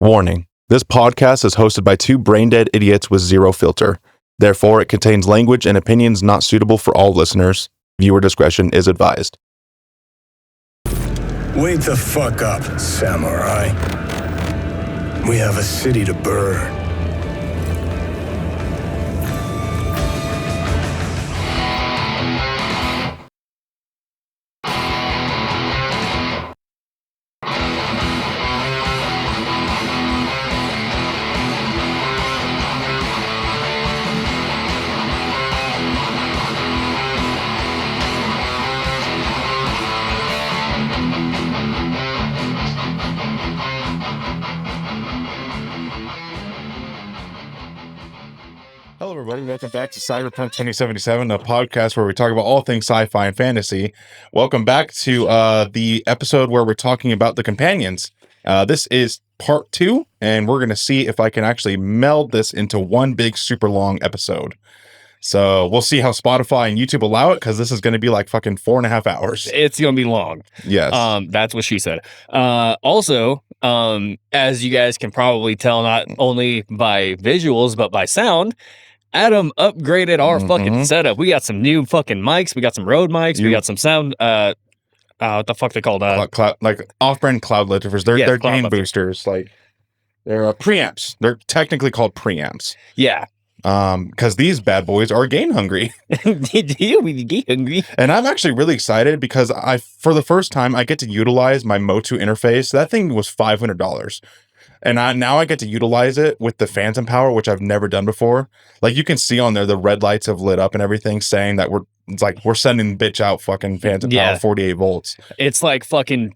Warning. This podcast is hosted by two brain-dead idiots with zero filter. Therefore, it contains language and opinions not suitable for all listeners. Viewer discretion is advised. Wake the fuck up, samurai. We have a city to burn. Hello, everybody. Welcome back to Cyberpunk 2077, a podcast where we talk about all things sci-fi and fantasy. Welcome back to the episode where we're talking about the companions. This is part 2, and we're going to see if I can actually meld this into one big super long episode. So we'll see how Spotify and YouTube allow it, because this is going to be like fucking 4.5 hours. It's going to be long. Yes. That's what she said. Also, as you guys can probably tell, not only by visuals, but by sound, Adam upgraded our fucking setup. We got some new fucking mics. We got some Rode mics. We got some sound, what the fuck they called? Like off-brand cloud lifters. They're gain boosters. Like, they're preamps. They're technically called preamps. Yeah. Because these bad boys are gain hungry. Gain hungry. And I'm actually really excited because for the first time, I get to utilize my Motu interface. That thing was $500. And now I get to utilize it with the phantom power, which I've never done before. Like, you can see on there, the red lights have lit up and everything, saying that we're sending bitch out fucking phantom power 48 volts. It's like fucking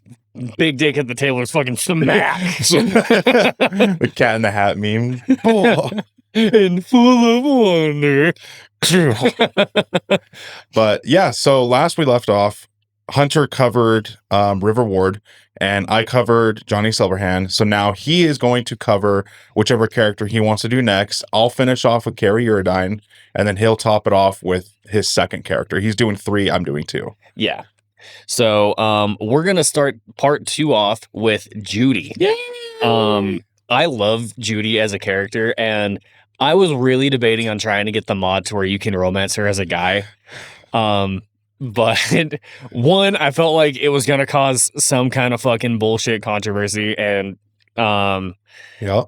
Big Dick at the Taylor's fucking smack. The cat in the hat meme. Oh. And full of wonder. But yeah, so last we left off, Hunter covered River Ward, and I covered Johnny Silverhand. So now he is going to cover whichever character he wants to do next. I'll finish off with Kerry Uridine, and then he'll top it off with his second character. He's doing 3, I'm doing 2. Yeah. So we're gonna start part 2 off with Judy. Yeah. I love Judy as a character, and I was really debating on trying to get the mod to where you can romance her as a guy. But one, I felt like it was gonna cause some kind of fucking bullshit controversy, and Yeah.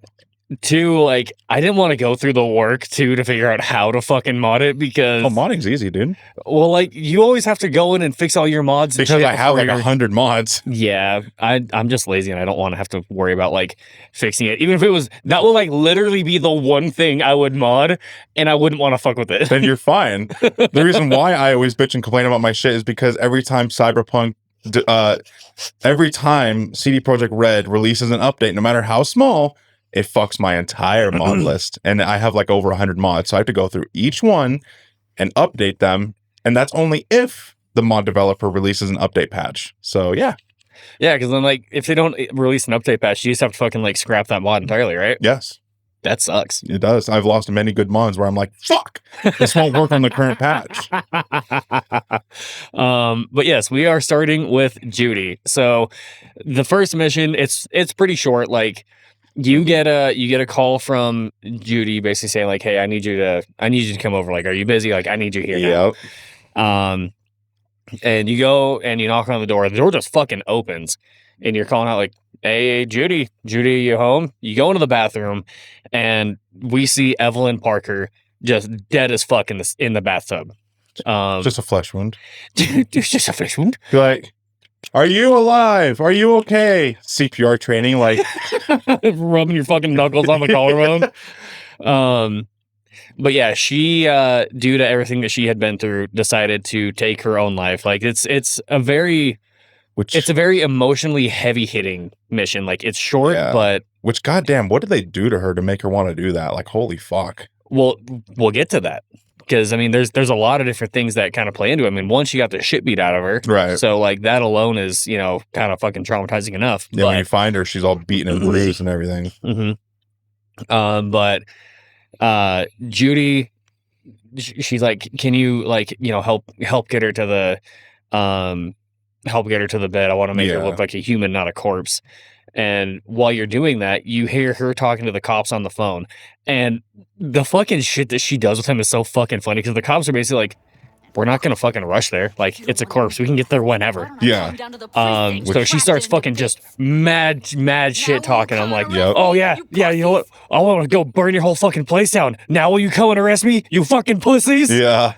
2, like, I didn't want to go through the work too to figure out how to fucking mod it, because Modding's easy, dude. well, like, you always have to go in and fix all your mods and Because shit I have like before 100 mods. Yeah, I'm just lazy, and I don't want to have to worry about like fixing it. Even if that would like literally be the one thing I would mod, and I wouldn't want to fuck with it. Then you're fine. The reason why I always bitch and complain about my shit is because every time every time CD Projekt Red releases an update, no matter how small, it fucks my entire mod list. And I have like over 100 mods. So I have to go through each one and update them. And that's only if the mod developer releases an update patch. So yeah. Yeah, because then like if they don't release an update patch, you just have to fucking like scrap that mod entirely, right? Yes. That sucks. It does. I've lost many good mods where I'm like, fuck, this won't work on the current patch. But yes, we are starting with Judy. So the first mission, it's pretty short. Like, you get a call from Judy basically saying like, hey, I need you to come over. Like, are you busy? Like, I need you here now. Yep. And you go and you knock on the door just fucking opens, and you're calling out like, hey, Judy, you home? You go into the bathroom, and we see Evelyn Parker just dead as fuck in the bathtub. Just a flesh wound. Just a flesh wound. You're like, are you alive? Are you okay? CPR training, like rubbing your fucking knuckles on the collarbone. But yeah, she, due to everything that she had been through, decided to take her own life. Like, it's a very emotionally heavy hitting mission. Like, it's short, but goddamn, what did they do to her to make her want to do that? Like, holy fuck. Well, we'll get to that. Because, I mean, there's a lot of different things that kind of play into it. I mean, one, she got the shit beat out of her. Right. So, like, that alone is, kind of fucking traumatizing enough. Yeah, when you find her, she's all beaten and bruised and everything. But Judy, she's like, can you, like, help get her to the bed. I want to make her look like a human, not a corpse. And while you're doing that, you hear her talking to the cops on the phone. And the fucking shit that she does with him is so fucking funny because the cops are basically like, we're not gonna fucking rush there. Like, it's a corpse. We can get there whenever. Yeah. So she starts fucking just mad shit talking. I'm like, Yep. oh yeah, you know what? I want to go burn your whole fucking place down. Now will you come and arrest me, you fucking pussies? Yeah.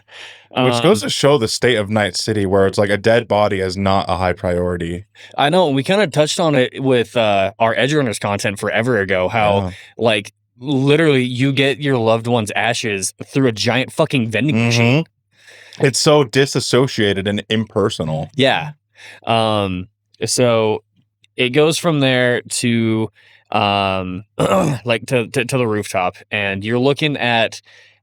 Which goes to show the state of Night City, where it's like a dead body is not a high priority. I know. We kind of touched on it with our Edge Runners content forever ago, how like literally you get your loved one's ashes through a giant fucking vending machine. It's so disassociated and impersonal. Yeah. So it goes from there to like to the rooftop, and you're looking at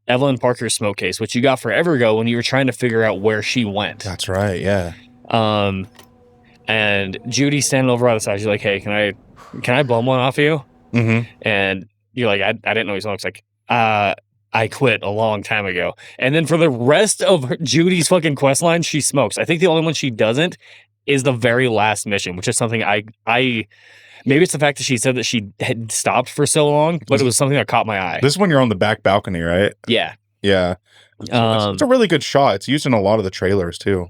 Evelyn Parker's smoke case, which you got forever ago when you were trying to figure out where she went. That's right, yeah. And Judy's standing over on the side. She's like, hey, can I bum one off you? And you're like, I didn't know he smokes. Like, I quit a long time ago. And then for the rest of Judy's fucking quest line, she smokes. I think the only one she doesn't is the very last mission, which is something I maybe it's the fact that she said that she had stopped for so long, but it was something that caught my eye. This is when you're on the back balcony, right? Yeah. Yeah. It's a really good shot. It's used in a lot of the trailers too.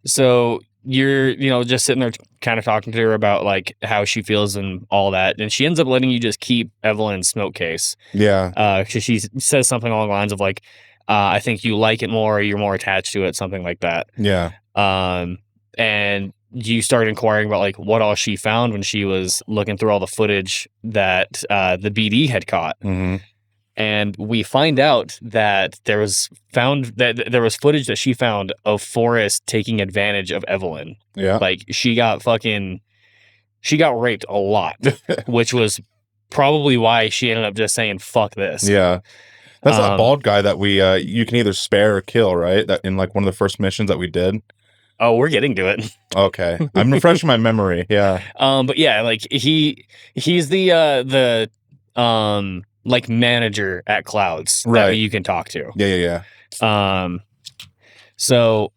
So you're, just sitting there kind of talking to her about like how she feels and all that. And she ends up letting you just keep Evelyn's smoke case. Yeah. She says something along the lines of like, I think you like it more, or you're more attached to it, something like that. Yeah. And you start inquiring about like what all she found when she was looking through all the footage that the BD had caught. And we find out that there was footage that she found of Forrest taking advantage of Evelyn. Yeah. Like she got raped a lot, which was probably why she ended up just saying, fuck this. Yeah. That's that bald guy that we, you can either spare or kill, right? That in like one of the first missions that we did. Oh, we're getting to it. Okay. I'm refreshing my memory. Yeah. But yeah, like he's the like manager at Clouds that you can talk to. Yeah. So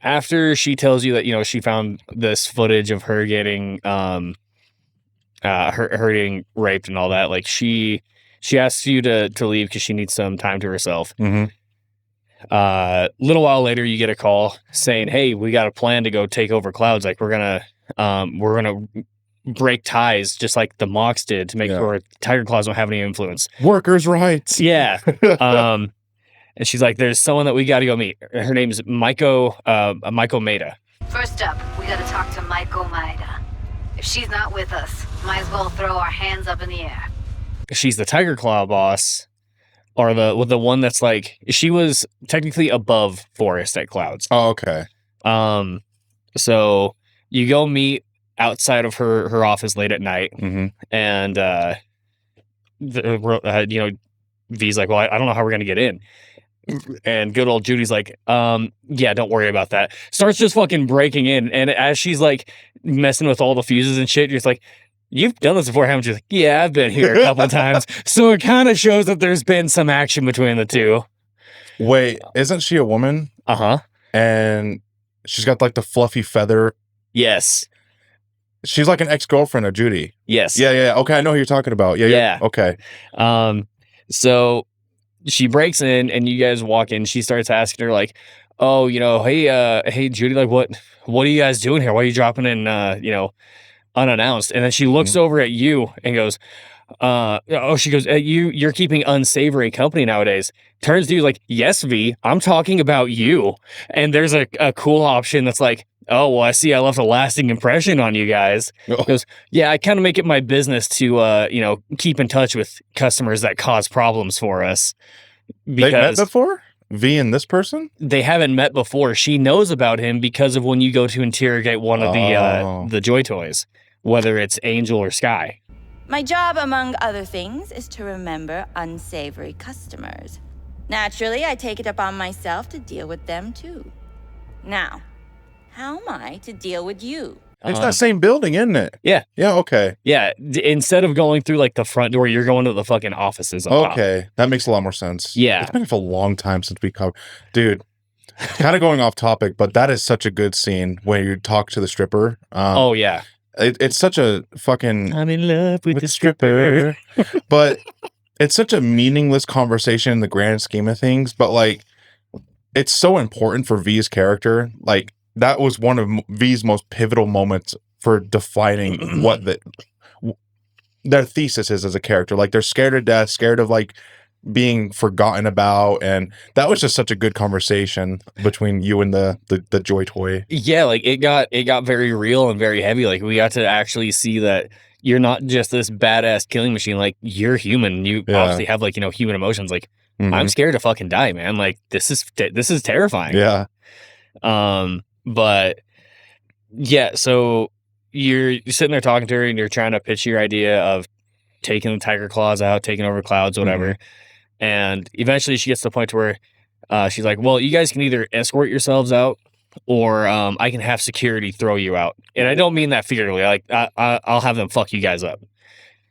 after she tells you that, she found this footage of her getting her getting raped and all that, like she asks you to leave because she needs some time to herself. Little while later you get a call saying, hey, we got a plan to go take over Clouds. Like we're gonna break ties just like the Mox did to make sure Tiger Claws don't have any influence. Workers' rights. Yeah. And she's like, there's someone that we got to go meet. Her name's Maiko Maeda. First up, we got to talk to Maiko Maeda. If she's not with us, might as well throw our hands up in the air. She's the Tiger Claw boss, or the one that's like, she was technically above Forrest at Clouds. Oh, okay. So you go meet outside of her office late at night, and V's like, well, I don't know how we're gonna get in. And good old Judy's like, yeah, don't worry about that. Starts just fucking breaking in, and as she's like messing with all the fuses and shit, you're just like, you've done this before, haven't you? Like, yeah, I've been here a couple times. So it kind of shows that there's been some action between the two. Wait, isn't she a woman? And she's got like the fluffy feather. Yes. She's like an ex-girlfriend of Judy. Yes. Yeah. Okay, I know who you're talking about. Yeah. Okay. So she breaks in and you guys walk in. She starts asking her like, oh, hey, Judy, like what are you guys doing here? Why are you dropping in, unannounced? And then she looks over at you and goes, she goes, you're keeping unsavory company nowadays. Turns to you like, yes, V, I'm talking about you. And there's a cool option that's like, oh, well, I see I left a lasting impression on you guys. Goes, yeah, I kind of make it my business to, keep in touch with customers that cause problems for us. They've met before? V and this person? They haven't met before. She knows about him because of when you go to interrogate one of the Joy Toys, whether it's Angel or Sky. My job, among other things, is to remember unsavory customers. Naturally, I take it upon myself to deal with them too. Now, how am I to deal with you? It's that same building, isn't it? Yeah. Yeah, okay. Yeah, instead of going through like the front door, you're going to the fucking offices. Okay, that makes a lot more sense. Yeah. It's been a long time since we covered. Dude, kind of going off topic, but that is such a good scene when you talk to the stripper. Oh, yeah. It's such a fucking I'm in love with with the stripper. But it's such a meaningless conversation in the grand scheme of things. But like, it's so important for V's character. Like, that was one of V's most pivotal moments for defining what their thesis is as a character. Like, they're scared of death, scared of like being forgotten about, and that was just such a good conversation between you and the Joy Toy. Yeah, like it got very real and very heavy. Like we got to actually see that you're not just this badass killing machine. Like you're human. You obviously have like, you know, human emotions. Like I'm scared to fucking die, man. Like this is terrifying. Yeah. But yeah, so you're sitting there talking to her and you're trying to pitch your idea of taking the tiger claws out, taking over clouds, whatever. And eventually she gets to the point where she's like, well, you guys can either escort yourselves out or I can have security throw you out. And I don't mean that figuratively. Like, I'll have them fuck you guys up.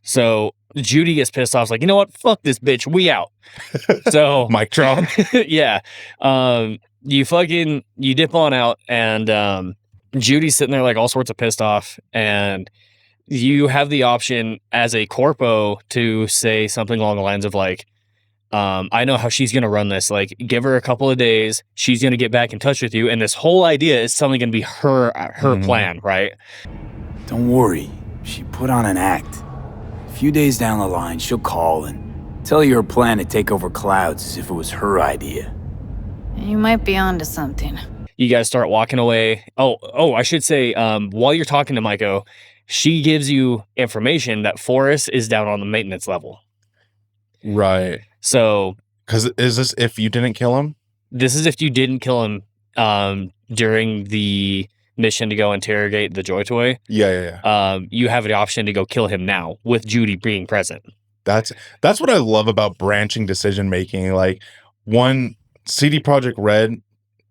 So Judy gets pissed off. Like, you know what? Fuck this bitch. We out. So Mic drop. yeah. You dip on out and Judy's sitting there like all sorts of pissed off. And you have the option as a corpo to say something along the lines of like, I know how she's going to run this. Like, give her a couple of days. She's going to get back in touch with you. And this whole idea is something going to be her plan, right? Don't worry. She put on an act. A few days down the line, she'll call and tell you her plan to take over clouds as if it was her idea. You might be onto something. You guys start walking away. Oh, I should say, while you're talking to Maiko, she gives you information that Forrest is down on the maintenance level. Right. So, because is this if you didn't kill him? This is if you didn't kill him during the mission to go interrogate the Joy Toy. Yeah. You have the option to go kill him now with Judy being present. That's what I love about branching decision making. Like, one CD Projekt Red,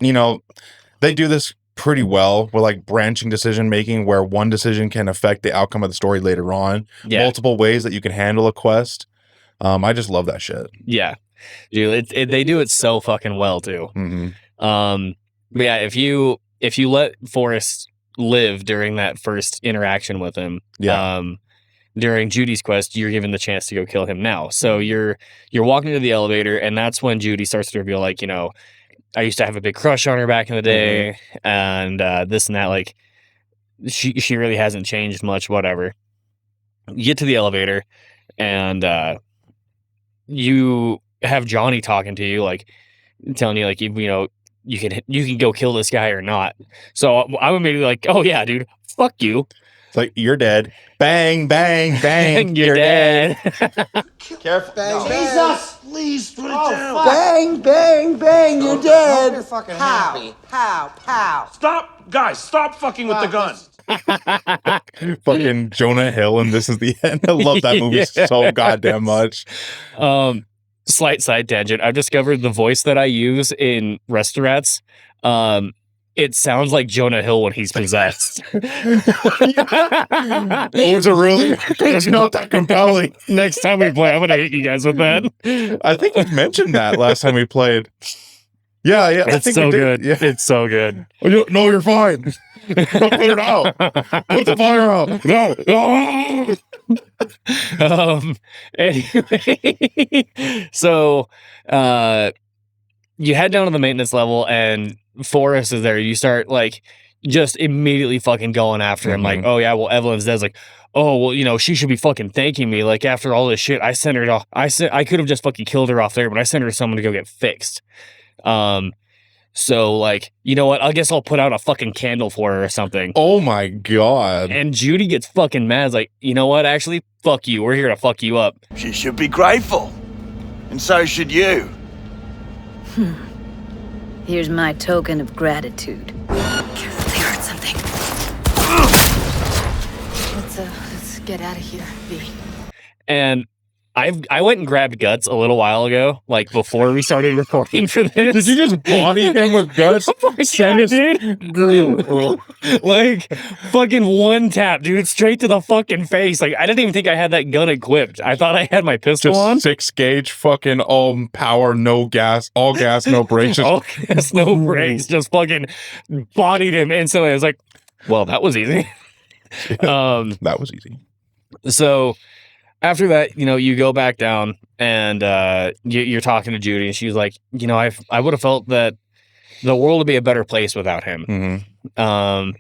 you know, they do this pretty well with like branching decision making, where one decision can affect the outcome of the story later on. Yeah. Multiple ways that you can handle a quest. I just love that shit. Yeah, dude, they do it so fucking well too. But yeah, if you let Forrest live during that first interaction with him, during Judy's quest, you're given the chance to go kill him now. So you're walking to the elevator, and that's when Judy starts to reveal, like, you know, I used to have a big crush on her back in the day, and this and that. Like, she really hasn't changed much. Whatever. You get to the elevator, and you have Johnny talking to you, like telling you, like, you know, you can go kill this guy or not. So I'm immediately like, oh yeah, dude, fuck you. It's like, you're dead. Bang, bang, bang. You're dead. Careful. Bang, Jesus, please put it down. Bang, bang, bang, you're dead. You're fucking Pow, happy. pow, pow. Stop, guys, stop fucking with the gun. Fucking Jonah Hill, and this is the end. I love that movie so goddamn much. Slight side tangent. I've discovered the voice that I use in restaurants. It sounds like Jonah Hill when he's possessed. It's a really, it's not that compelling. Next time we play, I'm gonna hit you guys with that. I think we mentioned that last time we played. Yeah. It's so good. Yeah. It's so good. No, you're fine. Put it out. Put the fire out. No. Anyway, so you head down to the maintenance level, and Forrest is there. You start like just immediately fucking going after him. Like, oh yeah, well, Evelyn's dead. Like, oh well, you know, she should be fucking thanking me. Like, after all this shit, I sent her off. I could have just fucking killed her off there, but I sent her someone to go get fixed. So like, you know what? I guess I'll put out a fucking candle for her or something. Oh my God. And Judy gets fucking mad. It's like, you know what? Actually, fuck you. We're here to fuck you up. She should be grateful. And so should you. Here's my token of gratitude. Careful, they heard something. Let's get out of here, V. And I went and grabbed Guts a little while ago, like before we started recording for this. Did you just body him with Guts? Yeah, dude. Like, fucking one tap, dude, straight to the fucking face. Like, I didn't even think I had that gun equipped. I thought I had my pistol just on. 6-gauge, fucking all power, no gas, all gas, no brakes. All gas, no brakes. Just fucking bodied him instantly. I was like, well, that was easy. That was easy. So after that, you go back down and you're talking to Judy, and she's like, I would have felt that the world would be a better place without him. Mm-hmm.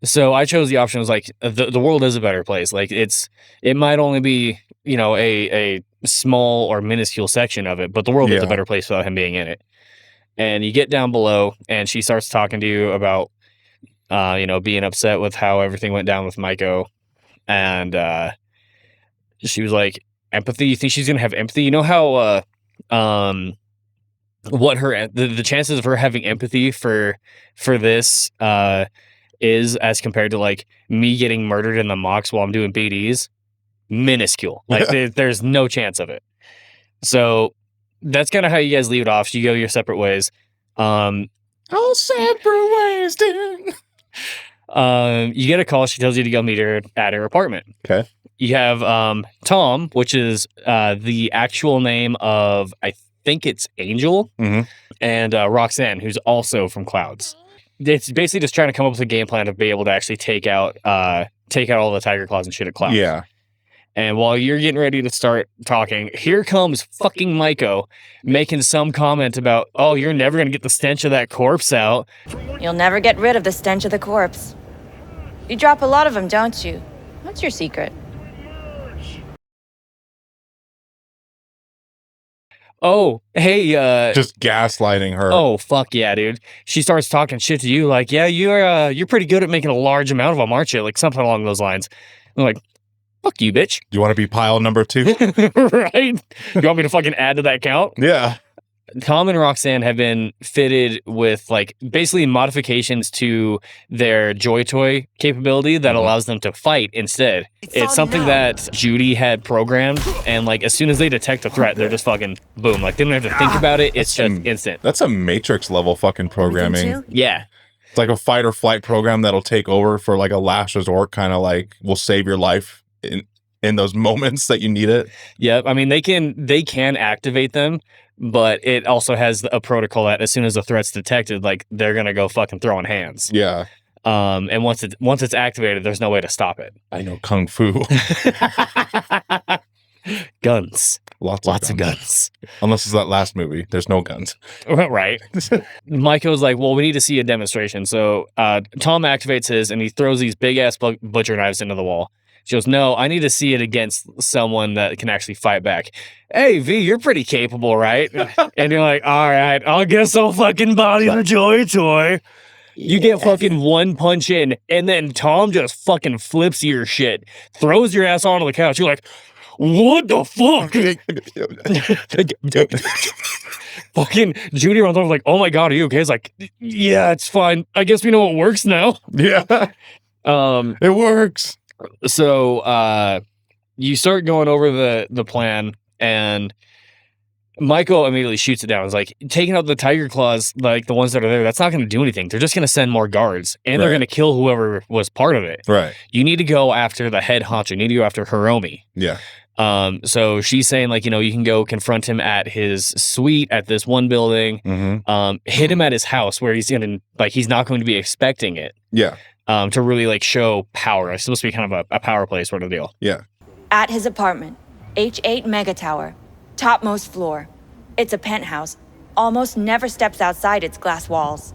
So I chose the option. Was like the world is a better place. Like it might only be a small or minuscule section of it, but the world is a better place without him being in it. And you get down below, and she starts talking to you about being upset with how everything went down with Maiko, and she was like, empathy. You think she's gonna have empathy? You know how what her the chances of her having empathy for this is as compared to like me getting murdered in the mocks while I'm doing BDs, minuscule. Like there's no chance of it. So that's kind of how you guys leave it off. You go your separate ways. All separate ways, dude. You get a call. She tells you to go meet her at her apartment. Okay. You have Tom, which is the actual name of, I think it's Angel, and Roxanne, who's also from Clouds. It's basically just trying to come up with a game plan to be able to actually take out all the tiger claws and shit at Clouds. Yeah. And while you're getting ready to start talking, here comes fucking Maiko making some comment about, oh, you're never going to get the stench of that corpse out. You'll never get rid of the stench of the corpse. You drop a lot of them, don't you? What's your secret? Oh, hey, just gaslighting her. Oh, fuck yeah, dude. She starts talking shit to you like, yeah, you're pretty good at making a large amount of them, aren't you? Like something along those lines. I'm like, fuck you, bitch. Do you want to be pile number 2? Right? You want me to fucking add to that count? Yeah. Tom and Roxanne have been fitted with like basically modifications to their Joy Toy capability that allows them to fight instead. It's something that Judy had programmed, and like as soon as they detect a threat, they're just fucking boom. Like they don't have to think about it. It's just instant. That's a Matrix level fucking programming. Yeah. It's like a fight or flight program that'll take over for like a last resort, kind of like will save your life in those moments that you need it. Yep. I mean, they can activate them, but it also has a protocol that as soon as the threat's detected, like they're gonna go fucking throwing hands. Yeah. And once it's activated, there's no way to stop it. I know kung fu. Guns. Lots of guns. Unless it's that last movie. There's no guns. Right. Maiko's like, well, we need to see a demonstration. So Tom activates his, and he throws these big-ass butcher knives into the wall. She goes, no, I need to see it against someone that can actually fight back. Hey, V, you're pretty capable, right? And you're like, all right, I guess I'll fucking body the Joy Toy. You get fucking one punch in, and then Tom just fucking flips your shit, throws your ass onto the couch. You're like, what the fuck? Fucking Judy runs over like, oh my God, are you okay? It's like, yeah, it's fine. I guess we know what works now. Yeah. It works. So you start going over the plan, and Maiko immediately shoots it down. It's like, taking out the tiger claws, like the ones that are there, that's not going to do anything. They're just going to send more guards, and they're going to kill whoever was part of it. Right. You need to go after the head honcho. You need to go after Hiromi. Yeah. So she's saying like, you can go confront him at his suite at this one building, hit him at his house where he's not going to be expecting it. Yeah. To really like show power. It's supposed to be kind of a power play sort of deal. Yeah. At his apartment, H8 Mega Tower, topmost floor. It's a penthouse. Almost never steps outside its glass walls.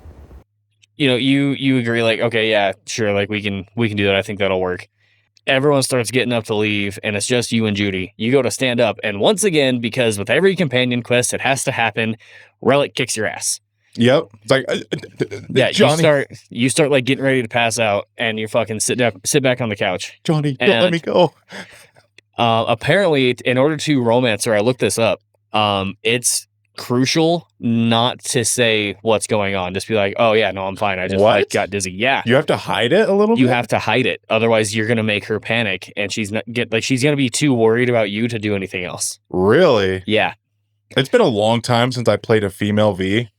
You agree like, okay, yeah, sure, like we can do that. I think that'll work. Everyone starts getting up to leave, and it's just you and Judy. You go to stand up, and once again, because with every companion quest, it has to happen, Relic kicks your ass. Yep. It's like, yeah, Johnny. you start like getting ready to pass out, and you fucking sit back on the couch. Johnny, don't let me go. Apparently, in order to romance her, I looked this up. It's crucial not to say what's going on. Just be like, oh yeah, no, I'm fine. I just like, got dizzy. Yeah. You have to hide it a little bit? You have to hide it. Otherwise, you're going to make her panic, and she's going to be too worried about you to do anything else. Really? Yeah. It's been a long time since I played a female V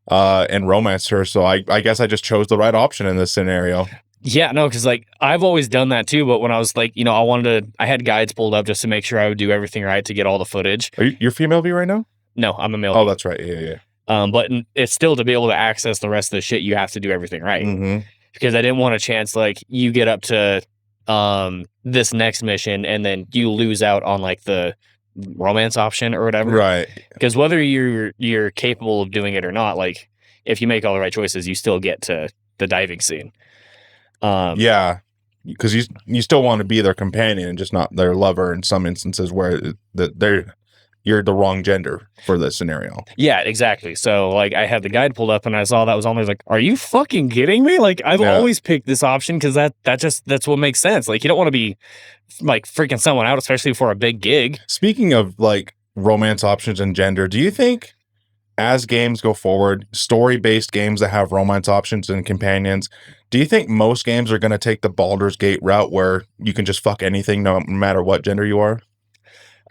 and romanced her, so I guess I just chose the right option in this scenario. Yeah, no, because like I've always done that too, but when I was like, I had guides pulled up just to make sure I would do everything right to get all the footage. Are you're female V right now? No, I'm a male. Oh, that's right. Yeah. But it's still, to be able to access the rest of the shit, you have to do everything right. Mm-hmm. Because I didn't want a chance like you get up to this next mission, and then you lose out on like the romance option or whatever. Right. Because whether you're capable of doing it or not, like if you make all the right choices, you still get to the diving scene. Yeah, because you still want to be their companion and just not their lover in some instances where you're the wrong gender for this scenario. Yeah, exactly. So like I had the guide pulled up and I saw that was on there. I was like, are you fucking kidding me? Like I've always picked this option because that's what makes sense. Like you don't want to be like freaking someone out, especially for a big gig. Speaking of like romance options and gender, do you think as games go forward, story-based games that have romance options and companions, do you think most games are going to take the Baldur's Gate route where you can just fuck anything no matter what gender you are?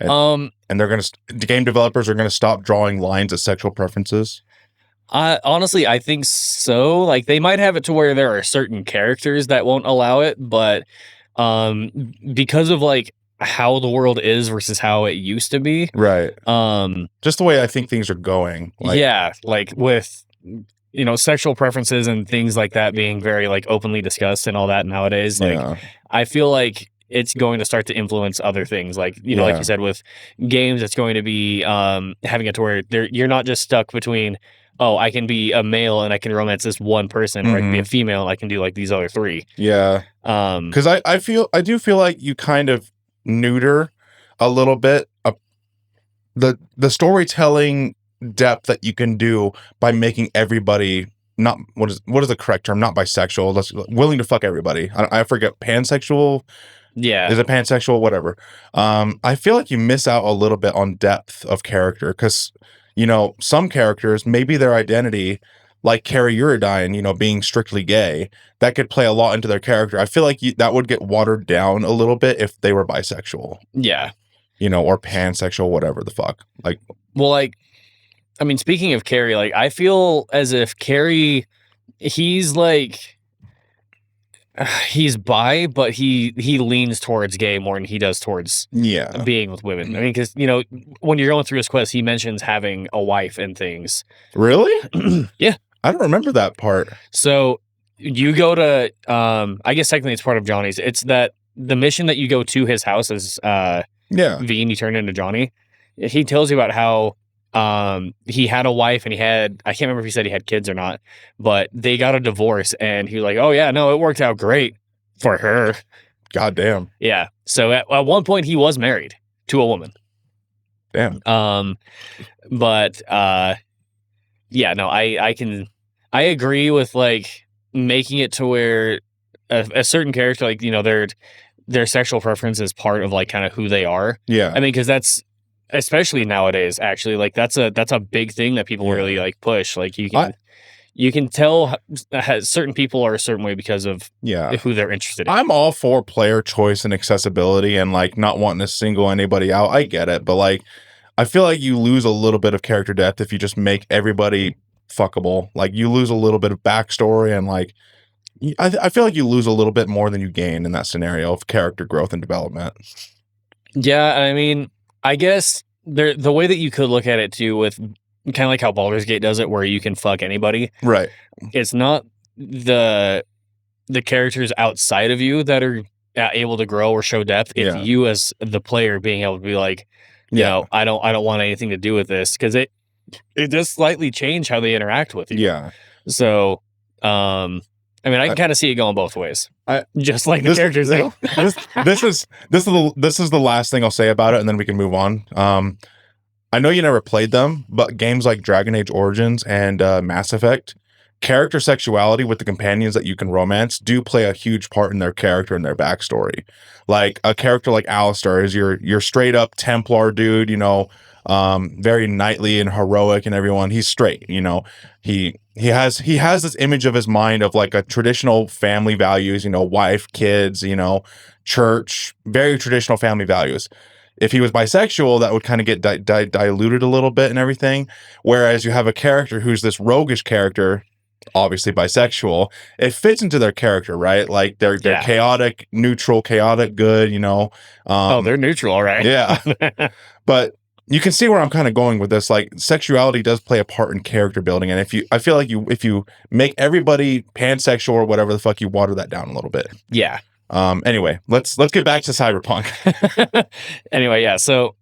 And the game developers are going to stop drawing lines of sexual preferences? Honestly, I think so. Like they might have it to where there are certain characters that won't allow it, but because of like how the world is versus how it used to be. Right. Just the way I think things are going. Like with sexual preferences and things like that being very like openly discussed and all that nowadays. Like I feel like it's going to start to influence other things. Like, like you said, with games, it's going to be having it to where you're not just stuck between, oh, I can be a male and I can romance this one person, or I can be a female and I can do like these other three. Yeah. Because I do feel like you kind of neuter a little bit the storytelling depth that you can do by making everybody not what is the correct term, not bisexual, that's willing to fuck everybody. I forget, pansexual. Yeah. Is it pansexual? Whatever. I feel like you miss out a little bit on depth of character because, some characters, maybe their identity, like Kerry Uridine, being strictly gay, that could play a lot into their character. I feel like that would get watered down a little bit if they were bisexual. Yeah. Or pansexual, whatever the fuck. Like, well, like, I mean, speaking of Kerry, like, I feel as if Kerry, he's like, he's bi, but he leans towards gay more than he does towards being with women. I mean, because when you're going through his quest, he mentions having a wife and things. Really? Yeah, I don't remember that part. So you go to, I guess technically it's part of Johnny's. It's that the mission that you go to his house is V, and you turn into Johnny. He tells you about how he had a wife and I can't remember if he said he had kids or not, but they got a divorce and he was like, oh yeah, no, it worked out great for her. God damn. Yeah. So at one point he was married to a woman. Damn. But yeah, no, I agree with like making it to where a certain character, like, their sexual preference is part of like kind of who they are. Yeah. I mean, because that's, especially nowadays, actually, like that's a big thing that people really like push. Like you can tell certain people are a certain way because of who they're interested in. I'm all for player choice and accessibility and like not wanting to single anybody out. I get it, but like I feel like you lose a little bit of character depth if you just make everybody fuckable. Like you lose a little bit of backstory and like I feel like you lose a little bit more than you gain in that scenario of character growth and development. Yeah, I mean, I guess the way that you could look at it too, with kind of like how Baldur's Gate does it, where you can fuck anybody. Right. It's not the characters outside of you that are able to grow or show depth. It's you as the player being able to be like, I don't want anything to do with this, because it does slightly change how they interact with you. Yeah. So, I mean, I can kind of see it going both ways. Just like the characters do. This is the last thing I'll say about it, and then we can move on. I know you never played them, but games like Dragon Age Origins and Mass Effect, character sexuality with the companions that you can romance do play a huge part in their character and their backstory. Like a character like Alistair is your straight up Templar dude, very knightly and heroic, and everyone. He's straight, He has this image of his mind of like a traditional family values, wife, kids, church, very traditional family values. If he was bisexual, that would kind of get diluted a little bit and everything. Whereas you have a character who's this roguish character, obviously bisexual, it fits into their character, right? Like they're chaotic, neutral, chaotic, good, they're neutral, all right. Yeah. But you can see where I'm kind of going with this. Like sexuality does play a part in character building. And I feel like if you make everybody pansexual or whatever the fuck, you water that down a little bit. Yeah. Anyway, let's get back to Cyberpunk. Anyway, yeah. So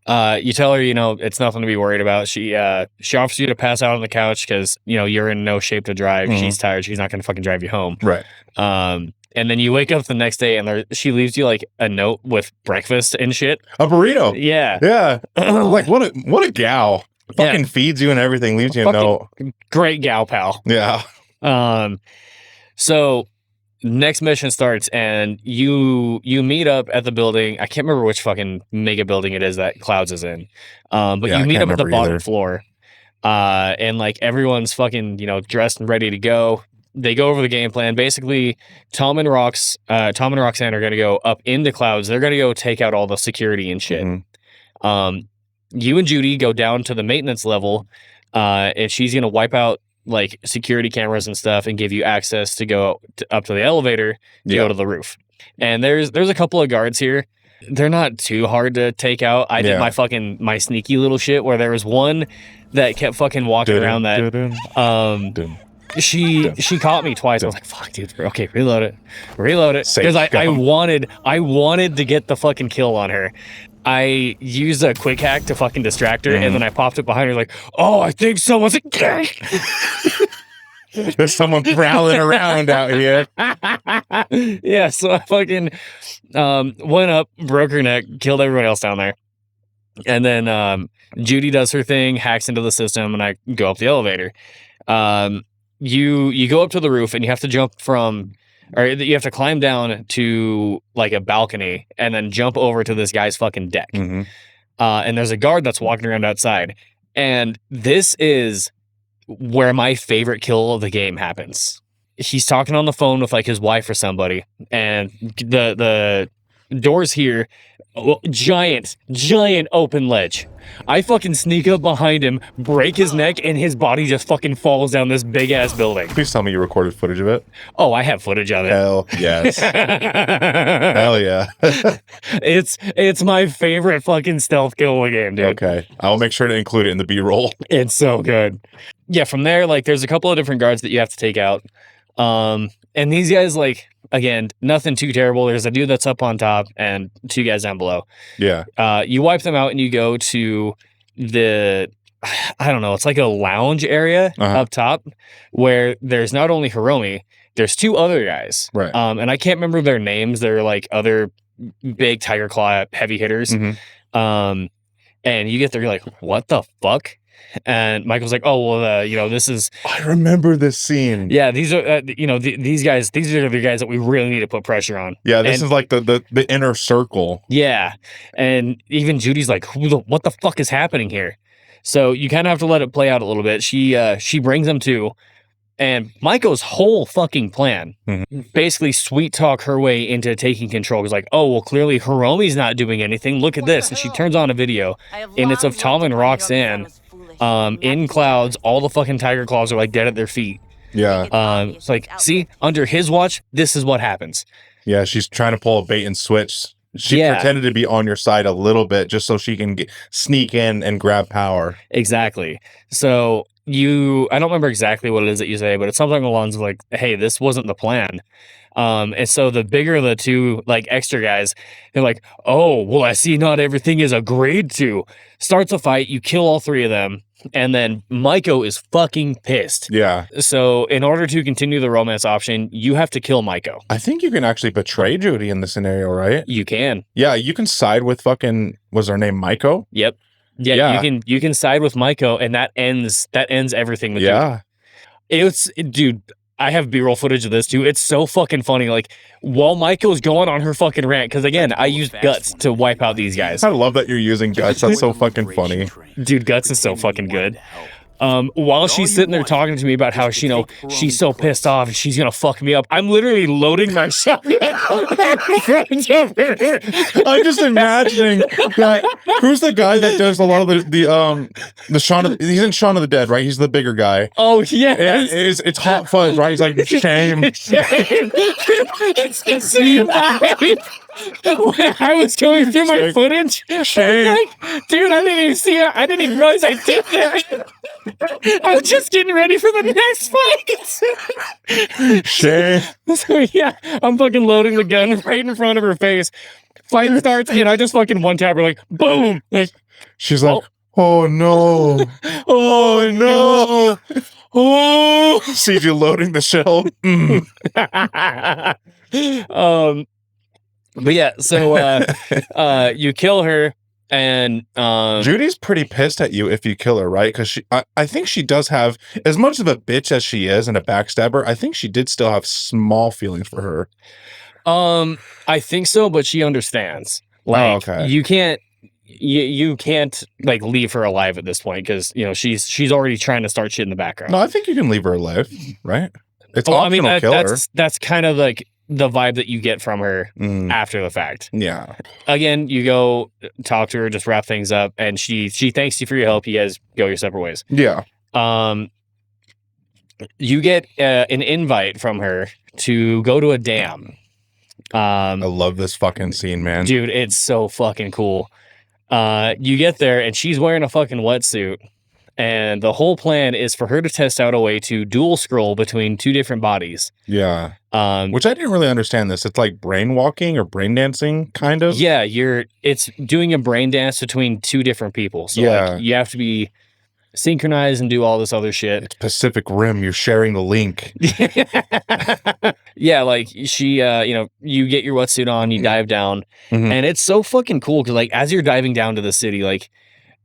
you tell her, it's nothing to be worried about. She offers you to pass out on the couch because you're in no shape to drive. She's tired. She's not gonna fucking drive you home. Right. And then you wake up the next day and she leaves you like a note with breakfast and shit. A burrito. Yeah. Yeah. Like what a gal. Fucking feeds you and everything, leaves you a note. Great gal pal. Yeah. So next mission starts and you meet up at the building. I can't remember which fucking mega building it is that Clouds is in. But you meet up at the bottom floor. And like everyone's fucking, dressed and ready to go. They go over the game plan. Basically, Tom and Roxanne are going to go up into Clouds. They're going to go take out all the security and shit. You and Judy go down to the maintenance level, and she's going to wipe out like security cameras and stuff and give you access to go up to the elevator to go to the roof. And there's a couple of guards here. They're not too hard to take out. I did my sneaky little shit where there was one that kept fucking walking around that she caught me twice. I was like, fuck, dude. Okay, reload it. Because I wanted to get the fucking kill on her. I used a quick hack to fucking distract her, and then I popped it behind her like, oh, I think someone's there's someone prowling around out here. Yeah, so I fucking went up, broke her neck, killed everyone else down there. And then Judy does her thing, hacks into the system, and I go up the elevator. You go up to the roof and you have to jump you have to climb down to like a balcony and then jump over to this guy's fucking deck. And there's a guard that's walking around outside. And this is where my favorite kill of the game happens. He's talking on the phone with like his wife or somebody, and the doors here, giant open ledge. I fucking sneak up behind him, break his neck, and his body just fucking falls down this big ass building. Please tell me you recorded footage of it. Oh, I have footage of it. Hell yes. Hell yeah. It's my favorite fucking stealth kill in the game, dude. Okay. I'll make sure to include it in the B-roll. It's so good. Yeah, from there, like, there's a couple of different guards that you have to take out. And these guys, like, again, nothing too terrible. There's a dude that's up on top and two guys down below. Yeah. You wipe them out and you go to I don't know, it's like a lounge area up top where there's not only Hiromi, there's two other guys. Right. And I can't remember their names. They're like other big Tiger Claw heavy hitters. And you get there, you're like, what the fuck? And Michael's like, oh, well, this is... I remember this scene. Yeah, these are, these guys, these are the guys that we really need to put pressure on. Yeah, this is like the inner circle. Yeah, and even Judy's like, what the fuck is happening here? So you kind of have to let it play out a little bit. She brings them to, and Maiko's whole fucking plan, basically sweet talk her way into taking control. It's like, oh, well, clearly Hiromi's not doing anything. Look at this. And she turns on a video, and it's of Tom and Roxanne in Clouds. All the fucking Tiger Claws are like dead at their feet. Yeah. It's like, see, under his watch, this is what happens. Yeah, she's trying to pull a bait and switch. She pretended to be on your side a little bit just so she can sneak in and grab power. Exactly. So I don't remember exactly what it is that you say, but it's something along the lines of like, hey, this wasn't the plan. And so the bigger the two like extra guys, they're like, oh, well, I see not everything is agreed to. Starts a fight, you kill all three of them, and then Maiko is fucking pissed. Yeah. So in order to continue the romance option, you have to kill Maiko. I think you can actually betray Judy in this scenario, right? You can. Yeah, you can side with fucking, was her name Maiko? Yep. Yeah, you can side with Maiko, and that ends everything with Judy. It's, dude, I have B-roll footage of this too. It's so fucking funny. Like, while Maiko's going on her fucking rant, because again, I used Guts to wipe out these guys. I love that you're using Guts. That's so fucking funny. Dude, Guts is so fucking good. While she's sitting there talking to me about how she's so pissed off and she's gonna fuck me up, I'm literally loading my shotgun. I'm just imagining that. Who's the guy that does a lot of the Shaun of, he's in Shaun of the Dead, right? He's the bigger guy. Oh yeah, it's Hot Fuzz, right? He's like, shame. When I was going through my footage, Shane. like, dude, I didn't even see it. I didn't even realize I did that. I was just getting ready for the next fight. Shane. So yeah, I'm fucking loading the gun right in front of her face. Fight starts, and I just fucking one tap her, like, boom. Like, She's like, oh no. oh no. Oh. Sees you loading the shell. But yeah, so you kill her, and Judy's pretty pissed at you if you kill her, right? Because I think she does have, as much of a bitch as she is and a backstabber, I think she did still have small feelings for her. I think so, but she understands. Like, okay. you can't like leave her alive at this point because she's already trying to start shit in the background. No, I think you can leave her alive, right? It's well, optional. I mean, kill her. That's kind of like the vibe that you get from her after the fact. Yeah. Again, you go talk to her, just wrap things up, and she thanks you for your help. You guys go your separate ways. Yeah. You get an invite from her to go to a dam. I love this fucking scene, man. Dude, it's so fucking cool. You get there, and she's wearing a fucking wetsuit. And the whole plan is for her to test out a way to dual scroll between two different bodies. Yeah. Which I didn't really understand this. It's like brain walking or brain dancing, kind of. Yeah, it's doing a brain dance between two different people. So like, you have to be synchronized and do all this other shit. It's Pacific Rim. You're sharing the link. Yeah, like she, you get your wetsuit on, you dive down, and it's so fucking cool because like as you're diving down to the city, like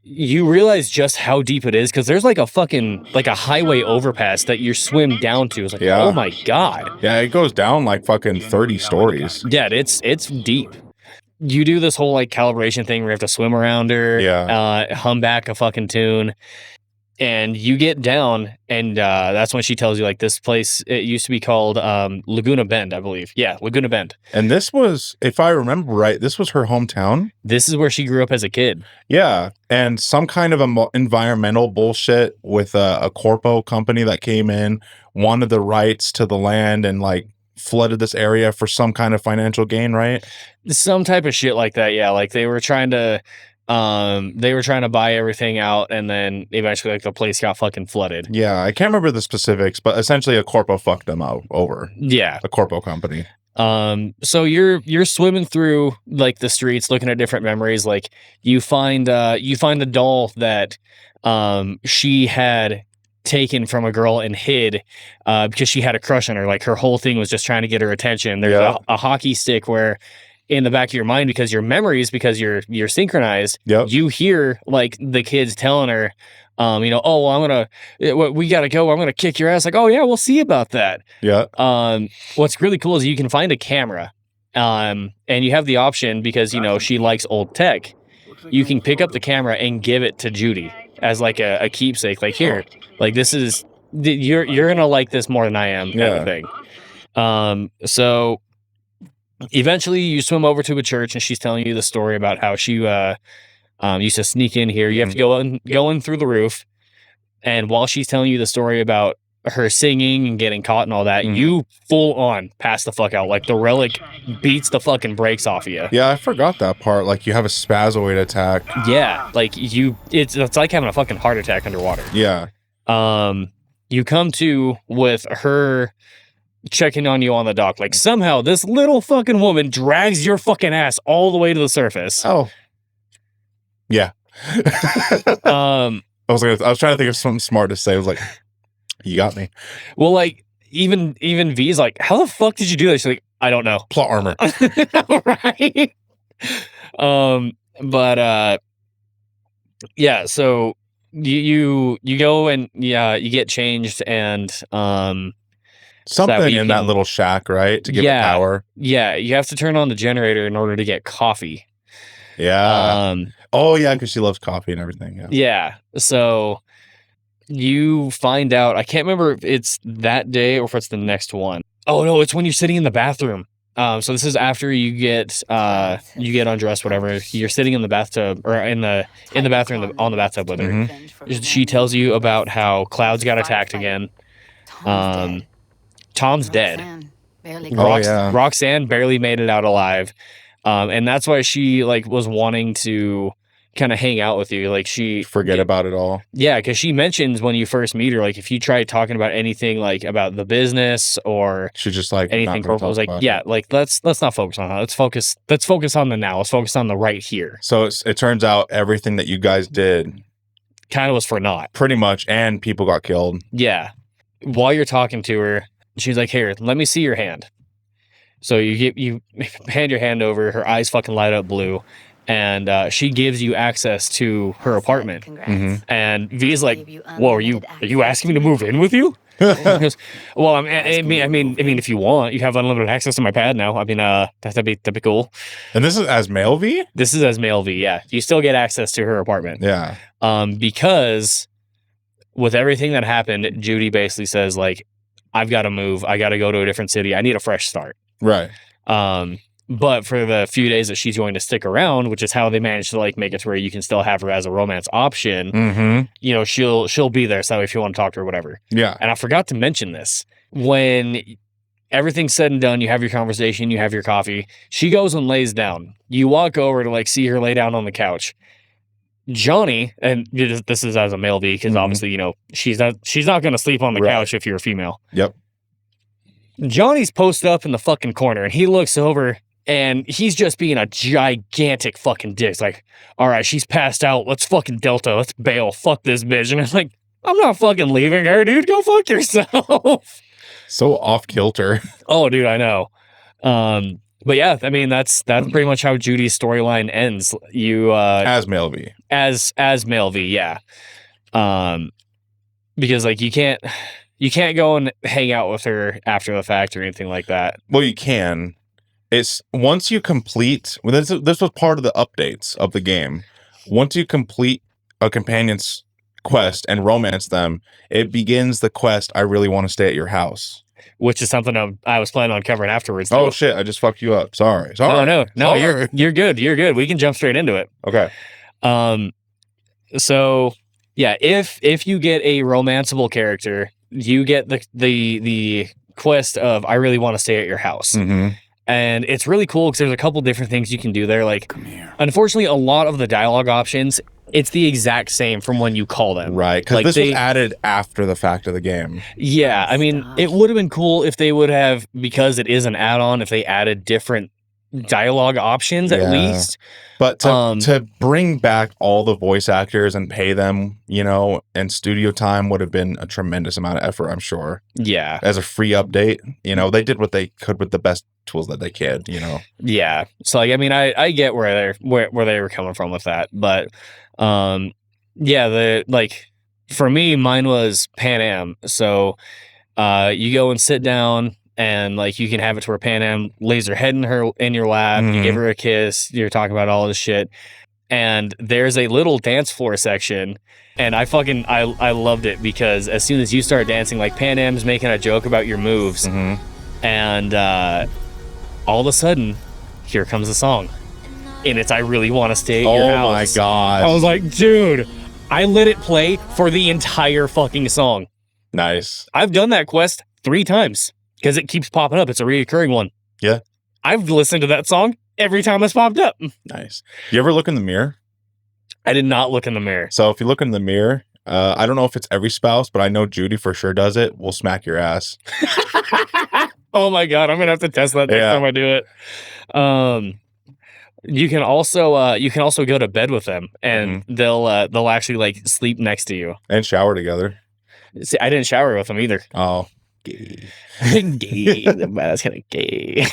you realize just how deep it is because there's like a fucking like a highway overpass that you swim down to. It's like, oh my god. Yeah, it goes down like fucking 30 stories. Yeah, it's deep. You do this whole like calibration thing where you have to swim around her, hum back a fucking tune. And you get down, and that's when she tells you, like, this place, it used to be called Laguna Bend, I believe. Yeah, Laguna Bend. And this was, if I remember right, this was her hometown. This is where she grew up as a kid. Yeah, and some kind of environmental bullshit with a corpo company that came in, wanted the rights to the land, and, like, flooded this area for some kind of financial gain, right? Some type of shit like that, yeah. Like, they were trying to buy everything out, and then eventually like the place got fucking flooded. Yeah, I can't remember the specifics, but essentially a corpo fucked them out over. Yeah. A corpo company. So you're swimming through like the streets looking at different memories. Like you find a doll that she had taken from a girl and hid because she had a crush on her. Like her whole thing was just trying to get her attention. There's a hockey stick where in the back of your mind, because your memories, because you're synchronized, you hear like the kids telling her, oh, well, we got to go. I'm going to kick your ass. Like, oh yeah, we'll see about that. Yeah. What's really cool is you can find a camera, and you have the option because, she likes old tech. You can pick up the camera and give it to Judy as like a keepsake. Like here, like this is, you're going to like this more than I am kind of thing. So eventually you swim over to a church and she's telling you the story about how she used to sneak in here. You have to go in through the roof. And while she's telling you the story about her singing and getting caught and all that, you full on pass the fuck out. Like the relic beats the fucking brakes off of you. Yeah, I forgot that part. Like you have a spazoid attack. Yeah, like it's like having a fucking heart attack underwater. Yeah. You come to with her checking on you on the dock. Like somehow this little fucking woman drags your fucking ass all the way to the surface. Oh. Yeah. I was trying to think of something smart to say. I was like, you got me. Well, like even V's like, how the fuck did you do this? She's like, I don't know. Plot armor. Right. But yeah, so you go and you get changed and something in that little shack, right? To give it power. Yeah, you have to turn on the generator in order to get coffee. Yeah. Oh yeah, because she loves coffee and everything. Yeah. Yeah. So you find out, I can't remember if it's that day or if it's the next one. Oh no, it's when you're sitting in the bathroom. So this is after you get undressed, whatever. You're sitting in the bathtub or in the bathroom on the bathtub with her. She tells you about how Cloud's got attacked again. Tom's dead. Barely Roxanne barely made it out alive. And that's why she like was wanting to kind of hang out with you. Like she Forget about it all. Yeah, because she mentions when you first meet her, like if you try talking about anything like about the business or She's just like anything not gonna corporate, was talk like, about yeah, it. like let's not focus on that. Let's focus on the now. Let's focus on the right here. So it turns out everything that you guys did Kind of was for naught. pretty much, and people got killed. Yeah. While you're talking to her, she's like, here, let me see your hand. So you hand your hand over, her eyes fucking light up blue, and she gives you access to her apartment. Congrats. And V's like, Gave you whoa, are you unlimited asking me to move in with you? He goes, well, I mean, if you want, you have unlimited access to my pad now. I mean, that'd be cool. And this is as male V? This is as male V, yeah. You still get access to her apartment. Yeah. Because with everything that happened, Judy basically says, like, I've got to move. I got to go to a different city. I need a fresh start. Right. But for the few days that she's going to stick around, which is how they managed to like make it to where you can still have her as a romance option, you know, she'll be there. So if you want to talk to her, whatever. Yeah. And I forgot to mention this. When everything's said and done, you have your conversation, you have your coffee, she goes and lays down. You walk over to like see her lay down on the couch. Johnny, and this is as a male V, because obviously, you know, she's not going to sleep on the couch if you're a female. Yep. Johnny's posted up in the fucking corner, and he looks over, and he's just being a gigantic fucking dick. It's like, all right, she's passed out. Let's fucking Delta. Let's bail. Fuck this bitch. And I'm like, I'm not fucking leaving her, dude. Go fuck yourself. So off kilter. Oh, dude, I know. But yeah, I mean, that's pretty much how Judy's storyline ends. You As male V. as male V, yeah. Because like you can't go and hang out with her after the fact or anything like that. Well, you can. It's once you complete. Well, this was part of the updates of the game. Once you complete a companion's quest and romance them, it begins the quest. I really want to stay at your house, which is something I was planning on covering afterwards. Oh shit! I just fucked you up. Sorry. No, Sorry. you're good. You're good. We can jump straight into it. Okay. So yeah, if you get a romanceable character, you get the quest of I really want to stay at your house. And it's really cool because there's a couple different things you can do there. Like, unfortunately, a lot of the dialogue options, it's the exact same from when you call them. Right, because like this was added after the fact of the game. Yeah, I mean, it would have been cool if they would have, because it is an add-on, if they added different dialogue options at least. But to bring back all the voice actors and pay them, you know, and studio time would have been a tremendous amount of effort, I'm sure. Yeah. As a free update, you know, they did what they could with the best tools that they could, you know. Yeah. So like, I mean, I get where they were coming from with that, but yeah, for me, mine was Panem. So you go and sit down, and like you can have it to where Panem lays her head in your lap, you give her a kiss, you're talking about all this shit. And there's a little dance floor section, and I loved it because as soon as you start dancing, like Panem's making a joke about your moves, and all of a sudden, here comes the song. And it's I really want to stay at your house. Oh my god. I was like, dude, I let it play for the entire fucking song. Nice. I've done that quest 3 times. Because it keeps popping up. It's a reoccurring one. Yeah. I've listened to that song every time it's popped up. Nice. You ever look in the mirror? I did not look in the mirror. So if you look in the mirror, I don't know if it's every spouse, but I know Judy for sure does it. We'll smack your ass. Oh my god, I'm gonna have to test that next time I do it. You can also go to bed with them, and they'll actually like sleep next to you and shower together. See, I didn't shower with them either. Oh. Gay. That's kind of gay.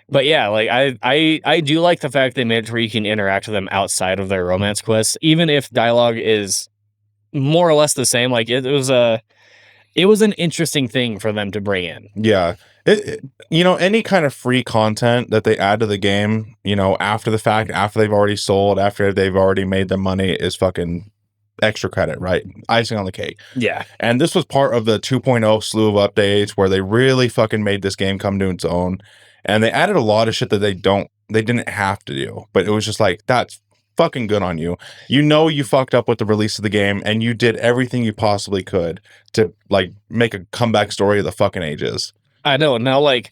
But yeah, like I do like the fact they made it where you can interact with them outside of their romance quests, even if dialogue is more or less the same. Like it was an interesting thing for them to bring in. Yeah. You know, any kind of free content that they add to the game, you know, after the fact, after they've already sold, after they've already made their money, is fucking extra credit, right? Icing on the cake. Yeah. And this was part of the 2.0 slew of updates where they really fucking made this game come to its own. And they added a lot of shit that they didn't have to do. But it was just like, that's fucking good on you. You know you fucked up with the release of the game, and you did everything you possibly could to like make a comeback story of the fucking ages. I know. Now, like,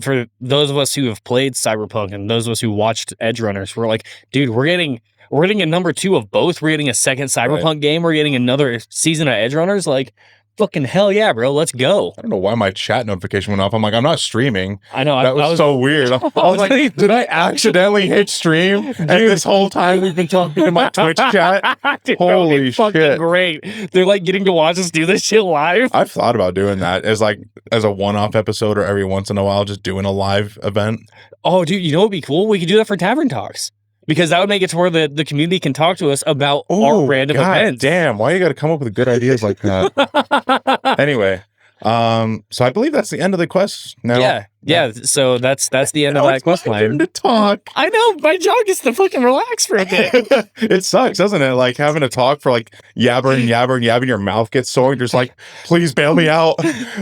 for those of us who have played Cyberpunk and those of us who watched Edge Runners, we're like, dude, we're getting a number 2 of both. We're getting a second Cyberpunk game. We're getting another season of Edge Runners. Like, fucking hell yeah, bro. Let's go. I don't know why my chat notification went off. I'm like, I'm not streaming. I know. That was so weird. I was like, did I accidentally hit stream? And this whole time we've been talking in my Twitch chat. Dude, Holy shit. Great. They're like getting to watch us do this shit live. I've thought about doing that as a one-off episode or every once in a while, just doing a live event. Oh, dude, you know what would be cool? We could do that for Tavern Talks. Because that would make it to where the community can talk to us about our random events. Damn, why you got to come up with good ideas like that? Anyway, so I believe that's the end of the quest now. Yeah. So that's the end of that quest line. To talk. I know, my jaw gets to fucking relax for a bit. It sucks, doesn't it? Like having to talk for like yabbering, your mouth gets sore. And you're just like, please bail me out.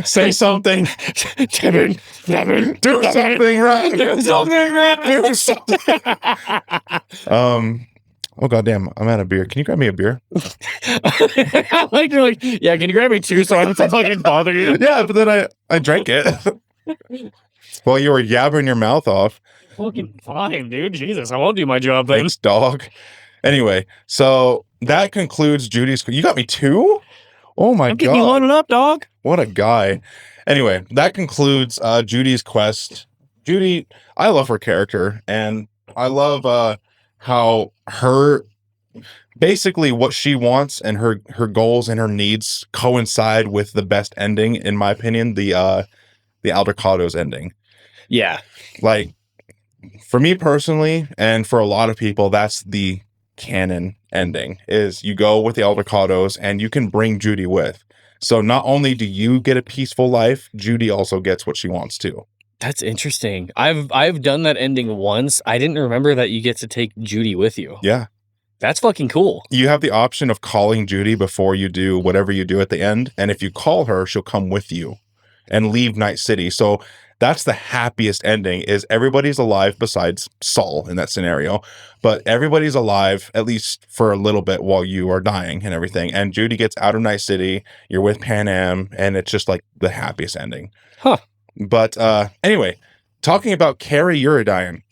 Say something. Kevin, do something right. Do something right. Do something. Oh goddamn! I'm out of beer. Can you grab me a beer? You're like, yeah. Can you grab me 2 so I don't fucking bother you? Yeah, but then I drank it. Well, you were yabbering your mouth off. Fucking fine, dude. Jesus, I won't do my job then. Thanks, dog. Anyway, so that concludes Judy's. You got me 2? Oh my god! I'm getting you loaded up, dog. What a guy. Anyway, that concludes Judy's quest. Judy, I love her character, and I love how her basically what she wants and her goals and her needs coincide with the best ending, in my opinion, the Alderacado's ending. Yeah. Like, for me personally, and for a lot of people, that's the canon ending, is you go with the Alderacados and you can bring Judy with. So not only do you get a peaceful life, Judy also gets what she wants too. That's interesting. I've done that ending once. I didn't remember that you get to take Judy with you. Yeah. That's fucking cool. You have the option of calling Judy before you do whatever you do at the end. And if you call her, she'll come with you and leave Night City. So that's the happiest ending, is everybody's alive besides Saul in that scenario. But everybody's alive, at least for a little bit, while you are dying and everything. And Judy gets out of Night City. You're with Panem. And it's just like the happiest ending. Huh. But anyway, talking about Kerry Uridian,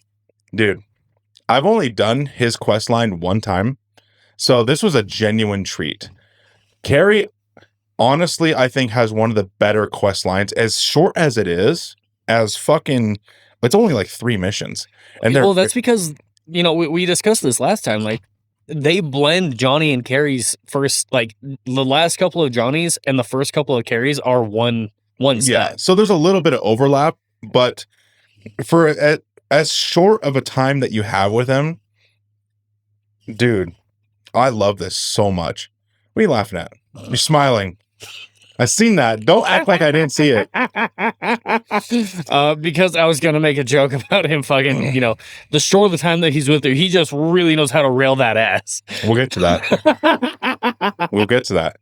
dude, I've only done his quest line one time, so this was a genuine treat. Kerry, honestly, I think has one of the better quest lines, as short as it is, as fucking, it's only like 3 missions. And well, that's because, we discussed this last time, like, they blend Johnny and Kerry's first, like, the last couple of Johnnies and the first couple of Kerrys are one step. Yeah, so there's a little bit of overlap, but for as short of a time that you have with him, dude, I love this so much. What are you laughing at? You're smiling. I seen that. Don't act like I didn't see it. Because I was gonna make a joke about him fucking, the short of the time that he's with her, he just really knows how to rail that ass. We'll get to that. We'll get to that.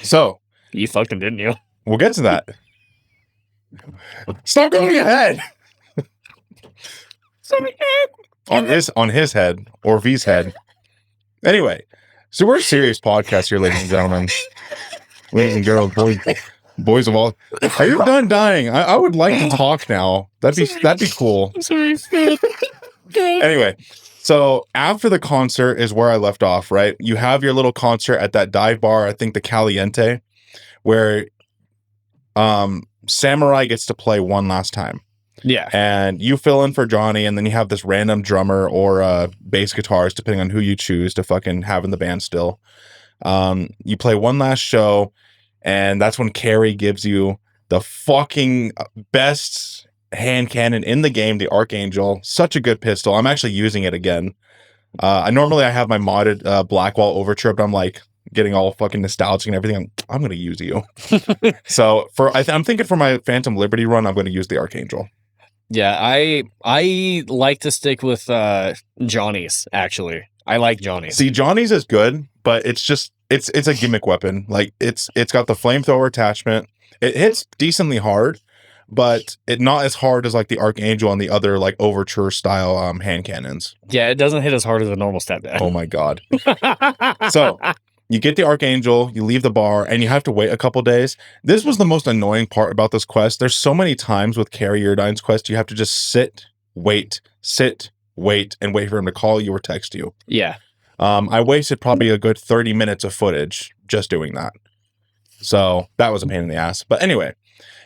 So you fucked him, didn't you? We'll get to that. Stop going ahead. on his head, or V's head. Anyway, so we're a serious podcast here, ladies and gentlemen. Ladies and girls, boys of all. Are you done dying? I would like to talk now. That'd be cool. Sorry. Anyway, so after the concert is where I left off, right? You have your little concert at that dive bar, I think the Caliente, where Samurai gets to play one last time. Yeah. And you fill in for Johnny, and then you have this random drummer or bass guitarist, depending on who you choose to fucking have in the band still. You play one last show, and that's when Kerry gives you the fucking best hand cannon in the game, the Archangel. Such a good pistol. I'm actually using it again. I have my modded Blackwall Overture, but I'm like getting all fucking nostalgic and everything. I'm going to use you. So I'm thinking for my Phantom Liberty run, I'm going to use the Archangel. Yeah, I like to stick with Johnny's, actually. I like Johnny's. See, Johnny's is good, but it's a gimmick weapon. Like it's got the flamethrower attachment. It hits decently hard, but it not as hard as like the Archangel and the other like Overture style hand cannons. Yeah, it doesn't hit as hard as a normal step down. Oh my god. So you get the Archangel, you leave the bar, and you have to wait a couple days. This was the most annoying part about this quest. There's so many times with Kerry Urdine's quest, you have to just sit, wait, and wait for him to call you or text you. Yeah. I wasted probably a good 30 minutes of footage just doing that. So that was a pain in the ass. But anyway,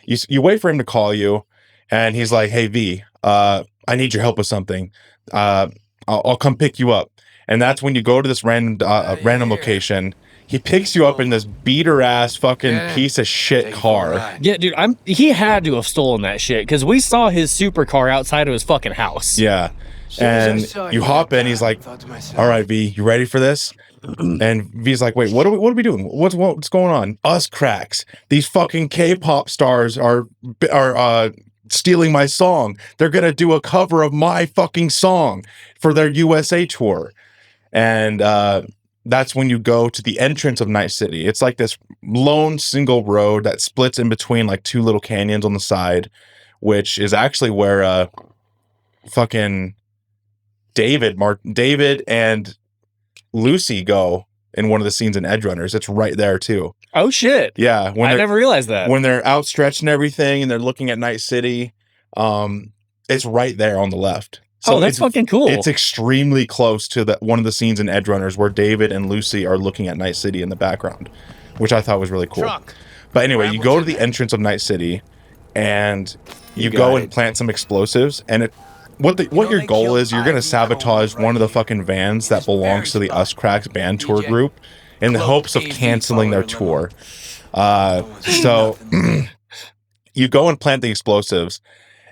you wait for him to call you, and he's like, hey, V, I need your help with something. I'll come pick you up. And that's when you go to this random location. He picks you up in this beater ass fucking piece of shit car. Yeah, dude, he had to have stolen that shit because we saw his supercar outside of his fucking house. Yeah. And you hop in, he's like, all right, V, you ready for this? And V's like, wait, what are we doing? What's going on? Us cracks. These fucking K-pop stars are stealing my song. They're gonna do a cover of my fucking song for their USA tour. And that's when you go to the entrance of Night City. It's like this lone single road that splits in between like two little canyons on the side, which is actually where fucking David and Lucy go in one of the scenes in Edge Runners. It's right there too. Oh shit. Yeah. I never realized that. When they're outstretched and everything and they're looking at Night City, it's right there on the left. So that's fucking cool. It's extremely close to one of the scenes in Edge Runners where David and Lucy are looking at Night City in the background, which I thought was really cool. But anyway, you go to the entrance of Night City and you go and plant some explosives, and what your goal is, you're going to sabotage one of the fucking vans that belongs to the Us Cracks band tour group in the hopes of canceling their tour. So you go and plant the explosives.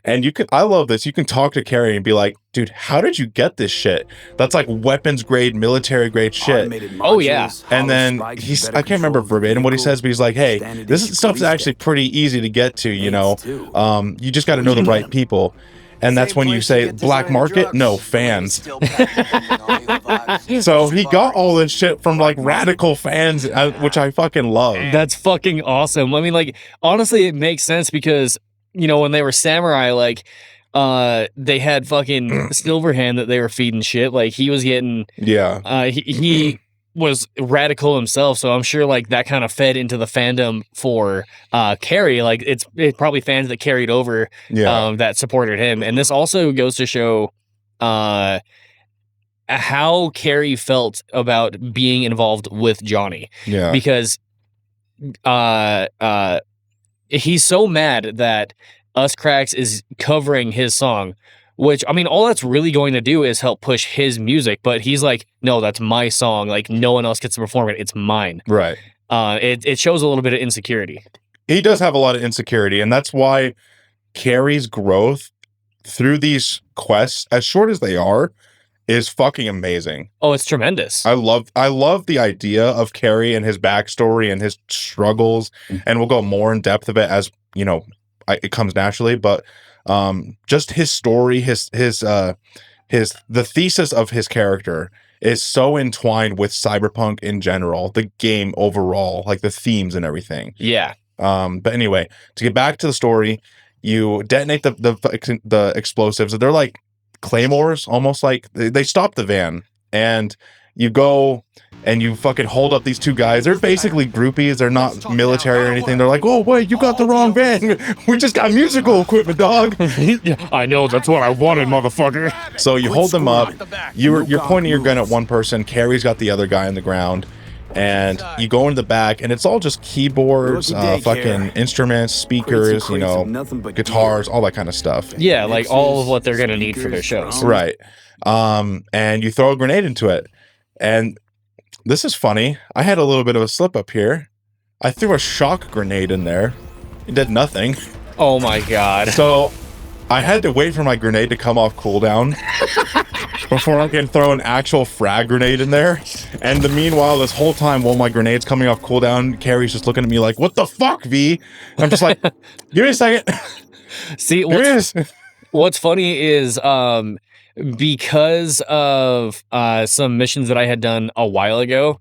And I love this. You can talk to Kerry and be like, dude, how did you get this shit? That's like weapons grade, military grade shit. Oh, yeah. And then I can't remember verbatim what he says, but he's like, hey, this stuff's actually pretty easy to get to, you know? You just got to know the right people. And that's when you say, black market? No, fans. So he got all this shit from like radical fans, which I fucking love. That's fucking awesome. I mean, like, honestly, it makes sense because, you know, when they were samurai, like, they had fucking Silverhand that they were feeding shit. Like, he was getting, he was radical himself, so I'm sure like that kind of fed into the fandom for Kerry. Like, it's probably fans that carried over, that supported him. And this also goes to show how Kerry felt about being involved with Johnny. Yeah, because he's so mad that Us Cracks is covering his song, which, I mean, all that's really going to do is help push his music. But he's like, no, that's my song. Like, no one else gets to perform it. It's mine. Right. It shows a little bit of insecurity. He does have a lot of insecurity. And that's why Kerry's growth through these quests, as short as they are, is fucking amazing. Oh, it's tremendous. I love the idea of Kerry and his backstory and his struggles, and we'll go more in depth of it as, you know, it comes naturally, but just his story, the thesis of his character is so entwined with Cyberpunk in general, the game overall, like the themes and everything. Yeah. But anyway, to get back to the story, you detonate the explosives. They're like claymores, almost like they stop the van, and you go and you fucking hold up these two guys. They're basically groupies. They're not military or anything. They're like, oh wait, you got the wrong van. We just got musical equipment, dog. I know, that's what I wanted, motherfucker. So you hold them up. You're pointing your gun at one person. Carrie's got the other guy on the ground. And you go in the back, and it's all just keyboards, fucking instruments, speakers, you know, guitars, all that kind of stuff. Yeah, like all of what they're gonna need for their shows. Right. And you throw a grenade into it. And this is funny. I had a little bit of a slip up here. I threw a shock grenade in there. It did nothing. Oh my god. So I had to wait for my grenade to come off cooldown before I can throw an actual frag grenade in there. And meanwhile, this whole time while my grenade's coming off cooldown, Kerry's just looking at me like, what the fuck, V? And I'm just like, give me a second. See, what's funny is because of some missions that I had done a while ago,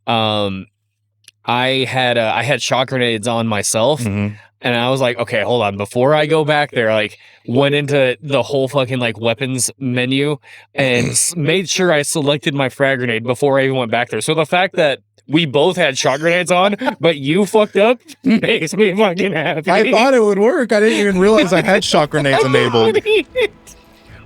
I had shock grenades on myself. Mm-hmm. And I was like, okay, hold on. Before I go back there, like, went into the whole fucking, like, weapons menu and made sure I selected my frag grenade before I even went back there. So the fact that we both had shot grenades on, but you fucked up makes me fucking happy. I thought it would work. I didn't even realize I had shot grenades enabled.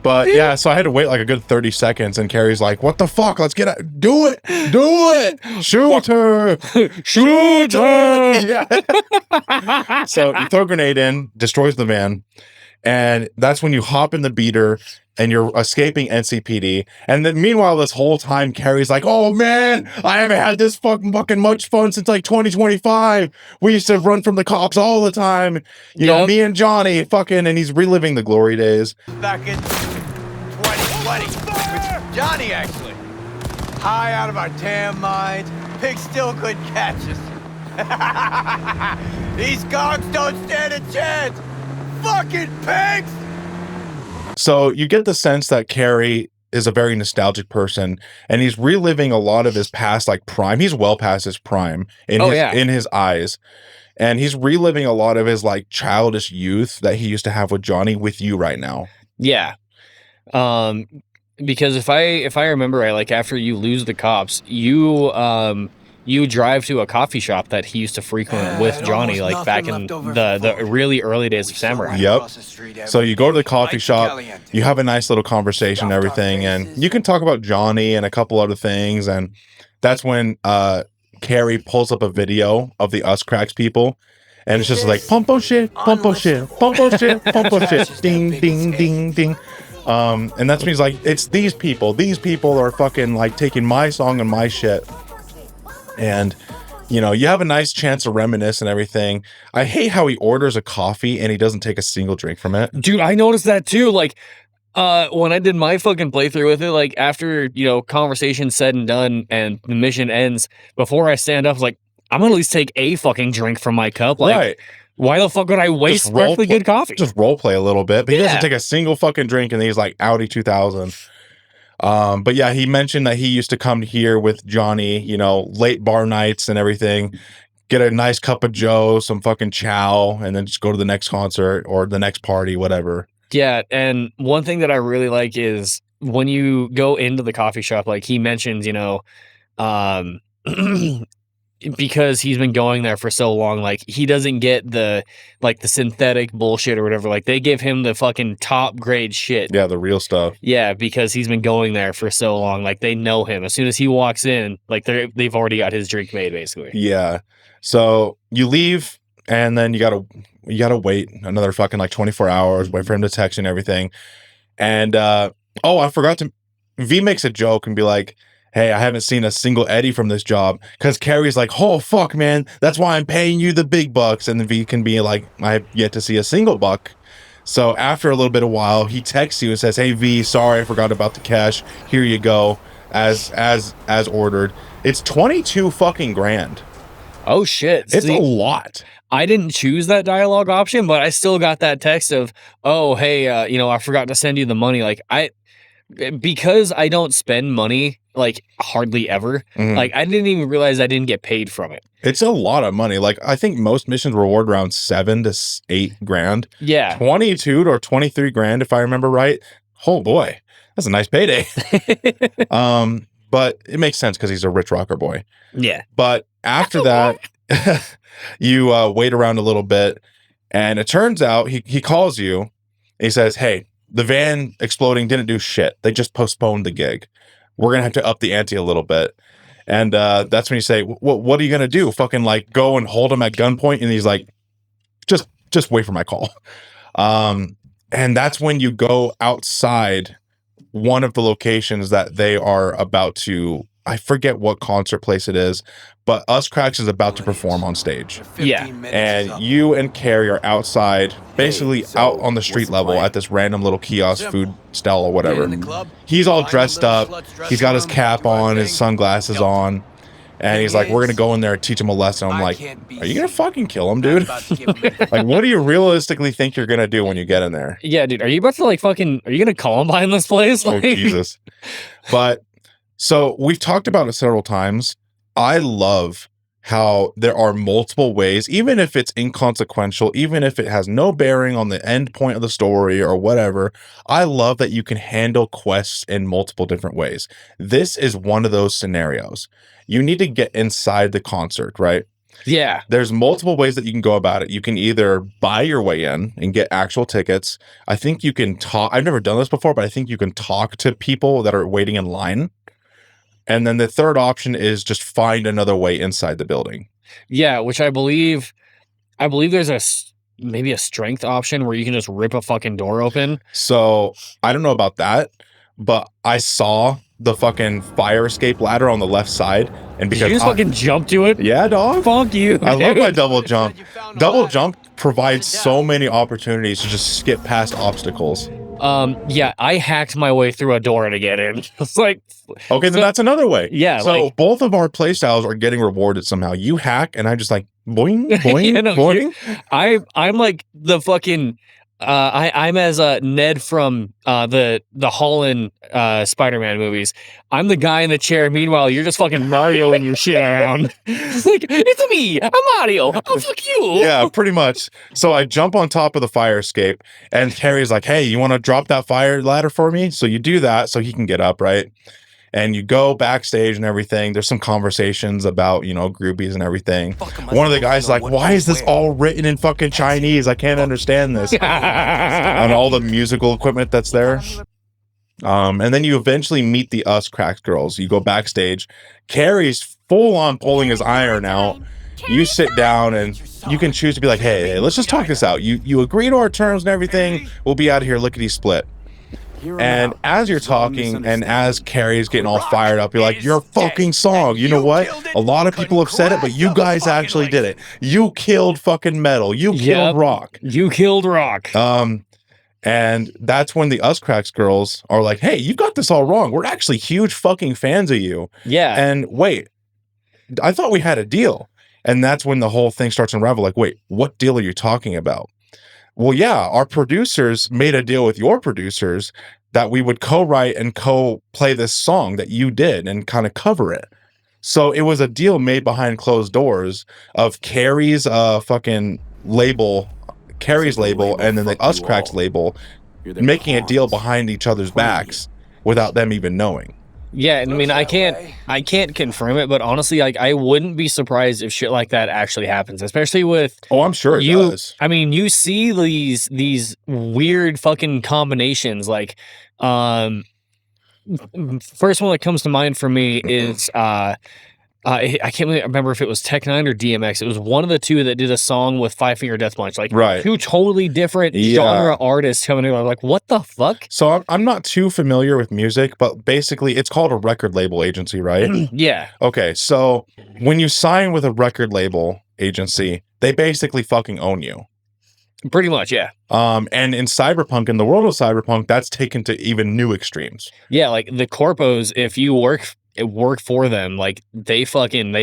But yeah, so I had to wait like a good 30 seconds, and Kerry's like, "What the fuck? Let's get it. Do it. Do it. Shoot her. Shoot her." Yeah. So you throw a grenade in, destroys the van, and that's when you hop in the beater and you're escaping NCPD. And then meanwhile, this whole time, Kerry's like, "Oh man, I haven't had this fucking much fun since like 2025. We used to run from the cops all the time. You know, me and Johnny fucking," and he's reliving the glory days. Back in 2020 with Johnny, actually. High out of our damn minds. Pigs still couldn't catch us. These cops don't stand a chance. Fucking pigs! So you get the sense that Kerry is a very nostalgic person, and he's reliving a lot of his past, like prime. He's well past his prime in his eyes. And he's reliving a lot of his like childish youth that he used to have with Johnny with you right now. Yeah. Because if I remember right, like after you lose the cops, you drive to a coffee shop that he used to frequent with Johnny, like back in the really early days of Samurai. Yep. So you go to the coffee shop, you have a nice little conversation and everything, and you can talk about Johnny and a couple other things, and that's when Kerry pulls up a video of the Us Cracks people, and it's just like pumpo shit, pumpo shit, pumpo shit, pumpo shit, ding, ding, ding, ding. And that's when he's like, it's these people are fucking like taking my song and my shit. And you know, you have a nice chance to reminisce and everything. I hate how he orders a coffee and he doesn't take a single drink from it. Dude, I noticed that too. Like, when I did my fucking playthrough with it, like after, you know, conversation said and done and the mission ends, before I stand up, I was like, I'm gonna at least take a fucking drink from my cup. Like, right. Why the fuck would I waste perfectly good coffee? Just role play a little bit, but he doesn't take a single fucking drink, and he's like Audi 2000. But yeah, he mentioned that he used to come here with Johnny, you know, late bar nights and everything, get a nice cup of Joe, some fucking chow, and then just go to the next concert or the next party, whatever. Yeah, and one thing that I really like is when you go into the coffee shop, like he mentions, you know, because he's been going there for so long, like he doesn't get the synthetic bullshit or whatever. Like they give him the fucking top grade shit. Yeah, the real stuff. Yeah, because he's been going there for so long. Like they know him. As soon as he walks in, like they've already got his drink made, basically. Yeah. So you leave, and then you gotta wait another fucking like 24 hours, wait for him to text and everything. And I forgot to. V makes a joke and be like, "Hey, I haven't seen a single Eddie from this job," because Kerry's like, "Oh fuck, man, that's why I'm paying you the big bucks." And then V can be like, "I have yet to see a single buck." So after a little bit of while, he texts you and says, "Hey V, sorry, I forgot about the cash. Here you go, as ordered." It's 22 fucking grand. Oh shit! It's a lot. I didn't choose that dialogue option, but I still got that text of, "Oh, hey, you know, I forgot to send you the money." Like because I don't spend money like hardly ever. Mm-hmm. Like I didn't even realize I didn't get paid from it. It's a lot of money. Like I think most missions reward around 7 to 8 grand. Yeah, 22 or 23 grand if I remember right. Oh boy, that's a nice payday. But it makes sense because he's a rich rocker boy. Yeah. But after that, you wait around a little bit, and it turns out he calls you. And he says, "Hey, the van exploding didn't do shit. They just postponed the gig. We're going to have to up the ante a little bit." And that's when you say, what are you going to do? Fucking like go and hold him at gunpoint? And he's like, just wait for my call. And that's when you go outside one of the locations that they are about to, I forget what concert place it is, but Us Cracks is about to perform on stage. Yeah. And you and Kerry are outside, basically out on the street level at this random little kiosk food stall or whatever. He's all dressed up. He's got his cap on, his sunglasses on. And he's like, "We're going to go in there and teach him a lesson." I'm like, "Are you going to fucking kill him, dude?" Like, what do you realistically think you're going to do when you get in there? Yeah, dude. Are you about to are you going to Columbine this place? Oh, Jesus. But so we've talked about it several times. I love how there are multiple ways, even if it's inconsequential, even if it has no bearing on the end point of the story or whatever. I love that you can handle quests in multiple different ways. This is one of those scenarios. You need to get inside the concert, right? Yeah. There's multiple ways that you can go about it. You can either buy your way in and get actual tickets. I think you can talk. I've never done this before, but I think you can talk to people that are waiting in line. And then the third option is just find another way inside the building. Yeah, which I believe there's maybe a strength option where you can just rip a fucking door open. So I don't know about that, but I saw the fucking fire escape ladder on the left side. And because Did you just fucking jump to it? Yeah, dog. Fuck you. I love my double jump. Double jump provides so many opportunities to just skip past obstacles. Yeah, I hacked my way through a door to get in. It's like, okay, then that's another way. Yeah. So like, both of our playstyles are getting rewarded somehow. You hack, and I just like boing, boing, you know, boing. I'm like the fucking. I'm as Ned from the Holland Spider-Man movies. I'm the guy in the chair. Meanwhile, you're just fucking Marioing your shit around. It's like, it's me. I'm Mario. Oh, fuck you. Yeah, pretty much. So I jump on top of the fire escape, and Kerry's like, "Hey, you want to drop that fire ladder for me?" So you do that, so he can get up, right? And you go backstage and everything. There's some conversations about, you know, groupies and everything. One of the guys is like, why is this all written in fucking Chinese? I can't understand this. And all the musical equipment that's there. And then you eventually meet the Us Cracks girls. You go backstage. Kerry's full on pulling his iron out. You sit down and you can choose to be like, hey, let's just talk this out. You agree to our terms and everything. We'll be out of here lickety split. And as you're talking and as Kerry's getting all fired up, you're like, your fucking song. You know what? A lot of people have said it, but you guys actually did it. You killed fucking metal. You killed rock. You killed rock. And that's when the Us Cracks girls are like, hey, you got this all wrong. We're actually huge fucking fans of you. Yeah. And wait, I thought we had a deal. And that's when the whole thing starts to unravel. Like, wait, what deal are you talking about? Well, yeah, our producers made a deal with your producers that we would co-write and co-play this song that you did and kind of cover it. So it was a deal made behind closed doors of Kerry's fucking label, Kerry's label, and then the Us Cracks label, making a deal behind each other's backs without them even knowing. Yeah, and I mean, I can't confirm it, but honestly, like, I wouldn't be surprised if shit like that actually happens, especially with. Oh, I'm sure it does. I mean, you see these weird fucking combinations. Like, first one that comes to mind for me is I can't really remember if it was Tech Nine or DMX. It was one of the two that did a song with Five Finger Death Punch. Like, two totally different genre artists coming in. I'm like, what the fuck? So I'm not too familiar with music, but basically it's called a record label agency, right? Yeah. Okay, so when you sign with a record label agency, they basically fucking own you. Pretty much, yeah. And in Cyberpunk, in the world of Cyberpunk, that's taken to even new extremes. Yeah, like the corpos, if you work for them, like they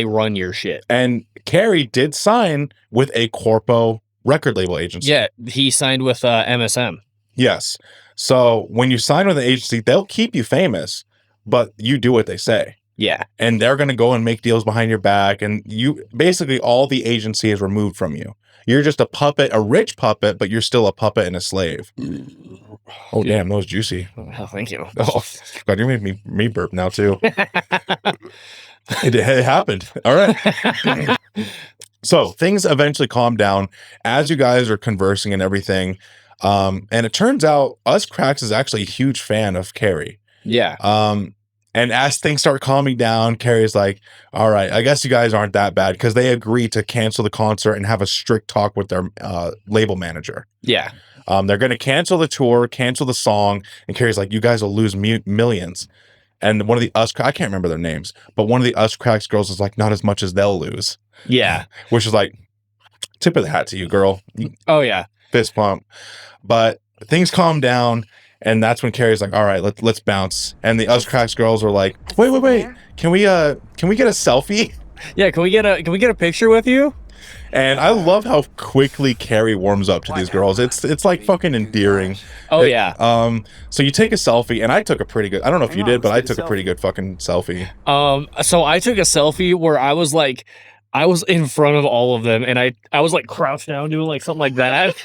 run your shit. And Kerry did sign with a corpo record label agency. Yeah, he signed with MSM. Yes. So when you sign with an agency, they'll keep you famous, but you do what they say. Yeah. And they're going to go and make deals behind your back. And you basically, all the agency is removed from you. You're just a puppet, a rich puppet, but you're still a puppet and a slave. Oh, damn, that was juicy. Oh, thank you. Oh, God, you're making me burp now, too. It happened. All right. So things eventually calm down as you guys are conversing and everything. And it turns out Us Cracks is actually a huge fan of Kerry. Yeah. And as things start calming down, Kerry's like, all right, I guess you guys aren't that bad, because they agree to cancel the concert and have a strict talk with their label manager. Yeah. They're going to cancel the tour, cancel the song, and Kerry's like, you guys will lose millions. And one of the I can't remember their names, but one of the Us Cracks girls is like, not as much as they'll lose. Yeah. Which is like, tip of the hat to you, girl. Oh, yeah. Fist pump. But things calm down. And that's when Kerry's like, all right, let's bounce. And the Us Cracks girls are like, wait. Can we get a selfie? Yeah, can we get a picture with you? And I love how quickly Kerry warms up to these girls. It's like fucking endearing. Oh, yeah. So you take a selfie, and I took a pretty good, I don't know if you did, but I took a pretty good fucking selfie. So I took a selfie where I was like, I was in front of all of them, and I was like crouched down doing like something like that.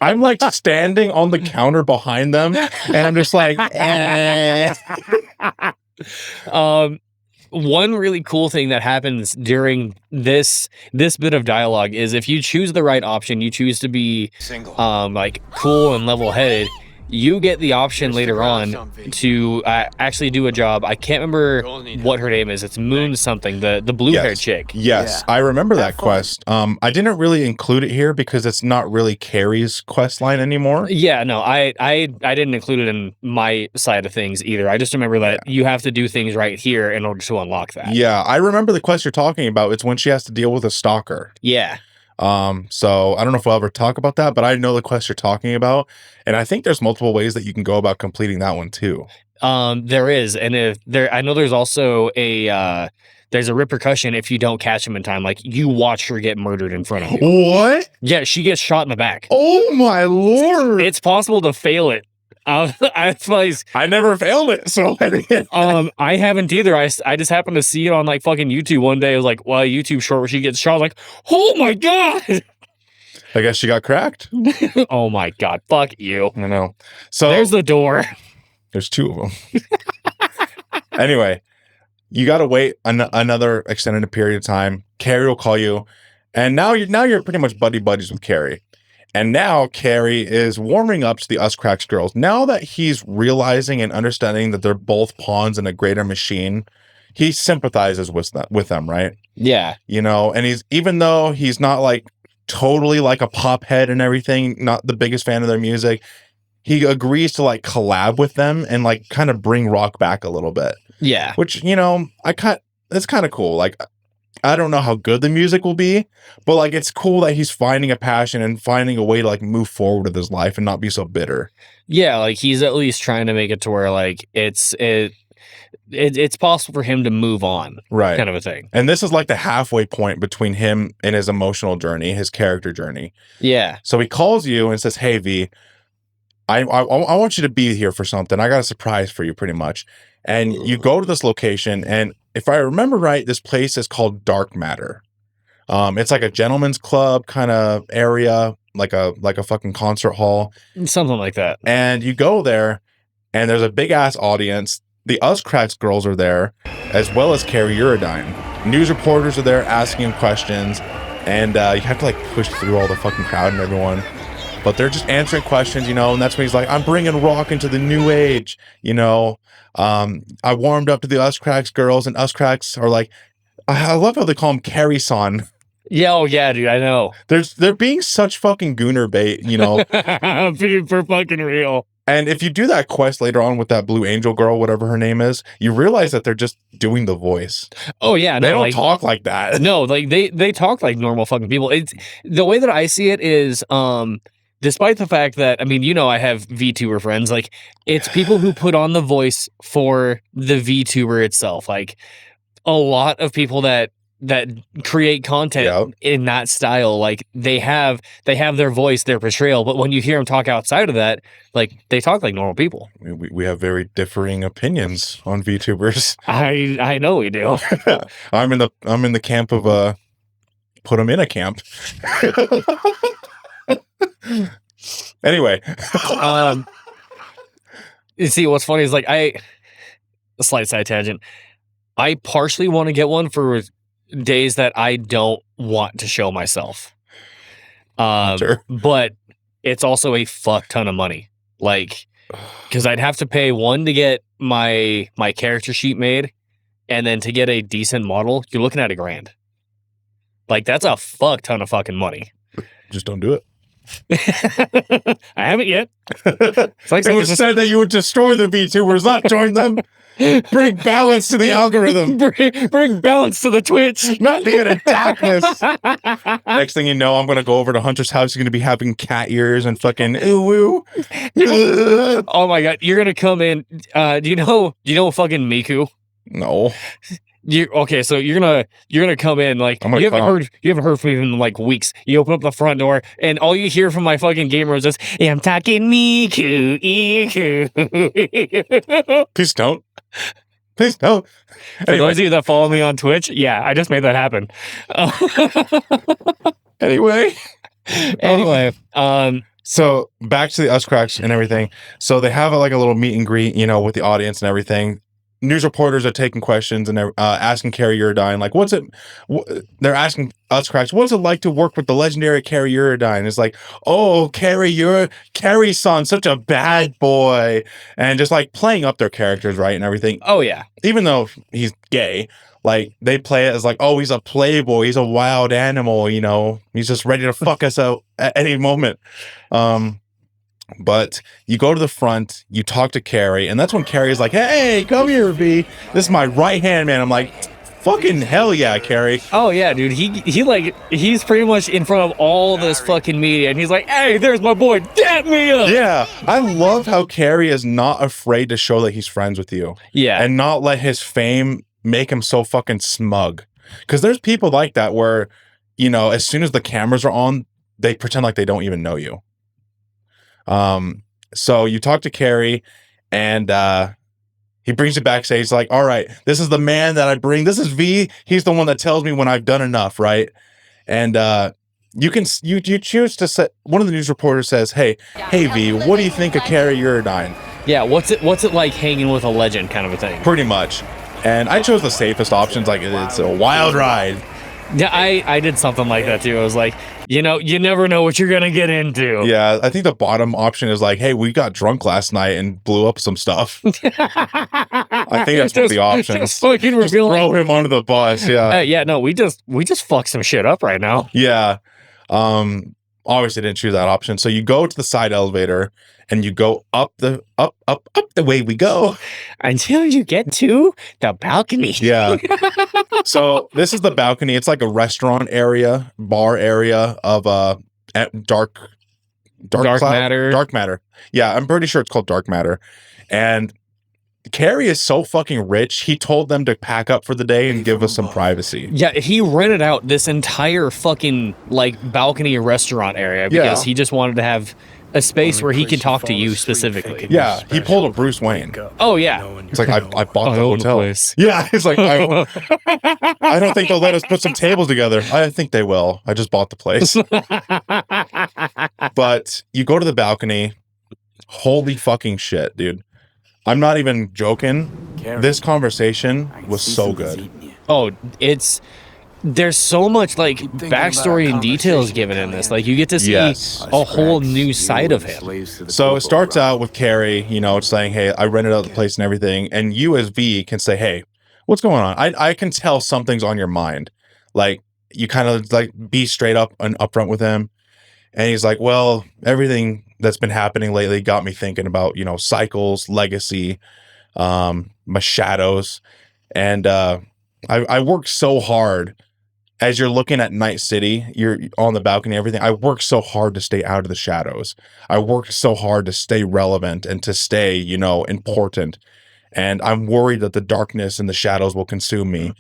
I'm like standing on the counter behind them, and I'm just like, One really cool thing that happens during this bit of dialogue is if you choose the right option, you choose to be like cool and level-headed, you get the option later on to actually do a job. I can't remember what her name is. It's Moon something, the blue-haired chick. Yes, I remember that quest. I didn't really include it here because it's not really Kerry's quest line anymore. Yeah, no, I didn't include it in my side of things either. I just remember that you have to do things right here in order to unlock that. Yeah, I remember the quest you're talking about. It's when she has to deal with a stalker. Yeah. So I don't know if we'll ever talk about that, but I know the quest you're talking about, and I think there's multiple ways that you can go about completing that one too. There is, and I know there's also there's a repercussion if you don't catch him in time. Like you watch her get murdered in front of you. What? Yeah, she gets shot in the back. Oh my lord! It's possible to fail it. I never failed it, so I haven't either. I just happened to see it on like fucking YouTube one day. It was like, well, a YouTube short where she gets shot. I was like, oh my god! I guess she got cracked. Oh my god! Fuck you! I know. So there's the door. There's two of them. Anyway, you got to wait another extended period of time. Kerry will call you, and now you're pretty much buddies with Kerry. And now Kerry is warming up to the Us Cracks girls. Now that he's realizing and understanding that they're both pawns in a greater machine, he sympathizes with them, right? Yeah. You know, and even though he's not like totally like a pop head and everything, not the biggest fan of their music, he agrees to like collab with them and like kind of bring rock back a little bit. Yeah. Which, you know, it's kind of cool. Like, I don't know how good the music will be, but like it's cool that he's finding a passion and finding a way to like move forward with his life and not be so bitter. Yeah, like he's at least trying to make it to where like it's possible for him to move on, right? Kind of a thing. And this is like the halfway point between him and his emotional journey, his character journey. Yeah. So he calls you and says, "Hey V, I want you to be here for something. I got a surprise for you, pretty much." And you go to this location, and if I remember right, this place is called Dark Matter. It's like a gentleman's club kind of area, like a fucking concert hall. Something like that. And you go there, and there's a big ass audience. The Us Cracks girls are there, as well as Kerry Uridine. News reporters are there asking him questions, and you have to like push through all the fucking crowd and everyone. But they're just answering questions, you know, and that's when he's like, I'm bringing rock into the new age, you know. I warmed up to the Us Cracks girls, and Us Cracks are like, I love how they call him Kerry-san. Yeah, oh yeah, dude, I know. They're being such fucking gooner bait, you know. For fucking real. And if you do that quest later on with that Blue Angel girl, whatever her name is, you realize that they're just doing the voice. Oh yeah, they don't talk like that. No, like they talk like normal fucking people. It's the way that I see it is, despite the fact that, I mean, you know, I have VTuber friends, like it's people who put on the voice for the VTuber itself. Like a lot of people that create content in that style, like they have their voice, their portrayal, but when you hear them talk outside of that, like they talk like normal people. We have very differing opinions on VTubers. I know we do. I'm in the camp of put them in a camp. Anyway, you see, what's funny is like a slight side tangent. I partially want to get one for days that I don't want to show myself. Sure. But it's also a fuck ton of money. Like, because I'd have to pay one to get my character sheet made, and then to get a decent model, you're looking at $1,000. Like, that's a fuck ton of fucking money. Just don't do it. I haven't yet. It's like it was said that you would destroy the VTubers, not join them. Bring balance to the algorithm. Bring balance to the Twitch. Not being in darkness. Next thing you know, I'm gonna go over to Hunter's house. He's gonna be having cat ears and fucking ooh. Oh my god, you're gonna come in. Do you know fucking Miku? No. Okay, so you're gonna come in like you haven't heard from me in like weeks. You open up the front door and all you hear from my fucking gamer is just, hey, I'm talking Miku. Please don't. Please don't. For those of you that follow me on Twitch, yeah, I just made that happen. Anyway. So back to the Us Cracks and everything. So they have a little meet and greet, with the audience and everything. News reporters are taking questions and they're asking Kerry Eurodyne, like, what's it? They're asking Us Cracks, what's it like to work with the legendary Kerry Eurodyne? It's like, oh, Kerry's son, such a bad boy, and just like playing up their characters, right, and everything. Oh yeah, even though he's gay, like they play it as like, oh, he's a playboy, he's a wild animal, he's just ready to fuck us out at any moment. But you go to the front, you talk to Kerry, and that's when Kerry's like, hey, come here, V. This is my right hand man. I'm like, fucking hell yeah, Kerry. Oh yeah, dude. He's pretty much in front of all this fucking media, and he's like, hey, there's my boy, dap me up. Yeah. I love how Kerry is not afraid to show that he's friends with you. Yeah. And not let his fame make him so fucking smug. Because there's people like that where, as soon as the cameras are on, they pretend like they don't even know you. So you talk to Kerry, and he brings you backstage. He's like, all right, this is the man that I bring. This is V. He's the one that tells me when I've done enough, right? And you choose to say, one of the news reporters says, hey V, what do you think of Kerry Eurodyne? Yeah, what's it like hanging with a legend kind of a thing? Pretty much. And I chose the safest options, like it's a wild ride. Yeah, I did something like that too. I was like, you never know what you're gonna get into. Yeah, I think the bottom option is like, hey, we got drunk last night and blew up some stuff. I think that's the option. Just fucking throw him under the bus. Yeah. Yeah. No, we just fuck some shit up right now. Yeah. Obviously didn't choose that option. So you go to the side elevator and you go up the way we go until you get to the balcony. Yeah. So this is the balcony. It's like a restaurant area, bar area of dark matter. Dark matter. Yeah, I'm pretty sure it's called dark matter. And Kerry is so fucking rich. He told them to pack up for the day and give us some privacy. Yeah, he rented out this entire fucking balcony restaurant area because he just wanted to have a space where he could talk to you specifically. Yeah, he pulled a Bruce Wayne. Oh yeah, it's like I bought the hotel. Place. Yeah, it's like I don't think they'll let us put some tables together. I think they will. I just bought the place. But you go to the balcony. Holy fucking shit, dude! I'm not even joking. This conversation was so good. Oh, there's so much backstory and details given in this. Like you get to see a whole new side of him. So it starts out with Kerry, it's saying, hey, I rented out the place and everything. And you as V can say, hey, what's going on? I can tell something's on your mind. Like you kind of be straight up and upfront with him. And he's like, well, everything that's been happening lately got me thinking about, cycles, legacy, my shadows. And I worked so hard. As you're looking at Night City, you're on the balcony, everything. I worked so hard to stay out of the shadows. I worked so hard to stay relevant and to stay, important. And I'm worried that the darkness and the shadows will consume me.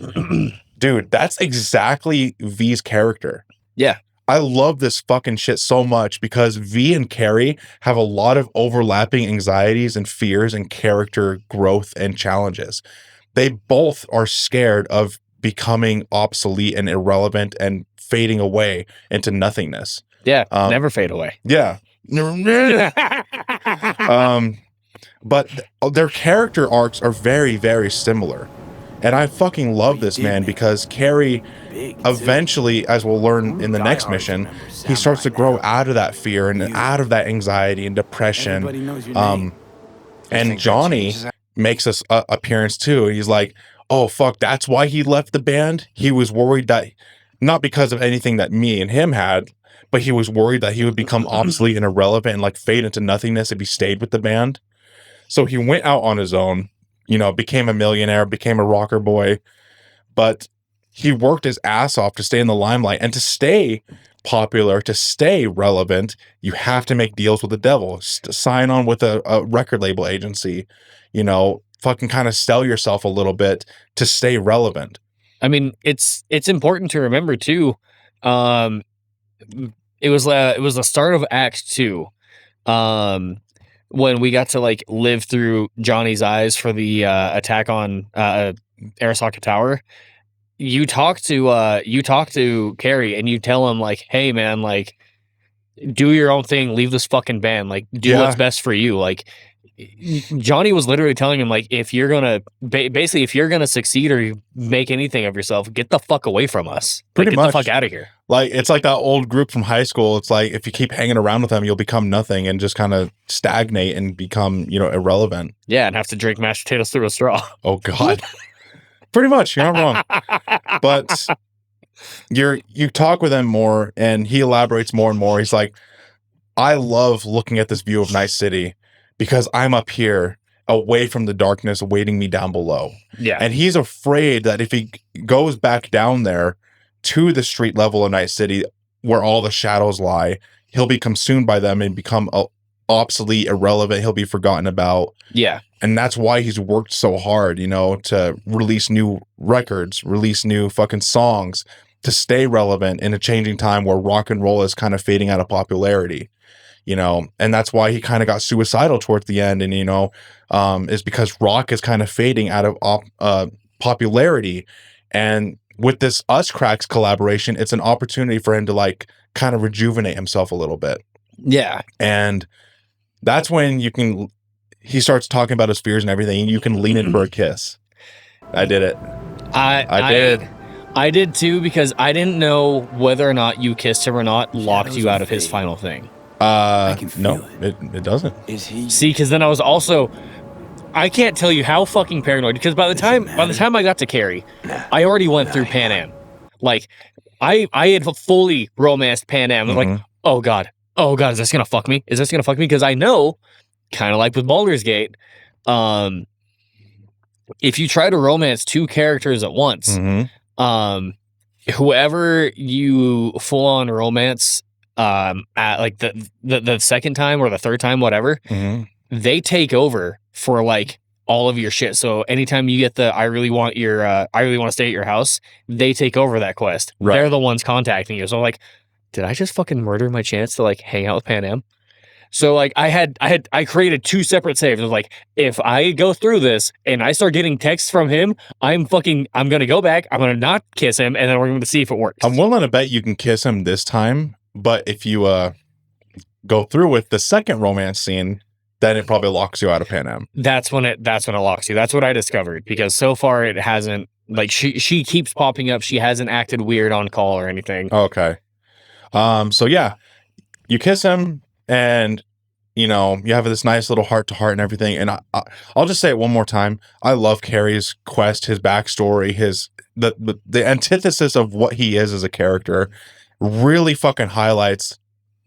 Dude, that's exactly V's character. Yeah. I love this fucking shit so much because V and Kerry have a lot of overlapping anxieties and fears and character growth and challenges. They both are scared of becoming obsolete and irrelevant and fading away into nothingness. Yeah, never fade away. Yeah. But their character arcs are very, very similar. And I fucking love this, man, because Kerry eventually, as we'll learn in the next mission, he starts to grow out of that fear and out of that anxiety and depression. And Johnny makes this appearance too. He's like, oh, fuck, that's why he left the band? He was worried that, not because of anything that me and him had, but he was worried that he would become obsolete and irrelevant and fade into nothingness if he stayed with the band. So he went out on his own, became a millionaire, became a rocker boy, but he worked his ass off to stay in the limelight and to stay popular, to stay relevant. You have to make deals with the devil, sign on with a record label agency, fucking kind of sell yourself a little bit to stay relevant. I mean, it's important to remember too. It was the start of Act 2. when we got to like live through Johnny's eyes for the attack on Arasaka Tower, you talk to Kerry and you tell him like, hey man, like do your own thing, leave this fucking band, like do what's best for you. Like Johnny was literally telling him like, if you're gonna basically if you're gonna succeed or make anything of yourself, get the fuck away from us. Like, get the fuck out of here. Like it's like that old group from high school. It's like if you keep hanging around with them, you'll become nothing and just kind of stagnate and become, you know, irrelevant. Yeah, and have to drink mashed potatoes through a straw. Oh God. Pretty much, you're not wrong. But you talk with him more and he elaborates more and more. He's like, I love looking at this view of Night City because I'm up here away from the darkness awaiting me down below. Yeah. And he's afraid that if he goes back down there to the street level of Night City where all the shadows lie, he'll be consumed by them and become obsolete, irrelevant. He'll be forgotten about. Yeah. And that's why he's worked so hard, you know, to release new records, release new fucking songs, to stay relevant in a changing time where rock and roll is kind of fading out of popularity, you know. And that's why he kind of got suicidal towards the end. And, you know, is because rock is kind of fading out of popularity. And with this Us Cracks collaboration, it's an opportunity for him to like kind of rejuvenate himself a little bit. Yeah. And that's when he starts talking about his fears and everything, and you can lean in for a kiss. I did it. I did. I did too, because I didn't know whether or not you kissed him or not locked you out of his final thing. I can feel no, it doesn't. Is he? See, because then I was also, I can't tell you how fucking paranoid, because by the time I got to Kerry, I already went through Panem. Like, I had fully romanced Panem. I was like, oh god, is this gonna fuck me? Is this gonna fuck me? Because I know, kind of like with Baldur's Gate, if you try to romance two characters at once, whoever you full on romance at like the second time or the third time, whatever, they take over for like all of your shit. So anytime you get I really want to stay at your house, they take over that quest. Right. They're the ones contacting you. So I'm like, did I just fucking murder my chance to like hang out with Panem? So like I created two separate saves. I was like, if I go through this and I start getting texts from him, I'm gonna go back, I'm gonna not kiss him, and then we're gonna see if it works. I'm willing to bet you can kiss him this time, but if you go through with the second romance scene, then it probably locks you out of Panem. That's when it locks you. That's what I discovered, because so far it hasn't, like she keeps popping up. She hasn't acted weird on call or anything. Okay. So yeah, you kiss him. And, you know, you have this nice little heart to heart and everything. And I'll just say it one more time. I love Kerry's quest, his backstory, the antithesis of what he is as a character really fucking highlights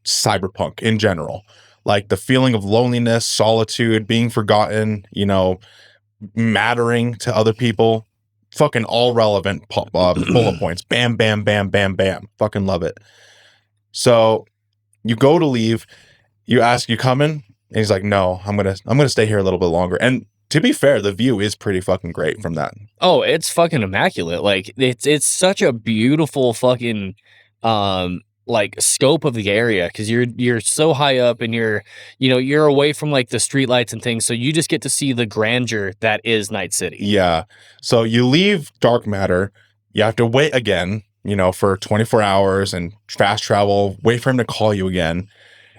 cyberpunk in general. Like the feeling of loneliness, solitude, being forgotten, you know, mattering to other people. Fucking all relevant bullet points. Bam, bam, bam, bam, bam. Fucking love it. So you go to leave. You ask, you coming? And he's like, no, I'm gonna stay here a little bit longer. And to be fair, the view is pretty fucking great from that. Oh, it's fucking immaculate. Like it's such a beautiful fucking like scope of the area, because you're so high up and you're away from like the streetlights and things, so you just get to see the grandeur that is Night City. Yeah. So you leave Dark Matter, you have to wait again, you know, for 24 hours and fast travel, wait for him to call you again.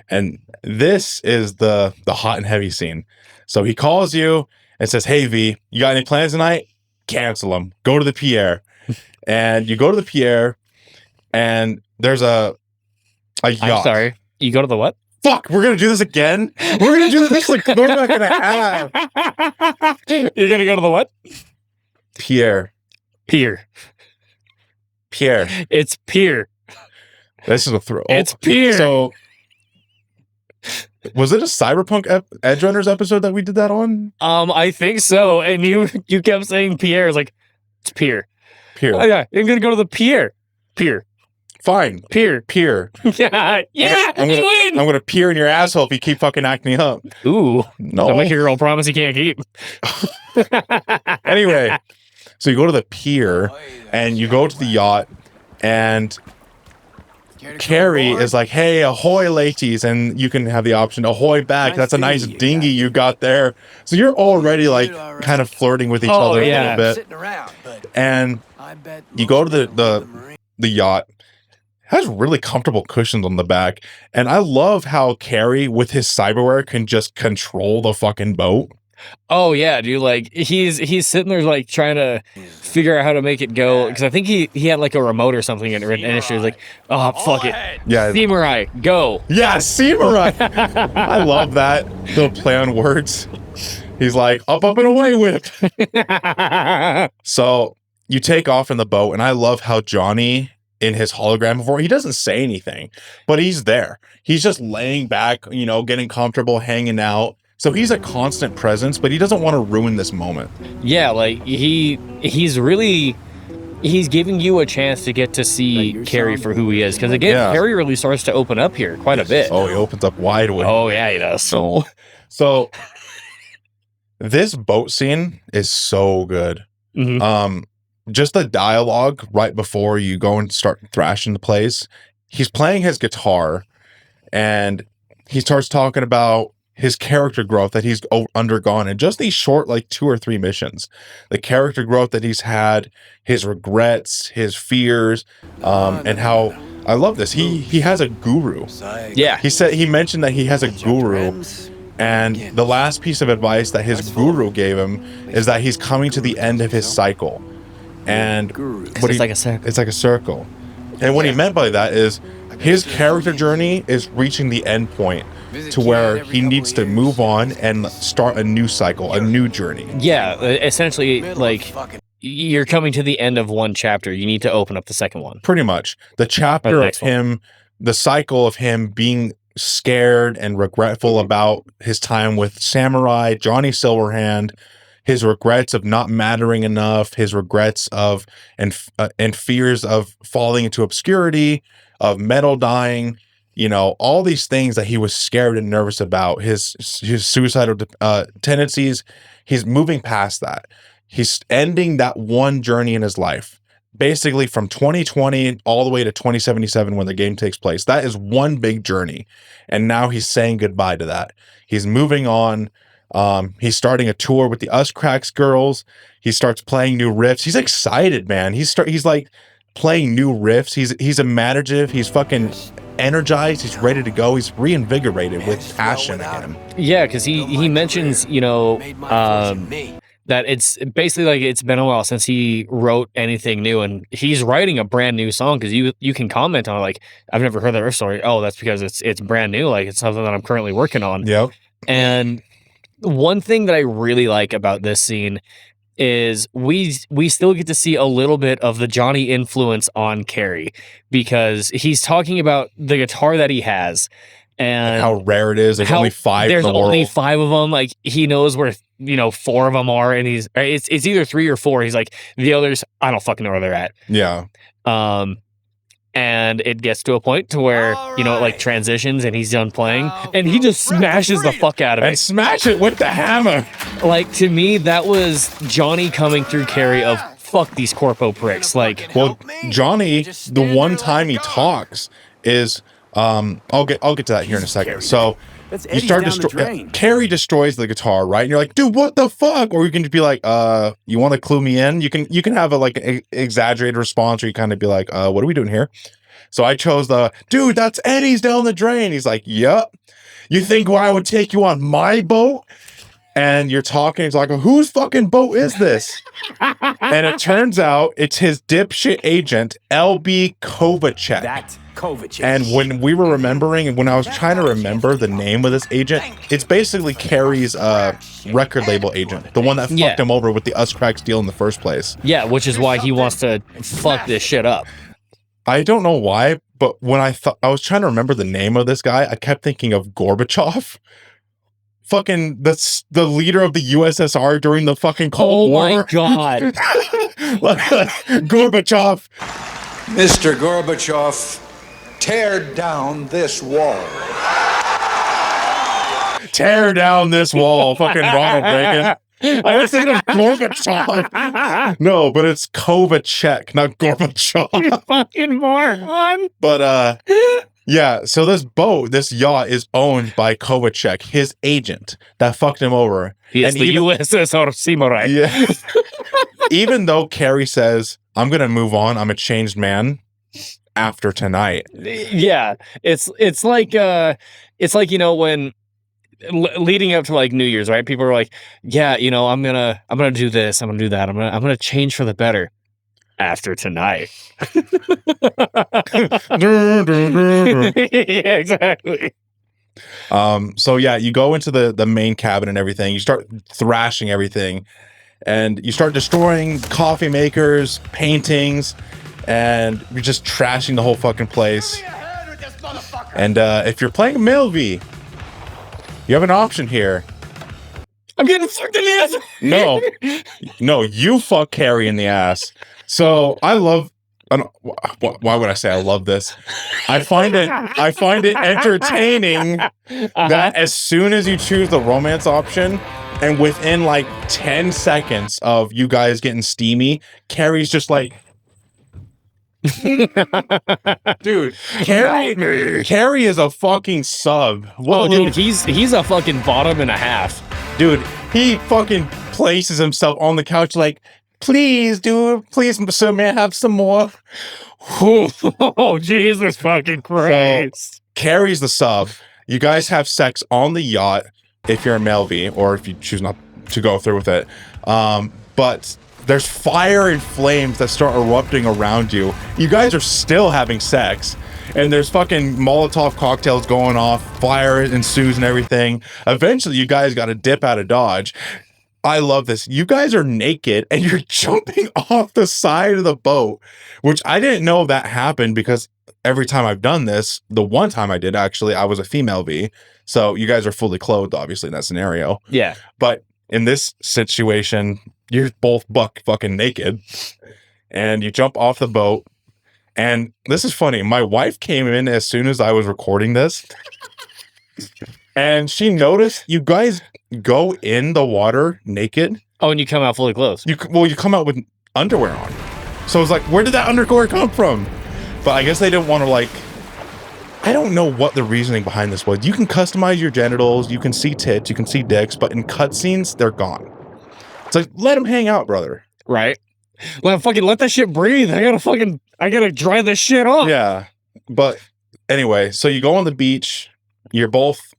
And this is the hot and heavy scene. So he calls you and says, hey, V, you got any plans tonight? Cancel them. Go to the Pierre. And you go to the Pierre, and there's a yacht. I'm sorry. You go to the what? Fuck, we're going to do this again? We're going to do this like we're not going to have. You're going to go to the what? Pierre. It's Pierre. This is a throw. It's Pierre. So... was it a Cyberpunk Edge Runners episode that we did that on? I think so. And you kept saying Pierre. It's like, it's Pierre. Oh, yeah, I'm gonna go to the Pierre. Fine. Pierre. yeah. I'm gonna peer in your asshole if you keep fucking acting up. Ooh. No. Don't make your girl promise you can't keep. Anyway, so you go to the pier and you go to the yacht, and Kerry is like, hey, ahoy, ladies, and you can have the option, ahoy back. That's a nice dinghy you got there. So you're already like kind of flirting with each other a little bit. And you go to the yacht. Has really comfortable cushions on the back. And I love how Kerry, with his cyberware, can just control the fucking boat. Oh yeah, dude. Like he's sitting there like trying to figure out how to make it go, because I think he had like a remote or something and initially was like, oh fuck it, yeah, Samurai, go. Yeah, Samurai. I love that. The play on words. He's like, up and away with. So you take off in the boat, and I love how Johnny, in his hologram before, he doesn't say anything, but he's there. He's just laying back, you know, getting comfortable, hanging out. So he's a constant presence, but he doesn't want to ruin this moment. Yeah, like he's giving you a chance to get to see Kerry for who he is. Because again, Kerry really starts to open up here quite a bit. Oh, he opens up wide awake. Oh yeah, he does. So this boat scene is so good. Mm-hmm. Just the dialogue right before you go and start thrashing the place. He's playing his guitar, and he starts talking about his character growth that he's undergone in just these short, like 2 or 3 missions. The character growth that he's had, his regrets, his fears, and how I love this. He has a guru. Yeah. He mentioned that he has a guru, and the last piece of advice that his guru gave him is that he's coming to the end of his cycle. And it's like a circle. It's like a circle. And what he meant by that is his character journey is reaching the end point to where he needs to move on and start a new cycle, a new journey. Yeah, essentially, like, you're coming to the end of one chapter. You need to open up the second one. Pretty much. The chapter of him, the cycle of him being scared and regretful about his time with Samurai, Johnny Silverhand, his regrets of not mattering enough, his regrets of and fears of falling into obscurity, of metal dying, you know, all these things that he was scared and nervous about, his suicidal tendencies. He's moving past that. He's ending that one journey in his life, basically from 2020 all the way to 2077 when the game takes place. That is one big journey. And now he's saying goodbye to that. He's moving on. He's starting a tour with the Us Cracks girls. He starts playing new riffs. He's excited, man. He's like playing new riffs. He's imaginative. He's fucking energized. He's ready to go. He's reinvigorated with passion again. Yeah, because he mentions, you know, that it's basically like it's been a while since he wrote anything new, and he's writing a brand new song. Because you can comment on it, like, I've never heard that riff story. Oh, that's because it's brand new. Like, it's something that I'm currently working on. Yep. And one thing that I really like about this scene is we still get to see a little bit of the Johnny influence on Kerry, because he's talking about the guitar that he has and how rare it is. There's only 5 in the world. There's only 5 of them. Like, he knows where, you know, 4 of them are, and it's either 3 or 4. He's like, the others, I don't fucking know where they're at. Yeah. And it gets to a point to where, you know, it like transitions and he's done playing, and he just smashes the fuck out of it. And smash it with the hammer. Like, to me, that was Johnny coming through Kerry of, fuck these corpo pricks. Like, well, Johnny, the one time he talks is, I'll get to that here in a second. So you start Kerry destroys the guitar, right? And you're like, dude, what the fuck? Or you can just be like, you want to clue me in? You can have a exaggerated response, or you kind of be like, what are we doing here? So I chose dude, that's Eddie's down the drain. He's like, yep. You think I would take you on my boat? And you're talking, it's like, whose fucking boat is this? And it turns out it's his dipshit agent, LB Kovacek. That Kovacek. And when we were remembering, and when I was trying to remember the name of this agent, it's basically Kerry's record label agent, the one that fucked him over with the Us Cracks deal in the first place. Yeah, which is why he wants to fuck this shit up. I don't know why, but when I was trying to remember the name of this guy, I kept thinking of Gorbachev. Fucking that's the leader of the USSR during the fucking Cold War. Oh my god. Gorbachev. Mr. Gorbachev, tear down this wall. Tear down this wall. Fucking Ronald Reagan. I was thinking of Gorbachev. No, but it's Kovacic, not Gorbachev. You fucking moron. But yeah, so this yacht is owned by Kovacic, his agent that fucked him over. He is the USS Samurai. Yeah. Even though Kerry says, I'm gonna move on, I'm a changed man after tonight. Yeah. It's like when leading up to like New Year's, right? People are like, yeah, I'm gonna do this, I'm gonna do that, I'm gonna change for the better after tonight. Yeah, exactly. So yeah, you go into the main cabin and everything, you start thrashing everything, and you start destroying coffee makers, paintings, and you're just trashing the whole fucking place. And if you're playing Melvi, you have an option here. I'm getting fucked in the ass. No, you fuck Kerry in the ass. So I love. Why would I say I love this? I find it entertaining that as soon as you choose the romance option, and within like 10 seconds of you guys getting steamy, Kerry's just like, dude, Kerry is a fucking sub. Well, dude, he's a fucking bottom and a half. Dude, he fucking places himself on the couch like, please, dude, please, sir, may I have some more? Oh, Jesus fucking Christ. So, Kerry's the sub. You guys have sex on the yacht if you're a Melvi, or if you choose not to go through with it. But there's fire and flames that start erupting around you. You guys are still having sex, and there's fucking Molotov cocktails going off, fire ensues and everything. Eventually, you guys got to dip out of Dodge. I love this. You guys are naked and you're jumping off the side of the boat, which I didn't know that happened, because every time I've done this, the one time I did, actually, I was a female V. So you guys are fully clothed, obviously, in that scenario. Yeah. But in this situation, you're both buck fucking naked and you jump off the boat. And this is funny. My wife came in as soon as I was recording this, and she noticed you guys go in the water naked. Oh, and you come out fully clothed. You come out with underwear on. So it's like, where did that underwear come from? But I guess they didn't want to, like, I don't know what the reasoning behind this was. You can customize your genitals, you can see tits, you can see dicks, but in cutscenes, they're gone. It's like, let them hang out, brother. Right? Let that shit breathe. I gotta dry this shit off. Yeah. But anyway, so you go on the beach, you're both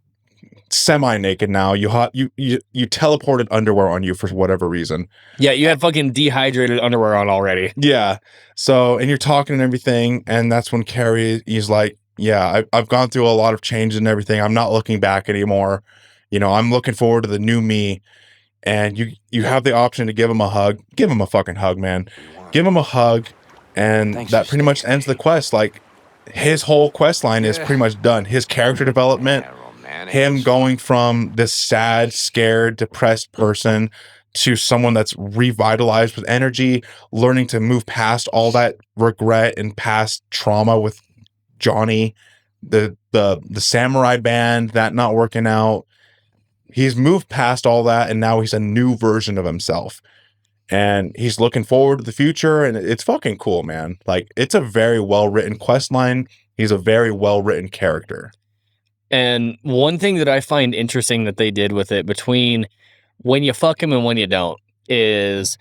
semi-naked now. You teleported underwear on you for whatever reason. Yeah, you had fucking dehydrated underwear on already. Yeah. So, and you're talking and everything, and that's when Kerry is like, yeah, I've gone through a lot of changes and everything. I'm not looking back anymore. I'm looking forward to the new me. And you have the option to give him a hug. Give him a fucking hug, man. Give him a hug, and that pretty much ends the quest. Like, his whole quest line is pretty much done. His character development, him going from this sad, scared, depressed person to someone that's revitalized with energy, learning to move past all that regret and past trauma with Johnny, the samurai band, that not working out. He's moved past all that, and now he's a new version of himself. And he's looking forward to the future, and it's fucking cool, man. Like, it's a very well-written quest line. He's a very well-written character. And one thing that I find interesting that they did with it, between when you fuck him and when you don't, is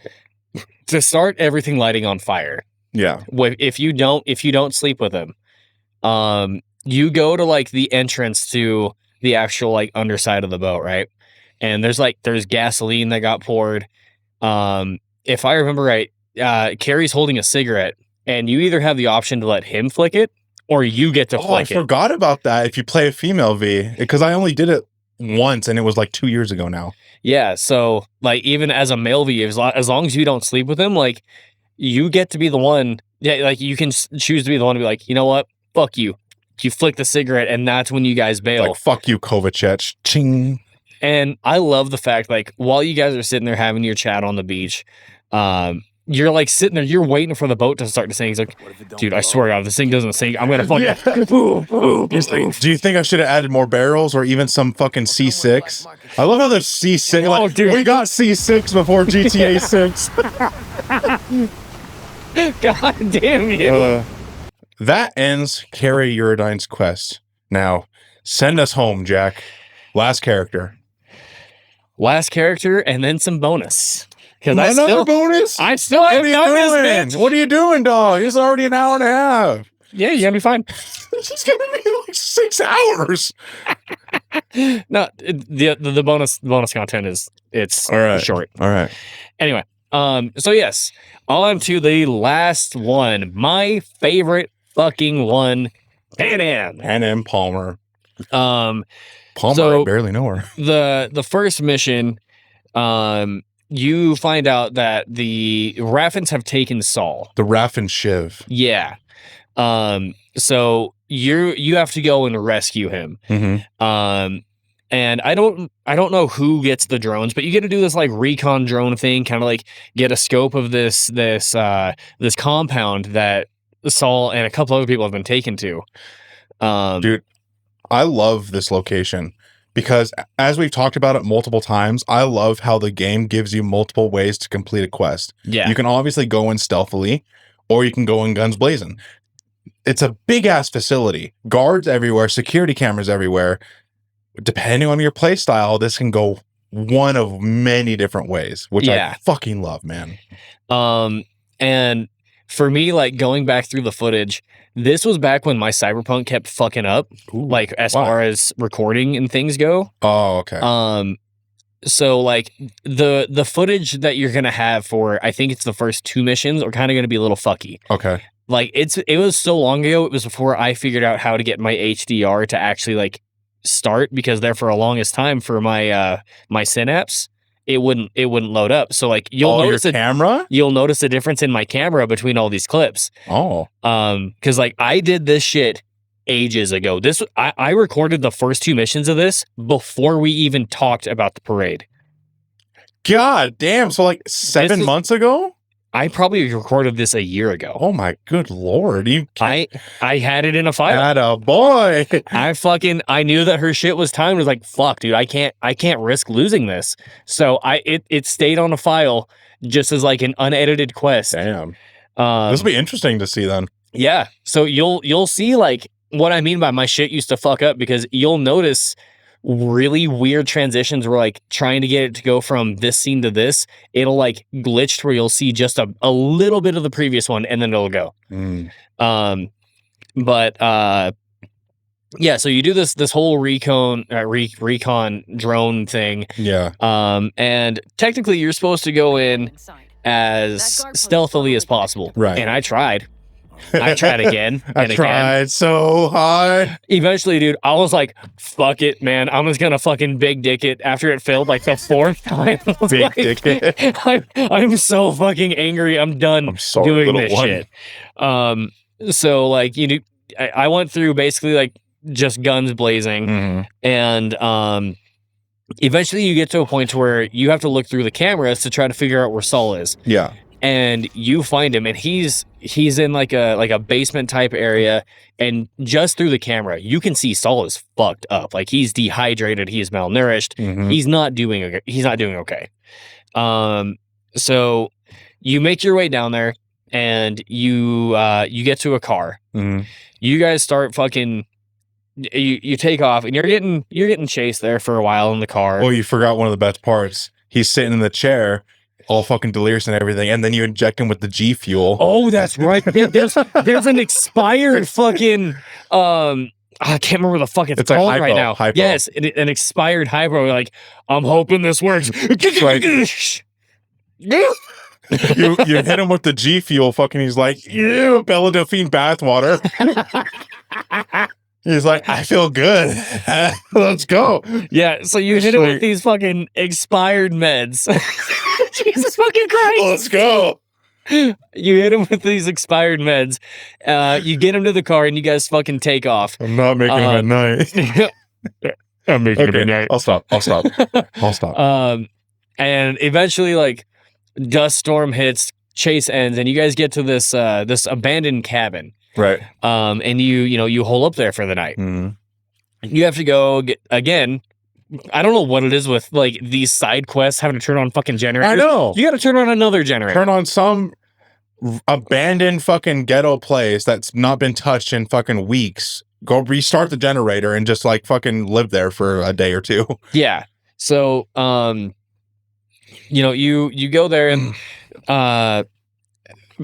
to start everything lighting on fire. Yeah. If you don't sleep with him, you go to like the entrance to the actual like underside of the boat, right? And there's gasoline that got poured. If I remember right, Kerry's holding a cigarette, and you either have the option to let him flick it, or you get to flick it. I forgot about that. If you play a female V, because I only did it once, and it was like 2 years ago now. Yeah, so like even as a male V, as long as you don't sleep with him, like you get to be the one. Yeah, like you can choose to be the one to be like, you know what, fuck you. You flick the cigarette, and that's when you guys bail. Like, fuck you, Kovacic. Ching. And I love the fact, like, while you guys are sitting there having your chat on the beach, you're like sitting there, you're waiting for the boat to start to sink. He's like, dude, I swear God, if this thing doesn't sink, I'm gonna fucking Do you think I should have added more barrels or even some fucking C6? I love how there's C6. Oh, Like, dude. we got C6 before GTA 6. God damn you. That ends Kerry Eurodyne's quest. Now, send us home, Jack. Last character. Last character and then some bonus. Because Another bonus? I still haven't done this, bitch. What are you doing, dog? It's already an hour and a half. Yeah, you're gonna be fine. This is gonna be like 6 hours. No, the bonus content is All right. short. All right. Anyway, so yes, on to the last one. My favorite fucking one, Panem. Panem Palmer. Um, Palmer, so I barely know her. the first mission, you find out that the Raffins have taken Saul. The Raffin Shiv. Yeah. So you have to go and rescue him. Mm-hmm. And I don't know who gets the drones, but you get to do this like recon drone thing, kind of like get a scope of this compound that Saul and a couple other people have been taken to. Dude, I love this location because as we've talked about it multiple times, I love how the game gives you multiple ways to complete a quest. Yeah. You can obviously go in stealthily or you can go in guns blazing. It's a big ass facility, guards everywhere, security cameras everywhere. Depending on your play style, this can go one of many different ways, which I fucking love, man. And for me, like going back through the footage, this was back when my Cyberpunk kept fucking up, like as far as recording and things go. Oh, okay. So like the footage that you're gonna have for, I think it's the first 2 missions, are kind of gonna be a little fucky. Okay. Like it was so long ago. It was before I figured out how to get my HDR to actually like start, because there for a longest time for my my Synapse, it wouldn't load up. So like you'll notice your camera? You'll notice a difference in my camera between all these clips. Oh. Because like I did this shit ages ago. I recorded the first 2 missions of this before we even talked about the parade. God damn. So like 7 months ago? I probably recorded this a year ago. Oh my good Lord. I had it in a file. Atta boy. I knew that her shit was timed. I was like, fuck, dude, I can't risk losing this. So it stayed on a file just as like an unedited quest. Damn. This will be interesting to see then. Yeah. So you'll see like what I mean by my shit used to fuck up, because you'll notice really weird transitions where like trying to get it to go from this scene to this, it'll like glitch where you'll see just a little bit of the previous one and then it'll go. Yeah, so you do this whole recon drone thing. Yeah. And technically you're supposed to go in as stealthily as possible. Right. And I tried again. I tried so hard. Eventually, dude, I was like, fuck it, man. I'm just gonna fucking big dick it after it failed like the 4th time. Big dick it. I'm so fucking angry. I'm done doing this shit. So like, I went through basically like just guns blazing, and eventually you get to a point where you have to look through the cameras to try to figure out where Saul is. Yeah. And you find him, and he's in like a basement type area, and just through the camera you can see Saul is fucked up. Like he's dehydrated, he's malnourished, he's not doing okay. So you make your way down there, and you get to a car. You guys start fucking. You take off, and you're getting chased there for a while in the car. Oh, you forgot one of the best parts. He's sitting in the chair, all fucking delirious and everything, and then you inject him with the G fuel. Oh, that's right. There's an expired fucking I can't remember the fuck it's called like right now. Hypo. Yes, an expired hypo. Like, I'm hoping this works. Right. you hit him with the G fuel. Fucking, he's like, ew, Bella Delphine bathwater. He's like, I feel good. Let's go. Yeah, so you hit him with these fucking expired meds. Jesus fucking Christ. Let's go. You hit him with these expired meds. You get him to the car, and you guys fucking take off. I'm not making him at night. I'm making him at night. I'll stop. And eventually, like, dust storm hits. chase ends and you guys get to this this abandoned cabin. Right. And you hole up there for the night. Mm-hmm. You have to go again. I don't know what it is with like these side quests having to turn on fucking generators. I know. You got to turn on another generator. Turn on some abandoned fucking ghetto place that's not been touched in fucking weeks. Go restart the generator and just like fucking live there for a day or two. Yeah. So, you go there and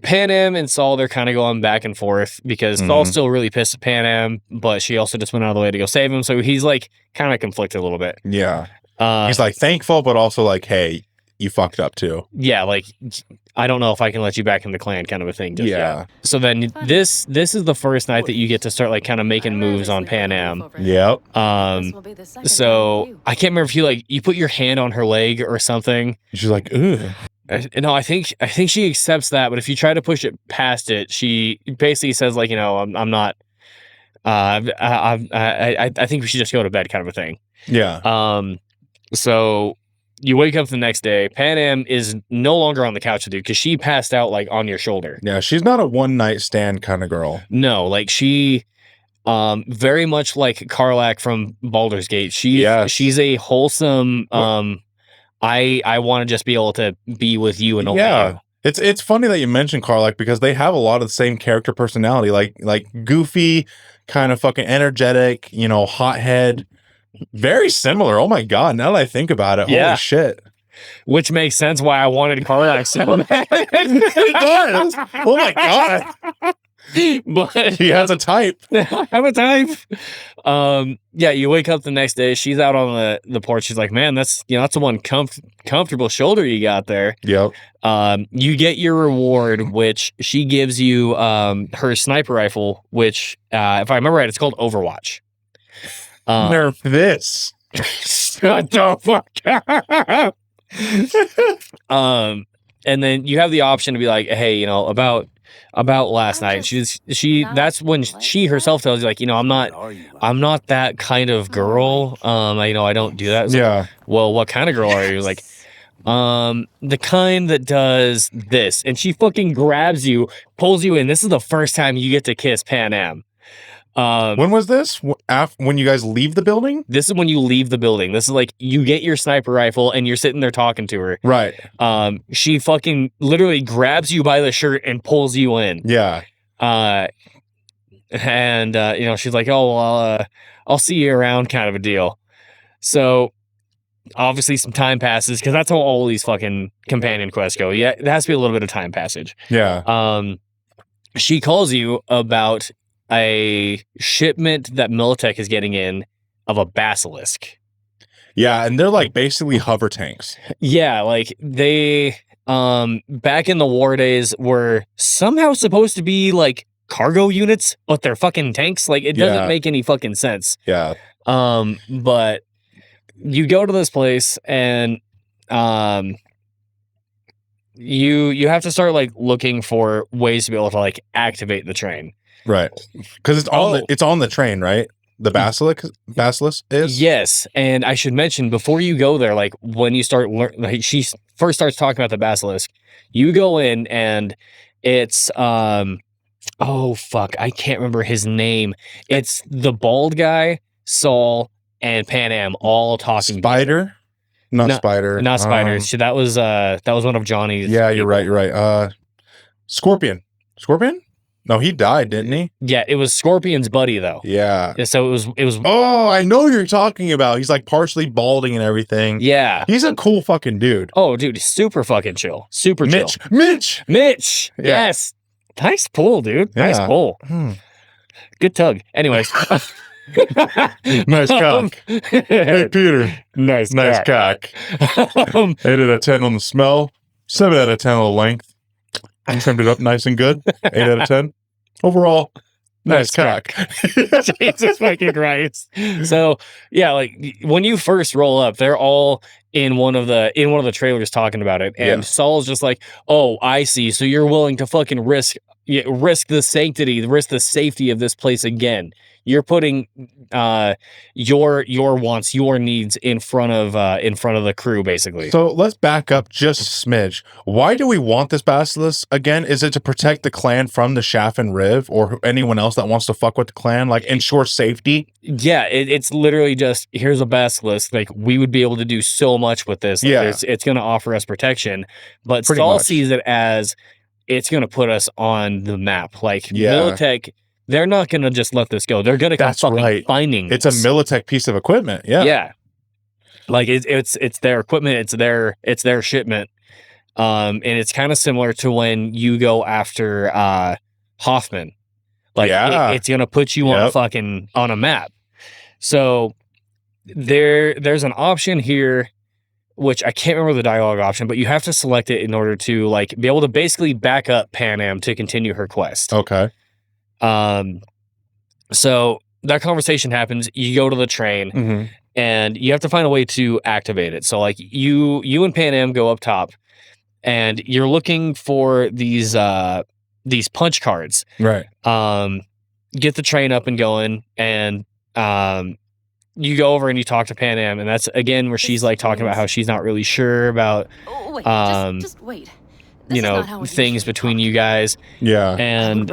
Panem and Saul, they're kind of going back and forth because Saul's still really pissed at Panem, but she also just went out of the way to go save him. So he's like kind of conflicted a little bit. Yeah. He's like thankful, but also like, hey, you fucked up too. Yeah, like I don't know if I can let you back in the clan kind of a thing. Just yet. So then this is the first night that you get to start like kind of making moves on Panem. Yep. So I can't remember if you put your hand on her leg or something. She's like, ugh. No, I think she accepts that, but if you try to push it past it, she basically says like, I'm not. I think we should just go to bed, kind of a thing. Yeah. So you wake up the next day. Panem is no longer on the couch with you because she passed out like on your shoulder. Yeah, she's not a one night stand kind of girl. No, like she, very much like Karlach from Baldur's Gate. She's a wholesome. I want to just be able to be with you and only you. It's funny that you mentioned Karlach because they have a lot of the same character personality, like goofy, kind of fucking energetic, hothead. Very similar. Oh my god! Now that I think about it, holy shit. Which makes sense why I wanted Karlach so bad. It does. Oh my god. But he has a type. I have a type. You wake up the next day. She's out on the porch. She's like, man, that's the one comfortable shoulder you got there. Yep. You get your reward, which she gives you her sniper rifle, which if I remember right, it's called Overwatch. Nerf this. Shut the fuck up. And then you have the option to be like, hey, about last night. That's when she herself tells you like, I'm not that kind of girl. I don't do that. Yeah. Well, what kind of girl are you? Like, the kind that does this. And she fucking grabs you, pulls you in. This is the first time you get to kiss Panem. When was this? When you guys leave the building? This is when you leave the building. This is like you get your sniper rifle and you're sitting there talking to her. Right. She fucking literally grabs you by the shirt and pulls you in. Yeah. She's like, oh, well, I'll see you around, kind of a deal. So obviously some time passes because that's how all these fucking companion quests go. Yeah, it has to be a little bit of time passage. Yeah. She calls you about a shipment that Militech is getting in of a basilisk. Yeah, and they're like basically hover tanks. Yeah, like they back in the war days were somehow supposed to be like cargo units, but they're fucking tanks. Like it doesn't make any fucking sense. Yeah. But you go to this place and you have to start like looking for ways to be able to like activate the train. Right. Because it's on the train, right? The basilisk is? Yes. And I should mention before you go there, like when you start she first starts talking about the basilisk, you go in and it's oh fuck, I can't remember his name. It's the bald guy, Saul, and Panem all talking. Spider? Not Spider. Not Spider. That was one of Johnny's. Yeah, you're right. Scorpion. Scorpion? No, he died, didn't he? Yeah, it was Scorpion's buddy though. Yeah. So it was. Oh, I know who you're talking about. He's like partially balding and everything. Yeah. He's a cool fucking dude. Oh, dude, super fucking chill. Super chill. Mitch. Yeah. Yes. Nice pull, dude. Yeah. Nice pull. Good tug. Anyways. Nice cock. Hey, Peter. Nice cock. 8 out of 10 on the smell. 7 out of 10 on the length. I trimmed it up nice and good. 8 out of 10. Overall, nice cock. Jesus fucking Christ. So yeah, like when you first roll up, they're all in one of the trailers talking about it. And Saul's just like, oh, I see. So you're willing to fucking risk risk the sanctity, risk the safety of this place again. You're putting your wants, your needs in front of the crew, basically. So let's back up just a smidge. Why do we want this basilisk again? Is it to protect the clan from the Shaft and Riv or anyone else that wants to fuck with the clan, like ensure safety? Yeah, it's literally just, here's a basilisk. Like, we would be able to do so much with this. Like, Yeah. it's going to offer us protection, but Pretty Saul much. sees it as it's going to put us on the map. Like, Yeah. Militech, they're not going to just let this go. They're going to come That's fucking right. finding It's a this. Militech piece of equipment. Yeah. Yeah. Like, it's their equipment. It's their shipment. And it's kind of similar to when you go after Hoffman. Like, Yeah. it's going to put you on a map. So there's an option here, which I can't remember the dialogue option, but you have to select it in order to like be able to basically back up Panem to continue her quest. Okay. So that conversation happens. You go to the train and you have to find a way to activate it. So like you and Panem go up top and you're looking for these punch cards. Right. Get the train up and going, and you go over and you talk to Panem, and that's again where she's like talking about how she's not really sure about Wait, just wait. you know, things between you guys. Yeah. And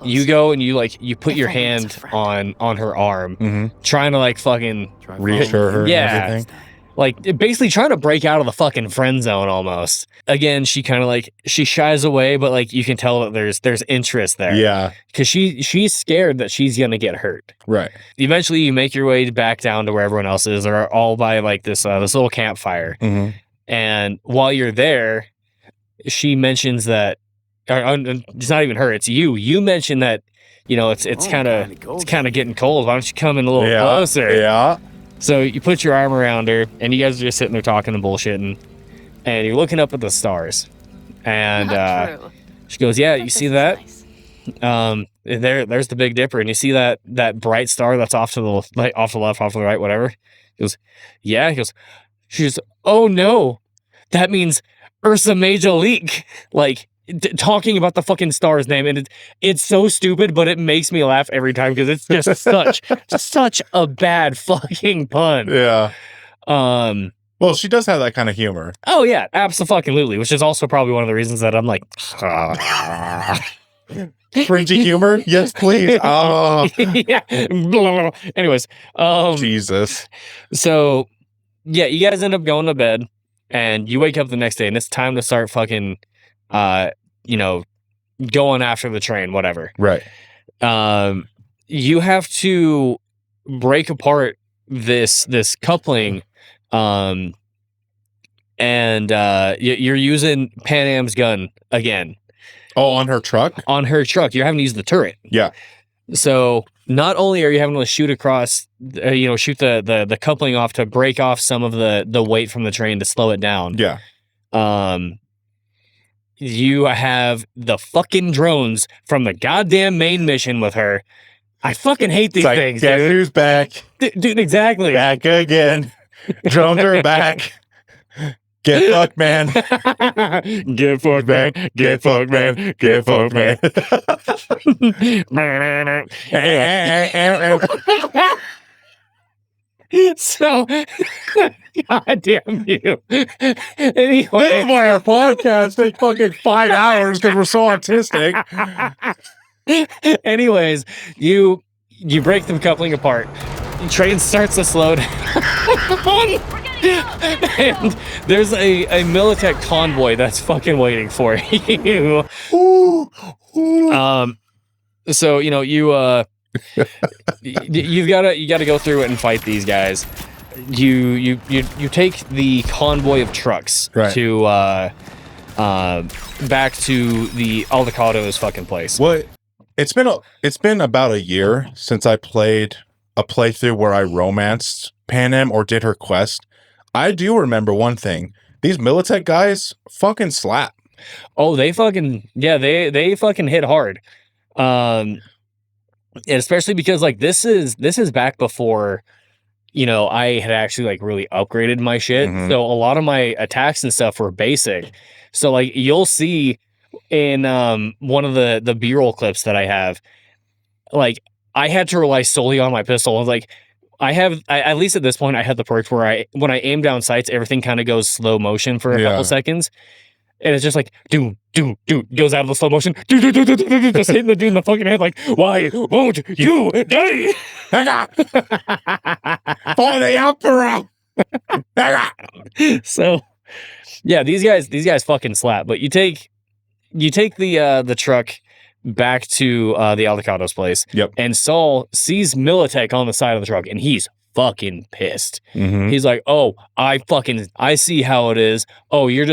you go and you put your hand on her arm, trying to like fucking reassure her. Yeah. And everything. Like basically trying to break out of the fucking friend zone almost. Again, she kind of like she shies away, but like you can tell that there's interest there. Yeah. Because she's scared that she's gonna get hurt. Right. Eventually you make your way back down to where everyone else is. They're all by like this little campfire. And while you're there, she mentions that, or it's not even her, it's you. You mentioned that, you know, it's kind of getting cold. Why don't you come in a little closer? Yeah. So you put your arm around her, and you guys are just sitting there talking and bullshitting, and you're looking up at the stars. And she goes, "Yeah, you see that? There's the Big Dipper, and you see that bright star that's off to the off to the left, off to the right, whatever." He goes, "Yeah." He goes, "She goes, oh no, that means Ursa Major-League." Like talking about the fucking star's name, and it's so stupid, but it makes me laugh every time because it's just such a bad fucking pun. Yeah. Well, she does have that kind of humor. Oh yeah, absolutely. Which is also probably one of the reasons that I'm like, cringy humor. Yes, please. Oh. Yeah. Anyways, Jesus. So yeah, you guys end up going to bed, and you wake up the next day, and it's time to start fucking, you know, going after the train, whatever. Right. You have to break apart this coupling, and you're using Panem's gun again. Oh, on her truck? On her truck. You're having to use the turret. Yeah. So not only are you having to shoot across, shoot the coupling off to break off some of the weight from the train to slow it down. Yeah. You have the fucking drones from the goddamn main mission with her. I fucking hate these things, Guess dude. who's back? Dude, exactly. Back again. Drones are back. Get fucked, man. Get fucked, man. Get fucked, man. Get fucked, man. So, goddamn you. Anyway, this is why our podcast take fucking 5 hours because we're so artistic. Anyways, you break them coupling apart. The train starts to slow down. And there's a Militech convoy that's fucking waiting for you. So you gotta go through it and fight these guys. You take the convoy of trucks to back to the Aldecado's fucking place. What? It's been about a year since I played a playthrough where I romanced Panem or did her quest. I do remember one thing. These Militech guys fucking slap. Oh, they fucking they fucking hit hard. And especially because like this is back before, I had actually like really upgraded my shit. So a lot of my attacks and stuff were basic. So like you'll see in one of the B-roll clips that I have, like I had to rely solely on my pistol. I was like, at least at this point, I had the perk where when I aim down sights, everything kind of goes slow motion for a couple seconds. And it's just like, do, goes out of the slow motion, just hitting the dude in the fucking head, like, why won't you die? For the Emperor! So, yeah, these guys fucking slap. But you take the truck back to the Aldecado's place. Yep. And Saul sees Militech on the side of the truck, and he's fucking pissed. He's like, oh, I see how it is. Oh, you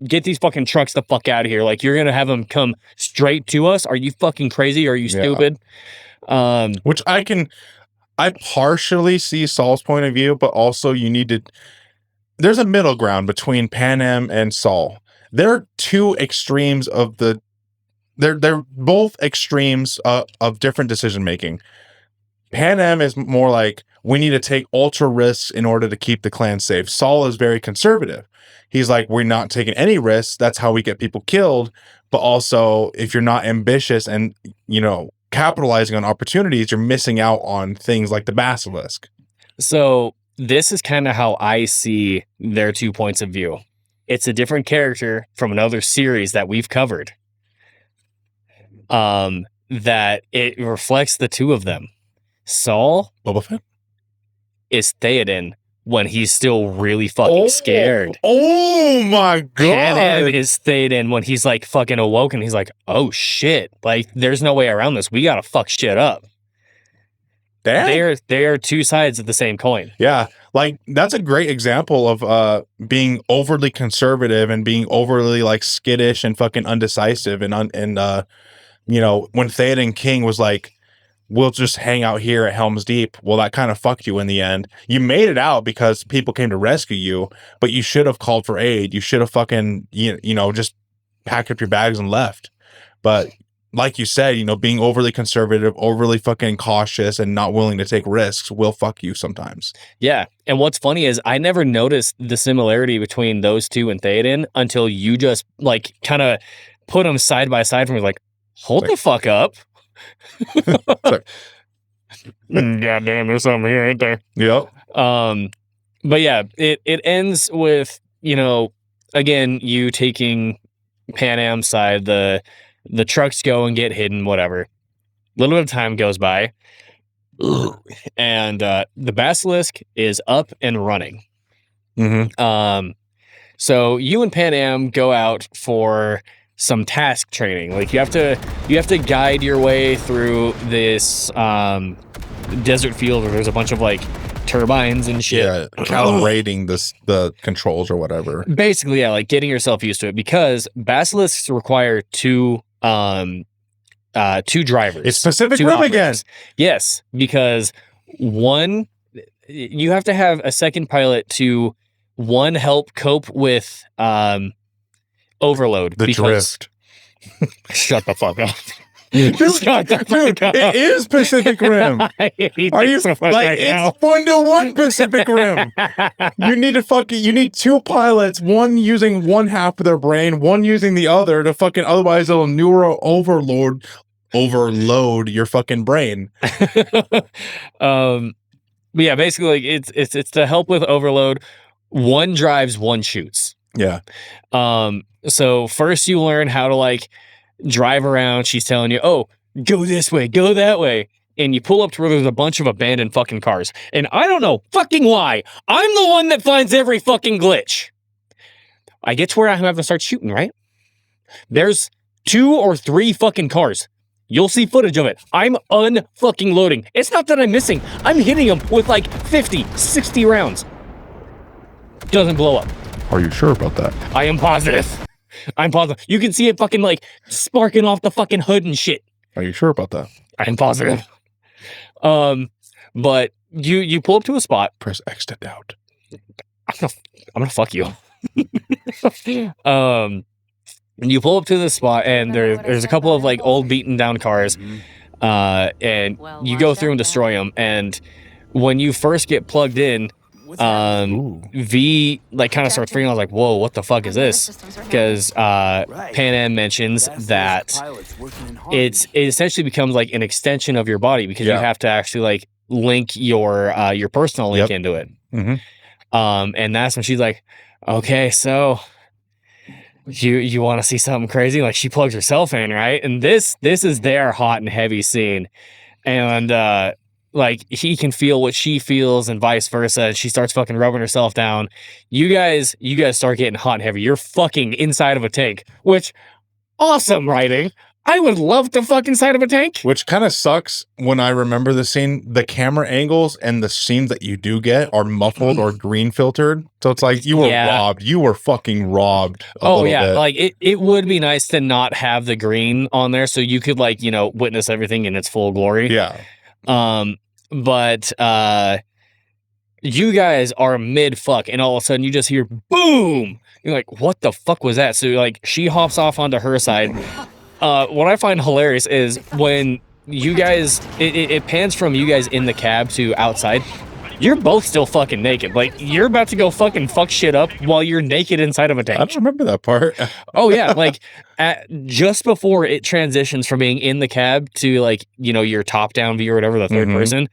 get these fucking trucks the fuck out of here. Like, you're gonna have them come straight to us? Are you fucking crazy? Are you stupid? Which I partially see Saul's point of view, but also there's a middle ground between Panem and Saul. They're two extremes they're both extremes of different decision making. Panem is more like, we need to take ultra risks in order to keep the clan safe. Saul is very conservative. He's like, we're not taking any risks. That's how we get people killed. But also, if you're not ambitious and, capitalizing on opportunities, you're missing out on things like the basilisk. So this is kind of how I see their 2 points of view. It's a different character from another series that we've covered. That it reflects the two of them. Saul Boba Fett is Theoden when he's still really fucking scared. Oh my god! Panem is Theoden when he's like fucking awoken. He's like, oh shit! Like, there's no way around this. We gotta fuck shit up. They are two sides of the same coin. Yeah, like that's a great example of being overly conservative and being overly like skittish and fucking undecisive and when Theoden King was like, we'll just hang out here at Helm's Deep. Well, that kind of fucked you in the end. You made it out because people came to rescue you, but you should have called for aid. You should have fucking, just packed up your bags and left. But like you said, being overly conservative, overly fucking cautious and not willing to take risks will fuck you sometimes. Yeah. And what's funny is I never noticed the similarity between those two and Theoden until you just like kind of put them side by side for me, like, hold the fuck up. God damn, there's something here, ain't there? Yep. But yeah, it ends with, again, you taking Panem's side, the trucks go and get hidden, whatever. A little bit of time goes by, and the basilisk is up and running. So you and Panem go out for some task training. Like, you have to guide your way through this desert field where there's a bunch of like turbines and shit. Yeah, calibrating the controls or whatever. Basically, yeah, like getting yourself used to it, because basilisks require two drivers. It's Pacific Rim again. Yes, because one, you have to have a second pilot to help cope with overload. The drift. Shut the fuck up. Dude, it is Pacific Rim. Are you like, it's 1-to-1 Pacific Rim? You need two pilots, one using one half of their brain, one using the other to fucking, otherwise it'll overload your fucking brain. But yeah, basically, like, it's to help with overload. One drives, one shoots. Yeah. So first you learn how to like drive around. She's telling you, oh, go this way, go that way. And you pull up to where there's a bunch of abandoned fucking cars. And I don't know fucking why. I'm the one that finds every fucking glitch. I get to where I have to start shooting, right? There's 2 or 3 fucking cars. You'll see footage of it. I'm unfucking loading. It's not that I'm missing. I'm hitting them with like 50, 60 rounds. Doesn't blow up. Are you sure about that? I am positive. I'm positive. You can see it fucking like sparking off the fucking hood and shit. Are you sure about that? I'm positive. But you pull up to a spot. Press X to doubt. I'm gonna fuck you. You pull up to this spot, and there's a couple of like old beaten down cars, and you go through and destroy them. And when you first get plugged in, V like kind of starts freaking out. I was like, whoa, what the fuck is this? Because Panem mentions that it essentially becomes like an extension of your body because you have to actually like link your personal link into it. And that's when she's like, okay, so you want to see something crazy? Like she plugs herself in, right? And this is their hot and heavy scene. And like he can feel what she feels and vice versa. And she starts fucking rubbing herself down. You guys start getting hot and heavy. You're fucking inside of a tank, which awesome writing. I would love to fuck inside of a tank. Which kind of sucks when I remember the scene. The camera angles and the scenes that you do get are muffled or green filtered. So it's like you were robbed. You were fucking robbed. Oh yeah. Bit. Like it would be nice to not have the green on there so you could like, you know, witness everything in its full glory. Yeah. But you guys are mid fuck and all of a sudden you just hear boom. You're like, what the fuck was that? So like she hops off onto her side. What I find hilarious is when you guys, it pans from you guys in the cab to outside. You're both still fucking naked. Like, you're about to go fucking fuck shit up while you're naked inside of a tank. I don't remember that part. Oh, yeah. Like, just before it transitions from being in the cab to, like, you know, your top-down view or whatever, the third person,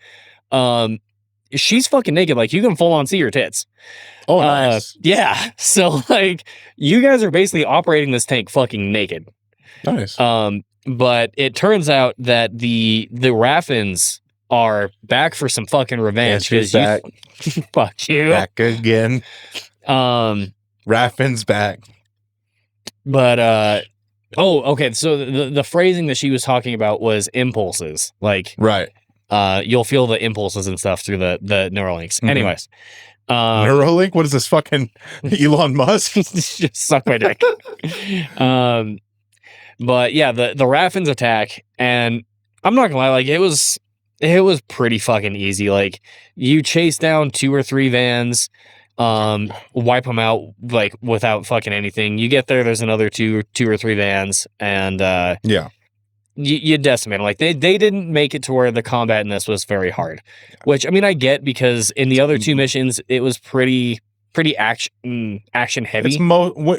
she's fucking naked. Like, you can full-on see her tits. Oh, nice. Yeah. So, like, you guys are basically operating this tank fucking naked. Nice. But it turns out that the Raffins are back for some fucking revenge because fuck you back again. Raffin's back. But okay. So the phrasing that she was talking about was impulses. Like right. You'll feel the impulses and stuff through the Neuralinks. Anyways. Neuralink? What is this fucking Elon Musk? Just suck my dick. But yeah, the Raffins attack, and I'm not gonna lie, like it was pretty fucking easy. Like you chase down 2 or 3 vans, wipe them out like without fucking anything. You get there, there's another two or three vans, and you decimate them. Like they didn't make it to where the combat in this was very hard, which I mean I get because in the other 2 missions it was pretty action heavy. It's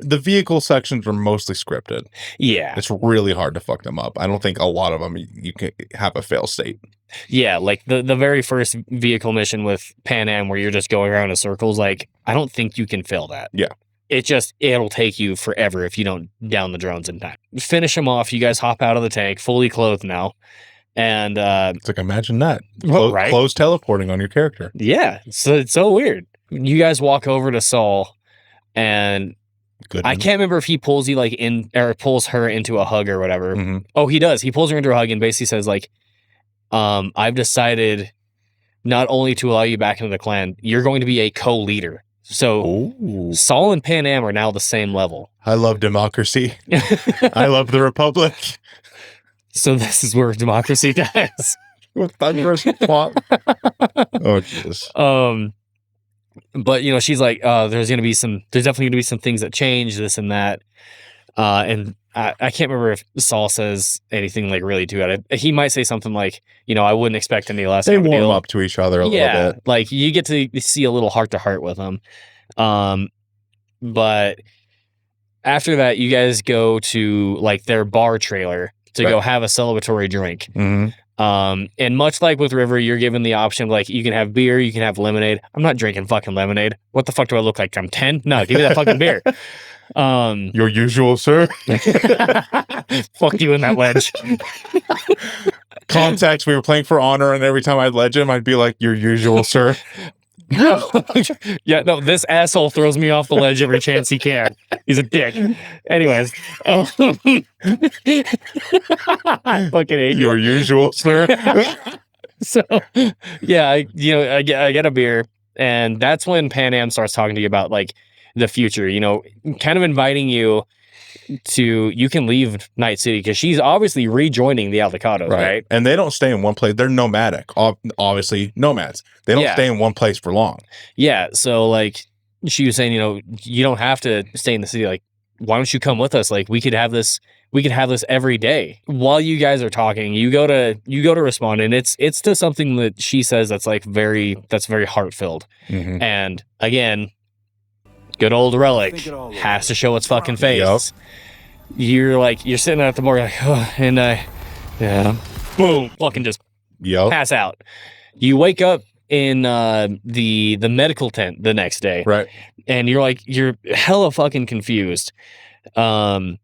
the vehicle sections were mostly scripted. Yeah, it's really hard to fuck them up. I don't think a lot of them you can have a fail state. Yeah, like the very first vehicle mission with Panem where you're just going around in circles, like I don't think you can fail that. Yeah. It'll take you forever if you don't down the drones in time. Finish them off. You guys hop out of the tank, fully clothed now. And it's like, imagine that. Right? Clothes teleporting on your character. Yeah. So it's so weird. You guys walk over to Saul and I can't remember if he pulls you like in or pulls her into a hug or whatever. Mm-hmm. Oh, he does. He pulls her into a hug and basically says like, I've decided not only to allow you back into the clan, you're going to be a co-leader. So Saul and Panem are now the same level. I love democracy. I love the Republic. So this is where democracy dies. With thunderous plot. Oh Jesus. But you know, she's like, there's definitely gonna be some things that change, this and that. And I can't remember if Saul says anything like really to it. He might say something like, you know, I wouldn't expect any less. They warm up to each other a little bit. Like you get to see a little heart to heart with them. But after that, you guys go to like their bar trailer to go have a celebratory drink. Mm-hmm. And much like with River, you're given the option, like you can have beer, you can have lemonade. I'm not drinking fucking lemonade. What the fuck do I look like? I'm 10? No, give me that fucking beer. Your usual, sir. Fuck you in that ledge. Context, we were playing for honor, and every time I'd ledge him, I'd be like, your usual, sir. Yeah, no, this asshole throws me off the ledge every chance he can. He's a dick. Anyways. I fucking hate your usual, sir. So, yeah, I get a beer, and that's when Panem starts talking to you about, like, the future, you know, kind of inviting you to, you can leave Night City because she's obviously rejoining the Avocados, right? And they don't stay in one place. They're nomadic. Obviously, nomads. They don't stay in one place for long. Yeah. So, like, she was saying, you know, you don't have to stay in the city. Like, why don't you come with us? Like, we could have this every day. While you guys are talking, you go to respond, and it's to something that she says that's very heart-filled. Mm-hmm. And again, good old Relic has to show its fucking face. Yep. You're sitting at the morgue like, oh, and yeah, boom, fucking just pass out. You wake up in the medical tent the next day, right? And you're hella fucking confused. And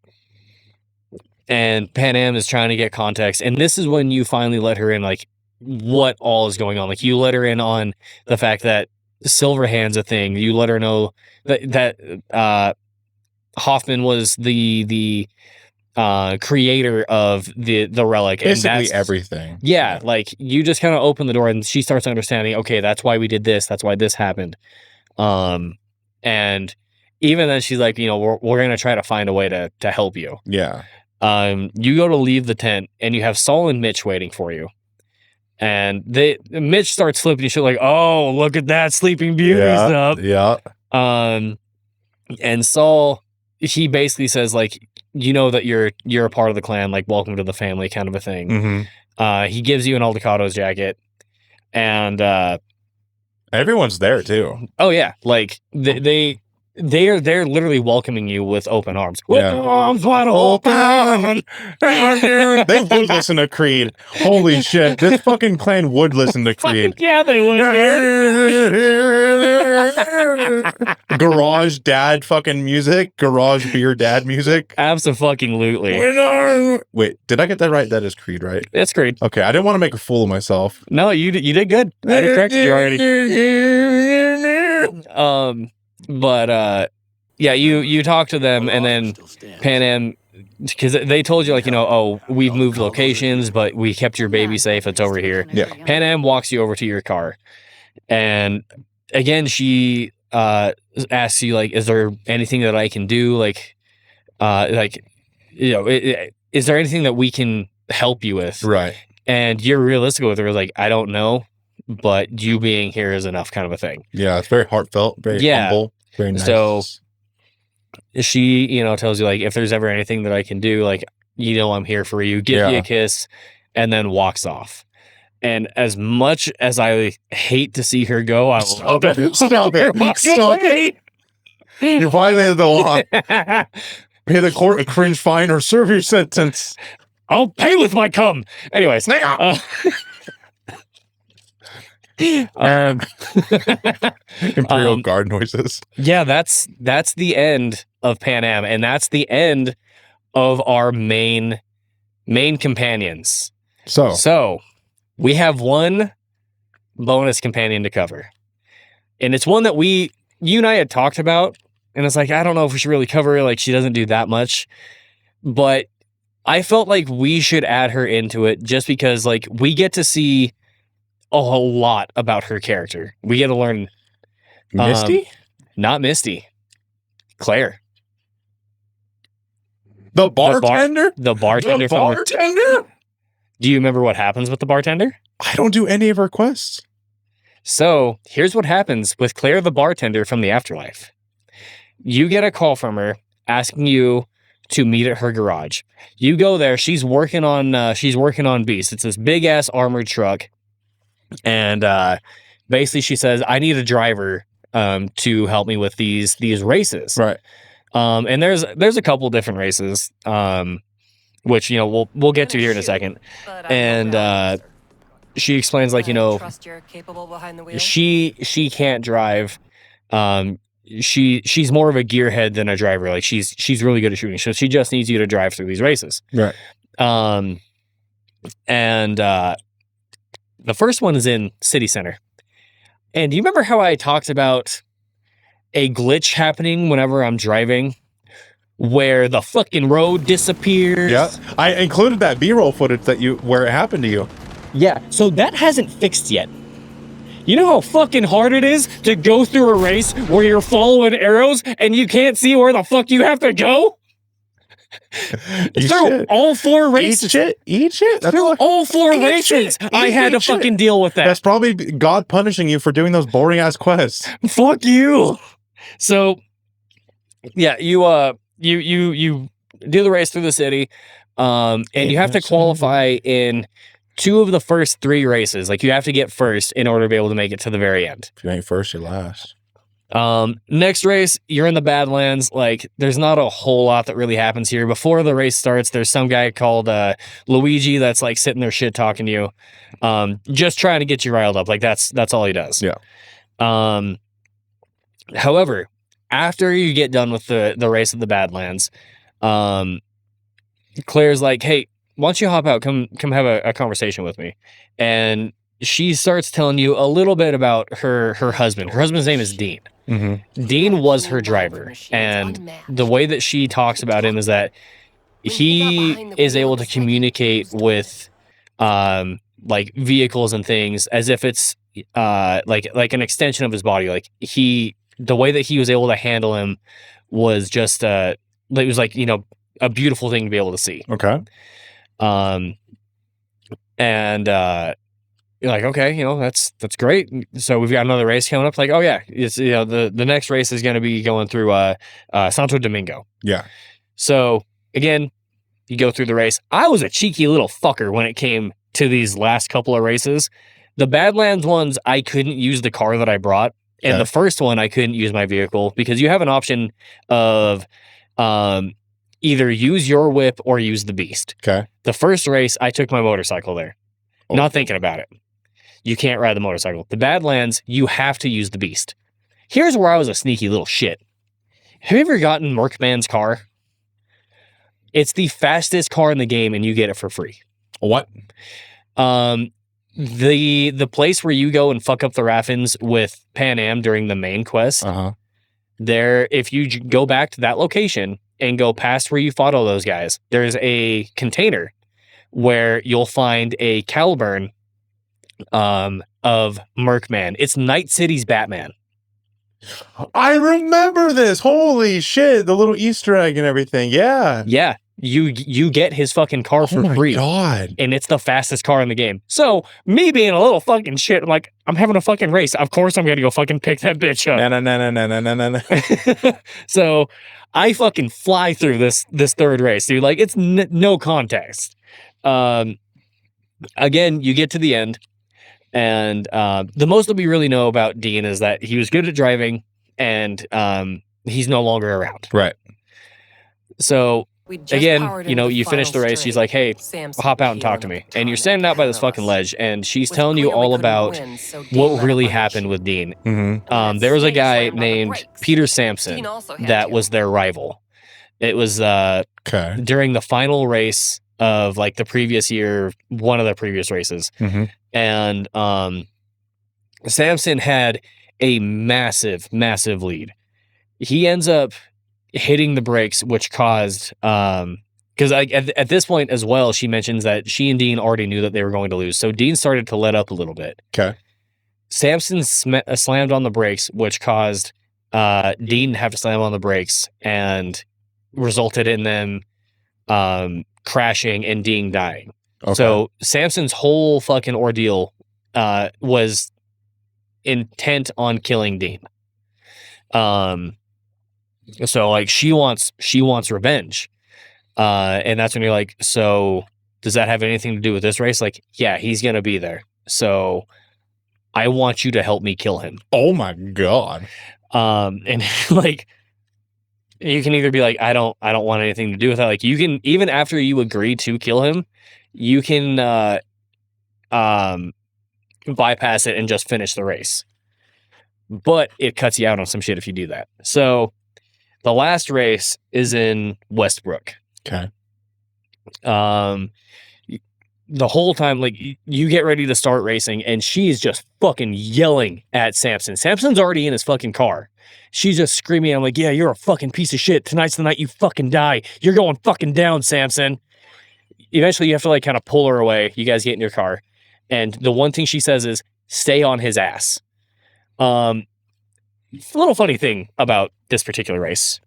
Panem is trying to get context, and this is when you finally let her in, like, what all is going on. Like, you let her in on the fact that Silverhand's a thing. You let her know that Hoffman was the creator of the relic, basically, and that's everything. Yeah, like, you just kind of open the door, and she starts understanding. Okay, that's why we did this. That's why this happened. And even then, she's like, we're gonna try to find a way to help you. Yeah. You go to leave the tent, and you have Saul and Mitch waiting for you. And Mitch starts flipping shit like, oh, look at that Sleeping Beauty stuff. Yeah. And Saul, he basically says, like, that you're a part of the clan, like, welcome to the family kind of a thing. Mm-hmm. He gives you an Aldecado's jacket, and everyone's there too. Oh yeah, like they're literally welcoming you with open arms. Yeah. With arms wide open. They would listen to Creed. Holy shit. This fucking clan would listen to Creed. Yeah, they would. Garage dad fucking music. Garage beer dad music. Abso-fucking-lutely. Wait, did I get that right? That is Creed, right? It's Creed. Okay, I didn't want to make a fool of myself. No, you did good. I corrected you already. But yeah, you talk to them, and then Panem, because they told you, like, oh, we've moved locations, but we kept your baby safe. It's over here. Yeah. Panem walks you over to your car, and again, she asks you, like, is there anything that I can do? Like, is there anything that we can help you with? Right. And you're realistic with her, like, I don't know, but you being here is enough, kind of a thing. Yeah, it's very heartfelt, very humble, very nice. So she, tells you, like, if there's ever anything that I can do, like, I'm here for you, give you a kiss, and then walks off. And as much as I hate to see her go, I love it. Stop it. You violated the law. Pay the court a cringe fine or serve your sentence. I'll pay with my cum. Anyways. Imperial Guard noises. Yeah, that's the end of Panem, and that's the end of our main companions. So we have one bonus companion to cover, and it's one that you and I had talked about, and it's like, I don't know if we should really cover her. Like, she doesn't do that much, but I felt like we should add her into it just because, like, we get to see a whole lot about her character. We get to learn Misty? Not Misty. Claire. The bartender? The bartender. The bartender? Do you remember what happens with the bartender? I don't do any of her quests. So here's what happens with Claire the bartender from the afterlife. You get a call from her asking you to meet at her garage. You go there. She's working on Beast. It's this big ass armored truck. And basically she says, I need a driver to help me with these races. Right. And there's a couple different races, which, we'll get to here in a second. And she explains, like, trust you're capable behind the wheel. she can't drive. She's more of a gearhead than a driver. Like, she's really good at shooting. So she just needs you to drive through these races. Right. And the first one is in City Center. And do you remember how I talked about a glitch happening whenever I'm driving, where the fucking road disappears? Yeah, I included that B-roll footage where it happened to you. Yeah, so that hasn't fixed yet. You know how fucking hard it is to go through a race where you're following arrows and you can't see where the fuck you have to go? Through all four races. Eat shit. Through all four races, I had to fucking deal with that. That's probably God punishing you for doing those boring ass quests. Fuck you. So, yeah, you do the race through the city, and you have to qualify in 2 of the first 3 races. Like, you have to get first in order to be able to make it to the very end. If you ain't first, you're last. Next race, you're in the Badlands. Like, there's not a whole lot that really happens here. Before the race starts, there's some guy called Luigi that's like sitting there shit talking to you, just trying to get you riled up. Like, that's all he does. Yeah. However, after you get done with the race of the Badlands, Claire's like, hey, why don't you hop out? Come have a conversation with me. And she starts telling you a little bit about her husband. Her husband's name is Dean. Mm-hmm. Dean was her driver. And the way that she talks about him is that he is able to communicate with like vehicles and things as if it's like an extension of his body. Like, the way that he was able to handle him was just it was like, you know, a beautiful thing to be able to see. Okay. And you're like, okay, you know, that's great. So we've got another race coming up. Like, oh yeah, it's, you know, the next race is going to be going through Santo Domingo. Yeah. So again, you go through the race. I was a cheeky little fucker when it came to these last couple of races. The Badlands ones, I couldn't use the car that I brought. And the first one, I couldn't use my vehicle because you have an option of either use your whip or use the beast. Okay. The first race, I took my motorcycle there. Oh. Not thinking about it. You can't ride the motorcycle. The Badlands, you have to use the beast. Here's where I was a sneaky little shit. Have you ever gotten Mercman's car? It's the fastest car in the game, and you get it for free. What? The place where you go and fuck up the Raffins with Panem during the main quest, there, if you go back to that location and go past where you fought all those guys, there's a container where you'll find a Caliburn of Mercman. It's Night City's Batman. I remember this. Holy shit. The little Easter egg and everything. Yeah. Yeah. You get his fucking car for free. God. And it's the fastest car in the game. So me being a little fucking shit, I'm like, I'm having a fucking race. Of course I'm gonna go fucking pick that bitch up. No. So I fucking fly through this third race, dude. Like, it's no context. Again, you get to the end, and the most that we really know about Dean is that he was good at driving, and he's no longer around. Right. So again, you know, you finish the race. She's like, hey, hop out and talk to me. And you're standing out by this fucking ledge, and she's telling you all about what really happened with Dean. Mm-hmm. There was a guy named Peter Sampson that was their rival. It was during the final race of like the previous year, one of the previous races. Mm-hmm. And Sampson had a massive lead. He ends up hitting the brakes, which caused because at this point as well, she mentions that she and Dean already knew that they were going to lose. So Dean started to let up a little bit. Okay. Sampson slammed on the brakes, which caused Dean to have to slam on the brakes and resulted in them crashing and Dean dying. Okay. So Sampson's whole fucking ordeal was intent on killing Dean. So like she wants revenge. And that's when you're like, so does that have anything to do with this race? Like, yeah, he's going to be there. So I want you to help me kill him. Oh my God. And like, you can either be like, I don't want anything to do with that. Like, you can, even after you agree to kill him, you can bypass it and just finish the race. But it cuts you out on some shit if you do that. So the last race is in Westbrook. Okay. The whole time, like, you get ready to start racing, and she's just fucking yelling at Sampson. Sampson's already in his fucking car. She's just screaming. I'm like, yeah, you're a fucking piece of shit. Tonight's the night you fucking die. You're going fucking down, Sampson. Eventually, you have to, like, kind of pull her away. You guys get in your car. And the one thing she says is, stay on his ass. A little funny thing about this particular race.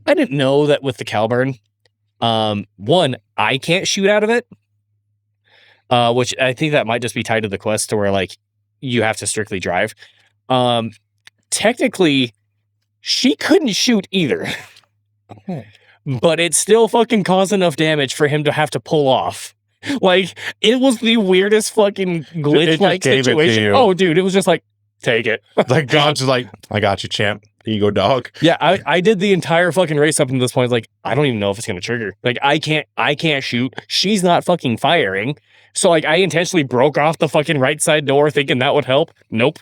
I didn't know that with the Caliburn, one, I can't shoot out of it, which I think that might just be tied to the quest to where, like, you have to strictly drive. Technically, she couldn't shoot either. but it still fucking caused enough damage for him to have to pull off. Like, it was the weirdest fucking glitch-like situation. Oh, dude, it was just like, take it. Like, God's just like, I got you, champ. Here you go, dog. Yeah, I did the entire fucking race up until this point. Like, I don't even know if it's gonna trigger. Like, I can't shoot. She's not fucking firing. So, like, I intentionally broke off the fucking right side door thinking that would help. Nope.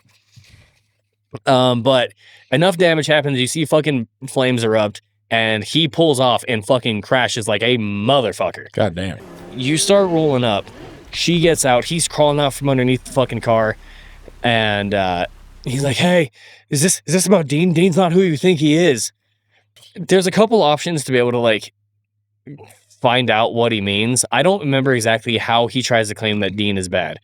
But enough damage happens. You see fucking flames erupt, and he pulls off and fucking crashes like a motherfucker. God damn. You start rolling up. She gets out. He's crawling out from underneath the fucking car, and he's like, "Hey, is this about Dean? Dean's not who you think he is." There's a couple options to be able to like find out what he means. I don't remember exactly how he tries to claim that Dean is bad.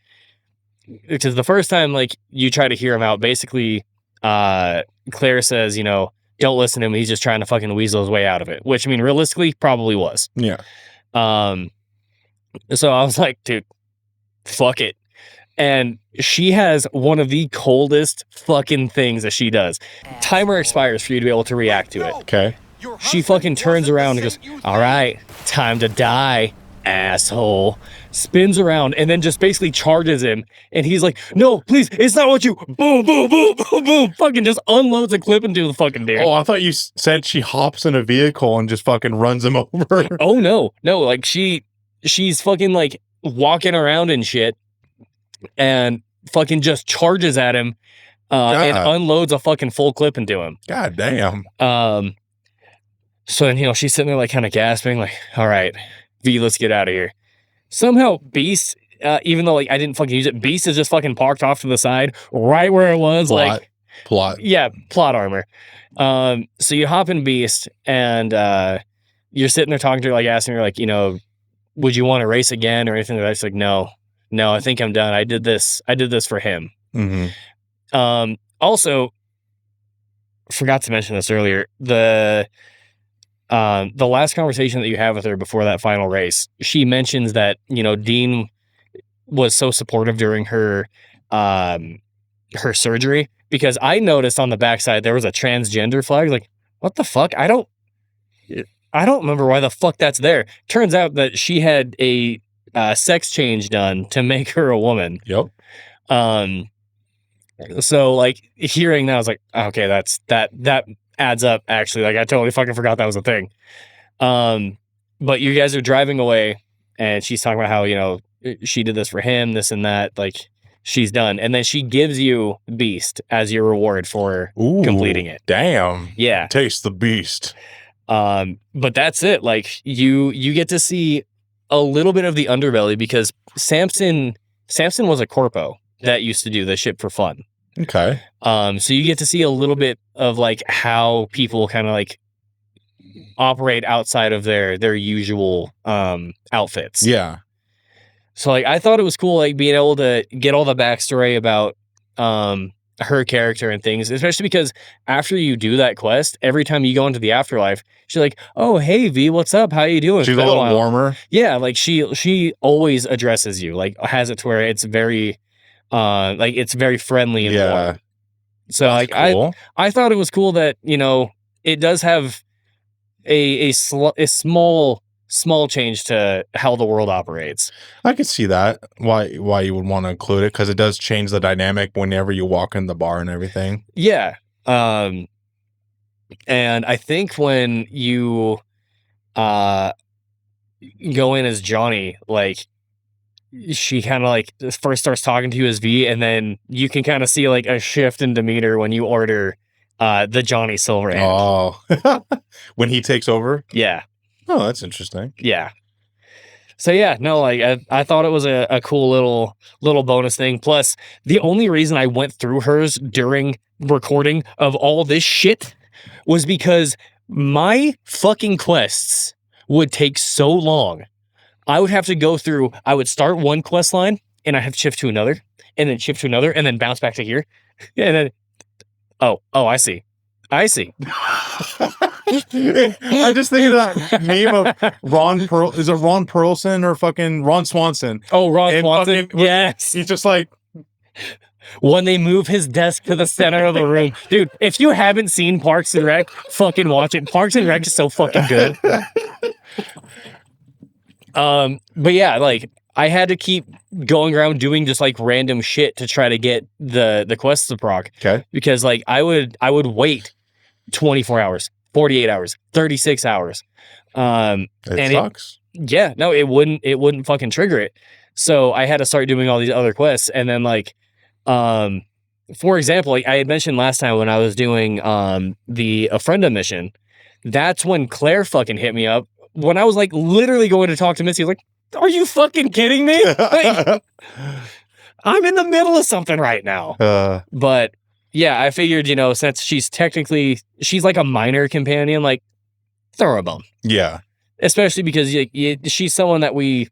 Because the first time, like, you try to hear him out, basically, Claire says, you know, don't listen to him. He's just trying to fucking weasel his way out of it. Which, I mean, realistically, probably was. Yeah. So I was like, dude, fuck it. And she has one of the coldest fucking things that she does. Timer expires for you to be able to react to it. Okay. She fucking turns around and goes, all right, time to die, asshole. Spins around and then just basically charges him. And he's like, no, please, it's not what you. Boom, boom, boom, boom, boom. Fucking just unloads a clip into the fucking deer. Oh, I thought you said she hops in a vehicle and just fucking runs him over. Oh, no. No, like she's fucking like walking around and shit and fucking just charges at him and unloads a fucking full clip into him. God damn. So then, you know, she's sitting there like kind of gasping, like, all right, V, let's get out of here. Somehow Beast, even though like I didn't fucking use it, Beast is just fucking parked off to the side, right where it was. Plot. Yeah, plot armor. So you hop in Beast and you're sitting there talking to her, like asking her, like, you know, would you want to race again or anything like that? She's like, no, I think I'm done. I did this for him. Mm-hmm. Also, forgot to mention this earlier. The last conversation that you have with her before that final race, she mentions that, you know, Dean was so supportive during her surgery, because I noticed on the backside there was a transgender flag. Like, what the fuck? I don't remember why the fuck that's there. Turns out that she had a sex change done to make her a woman. Yep. So like hearing that, I was like, okay, that adds up actually. Like, I totally fucking forgot that was a thing. But you guys are driving away and she's talking about how, you know, she did this for him, this and that, like she's done. And then she gives you Beast as your reward for completing it. Damn. Yeah. Taste the beast. But that's it. Like you get to see a little bit of the underbelly, because Samson was a corpo that used to do this shit for fun. Okay. So you get to see a little bit of like how people kind of like operate outside of their usual outfits. Yeah. So like I thought it was cool, like being able to get all the backstory about her character and things, especially because after you do that quest, every time you go into the afterlife, she's like, oh, hey V, what's up, how you doing? She's a little warmer. Yeah, like she always addresses you, like has it to where it's very like it's very friendly and warm. So that's like cool. I thought it was cool that, you know, it does have a small change to how the world operates. I could see that. Why you would want to include it, because it does change the dynamic whenever you walk in the bar and everything. Yeah. And I think when you go in as Johnny, like she kind of like first starts talking to you as V, and then you can kind of see like a shift in demeanor when you order the Johnny Silverhand. Oh, when he takes over? Yeah. Oh, that's interesting. Yeah. So yeah, no, like I thought it was a cool little bonus thing. Plus, the only reason I went through hers during recording of all this shit was because my fucking quests would take so long. I would have to go through, I would start one quest line and I have to shift to another and then shift to another and then bounce back to here. And then, oh, I see. I just think of that meme of Ron Pearl. Is it Ron Perlson or fucking Ron Swanson? Oh, Ron Swanson. Yes. He's just like, when they move his desk to the center of the room. Dude, if you haven't seen Parks and Rec, fucking watch it. Parks and Rec is so fucking good. But yeah, like I had to keep going around doing just like random shit to try to get the quests to proc. Okay. Because like I would wait 24 hours, 48 hours, 36 hours. It sucks. It wouldn't fucking trigger it. So I had to start doing all these other quests. And then like, for example, like I had mentioned last time when I was doing the Ofrenda mission, that's when Claire fucking hit me up when I was like literally going to talk to Missy. Like, are you fucking kidding me? Like, I'm in the middle of something right now. But yeah, I figured, since she's like a minor companion, like throw her a bone. Yeah. Especially because she's someone that we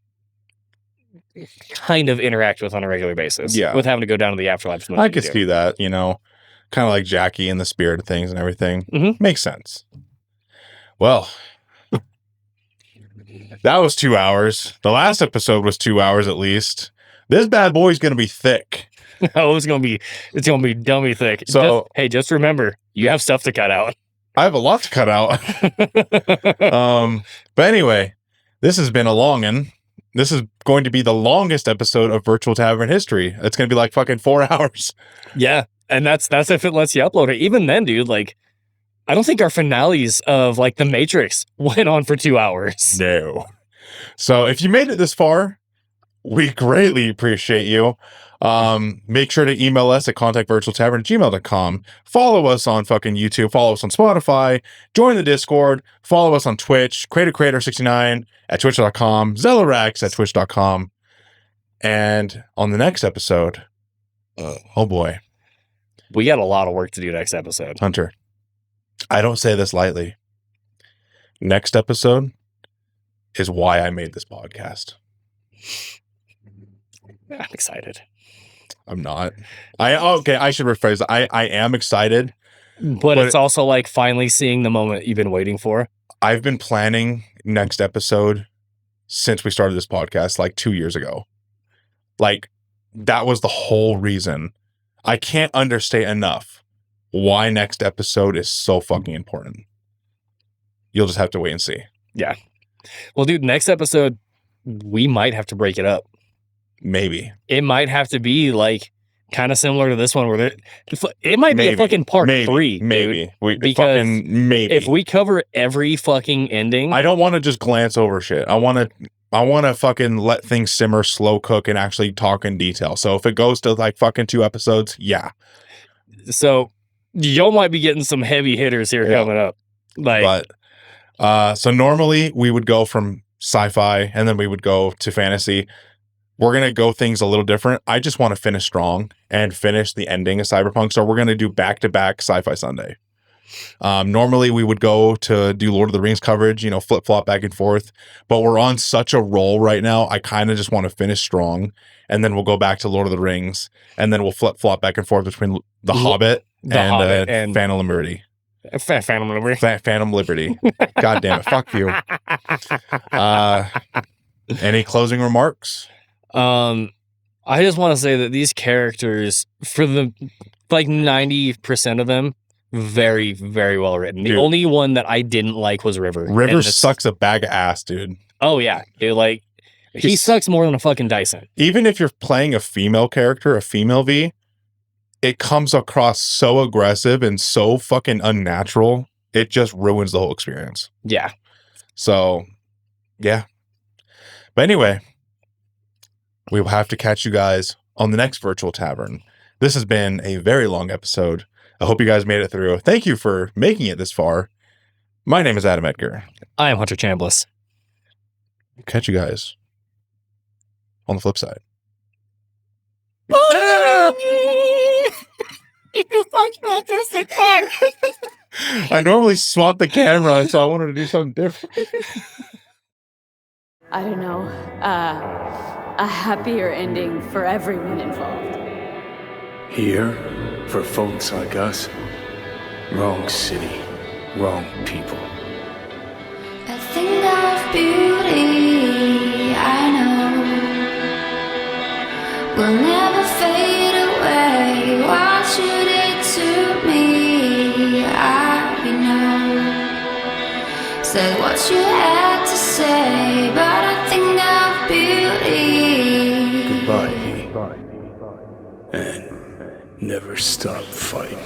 kind of interact with on a regular basis. Yeah. With having to go down to the afterlife. I could see that, kind of like Jackie in the spirit of things and everything. Mm-hmm. Makes sense. Well, that was 2 hours. The last episode was 2 hours at least. This bad boy's going to be thick. Oh, it's going to be dummy thick. So, just remember, you have stuff to cut out. I have a lot to cut out. But anyway, this has been a longin'. This is going to be the longest episode of Virtual Tavern history. It's going to be like fucking 4 hours. Yeah. And that's if it lets you upload it. Even then, dude, like, I don't think our finales of like The Matrix went on for 2 hours. No. So if you made it this far, we greatly appreciate you. Make sure to email us at contactvirtualtavern@gmail.com. Follow us on fucking YouTube. Follow us on Spotify. Join the Discord. Follow us on Twitch. Creator69 at twitch.com. Zellorax at twitch.com. And on the next episode, oh boy. We got a lot of work to do next episode. Hunter, I don't say this lightly. Next episode is why I made this podcast. I'm excited. I'm not. I should rephrase that. I am excited. But it's also like finally seeing the moment you've been waiting for. I've been planning next episode since we started this podcast like 2 years ago. Like, that was the whole reason. I can't understate enough why next episode is so fucking important. You'll just have to wait and see. Yeah. Well, dude, next episode, we might have to break it up. Maybe. It might have to be like kind of similar to this one where it might be a fucking part 3. Maybe. Because if we cover every fucking ending. I don't want to just glance over shit. I want to fucking let things simmer, slow cook, and actually talk in detail. So if it goes to like fucking 2 episodes, yeah. So y'all might be getting some heavy hitters here coming up. So normally we would go from sci-fi and then we would go to fantasy. We're going to go things a little different. I just want to finish strong and finish the ending of Cyberpunk. So we're going to do back-to-back Sci-Fi Sunday. Normally we would go to do Lord of the Rings coverage, flip-flop back and forth. But we're on such a roll right now. I kind of just want to finish strong. And then we'll go back to Lord of the Rings. And then we'll flip-flop back and forth between The Hobbit and Phantom Liberty. Phantom Liberty. Phantom Liberty. God damn it. Fuck you. Any closing remarks? I just want to say that these characters, for the like 90% of them, very, very well written. The only one that I didn't like was River. River sucks a bag of ass, dude. Oh yeah, dude, he sucks more than a fucking Dyson. Even if you're playing a female character, a female V, it comes across so aggressive and so fucking unnatural. It just ruins the whole experience. Yeah. So, yeah. But anyway, we will have to catch you guys on the next Virtual Tavern. This has been a very long episode. I hope you guys made it through. Thank you for making it this far. My name is Adam Edgar. I am Hunter Chambliss. Catch you guys on the flip side. I normally swat the camera, so I wanted to do something different. I don't know, a happier ending for everyone involved. Here, for folks like us, wrong city, wrong people. A thing of beauty, I know, will never fade away. said what you had to say, but I think of beauty. Goodbye, and never stop fighting.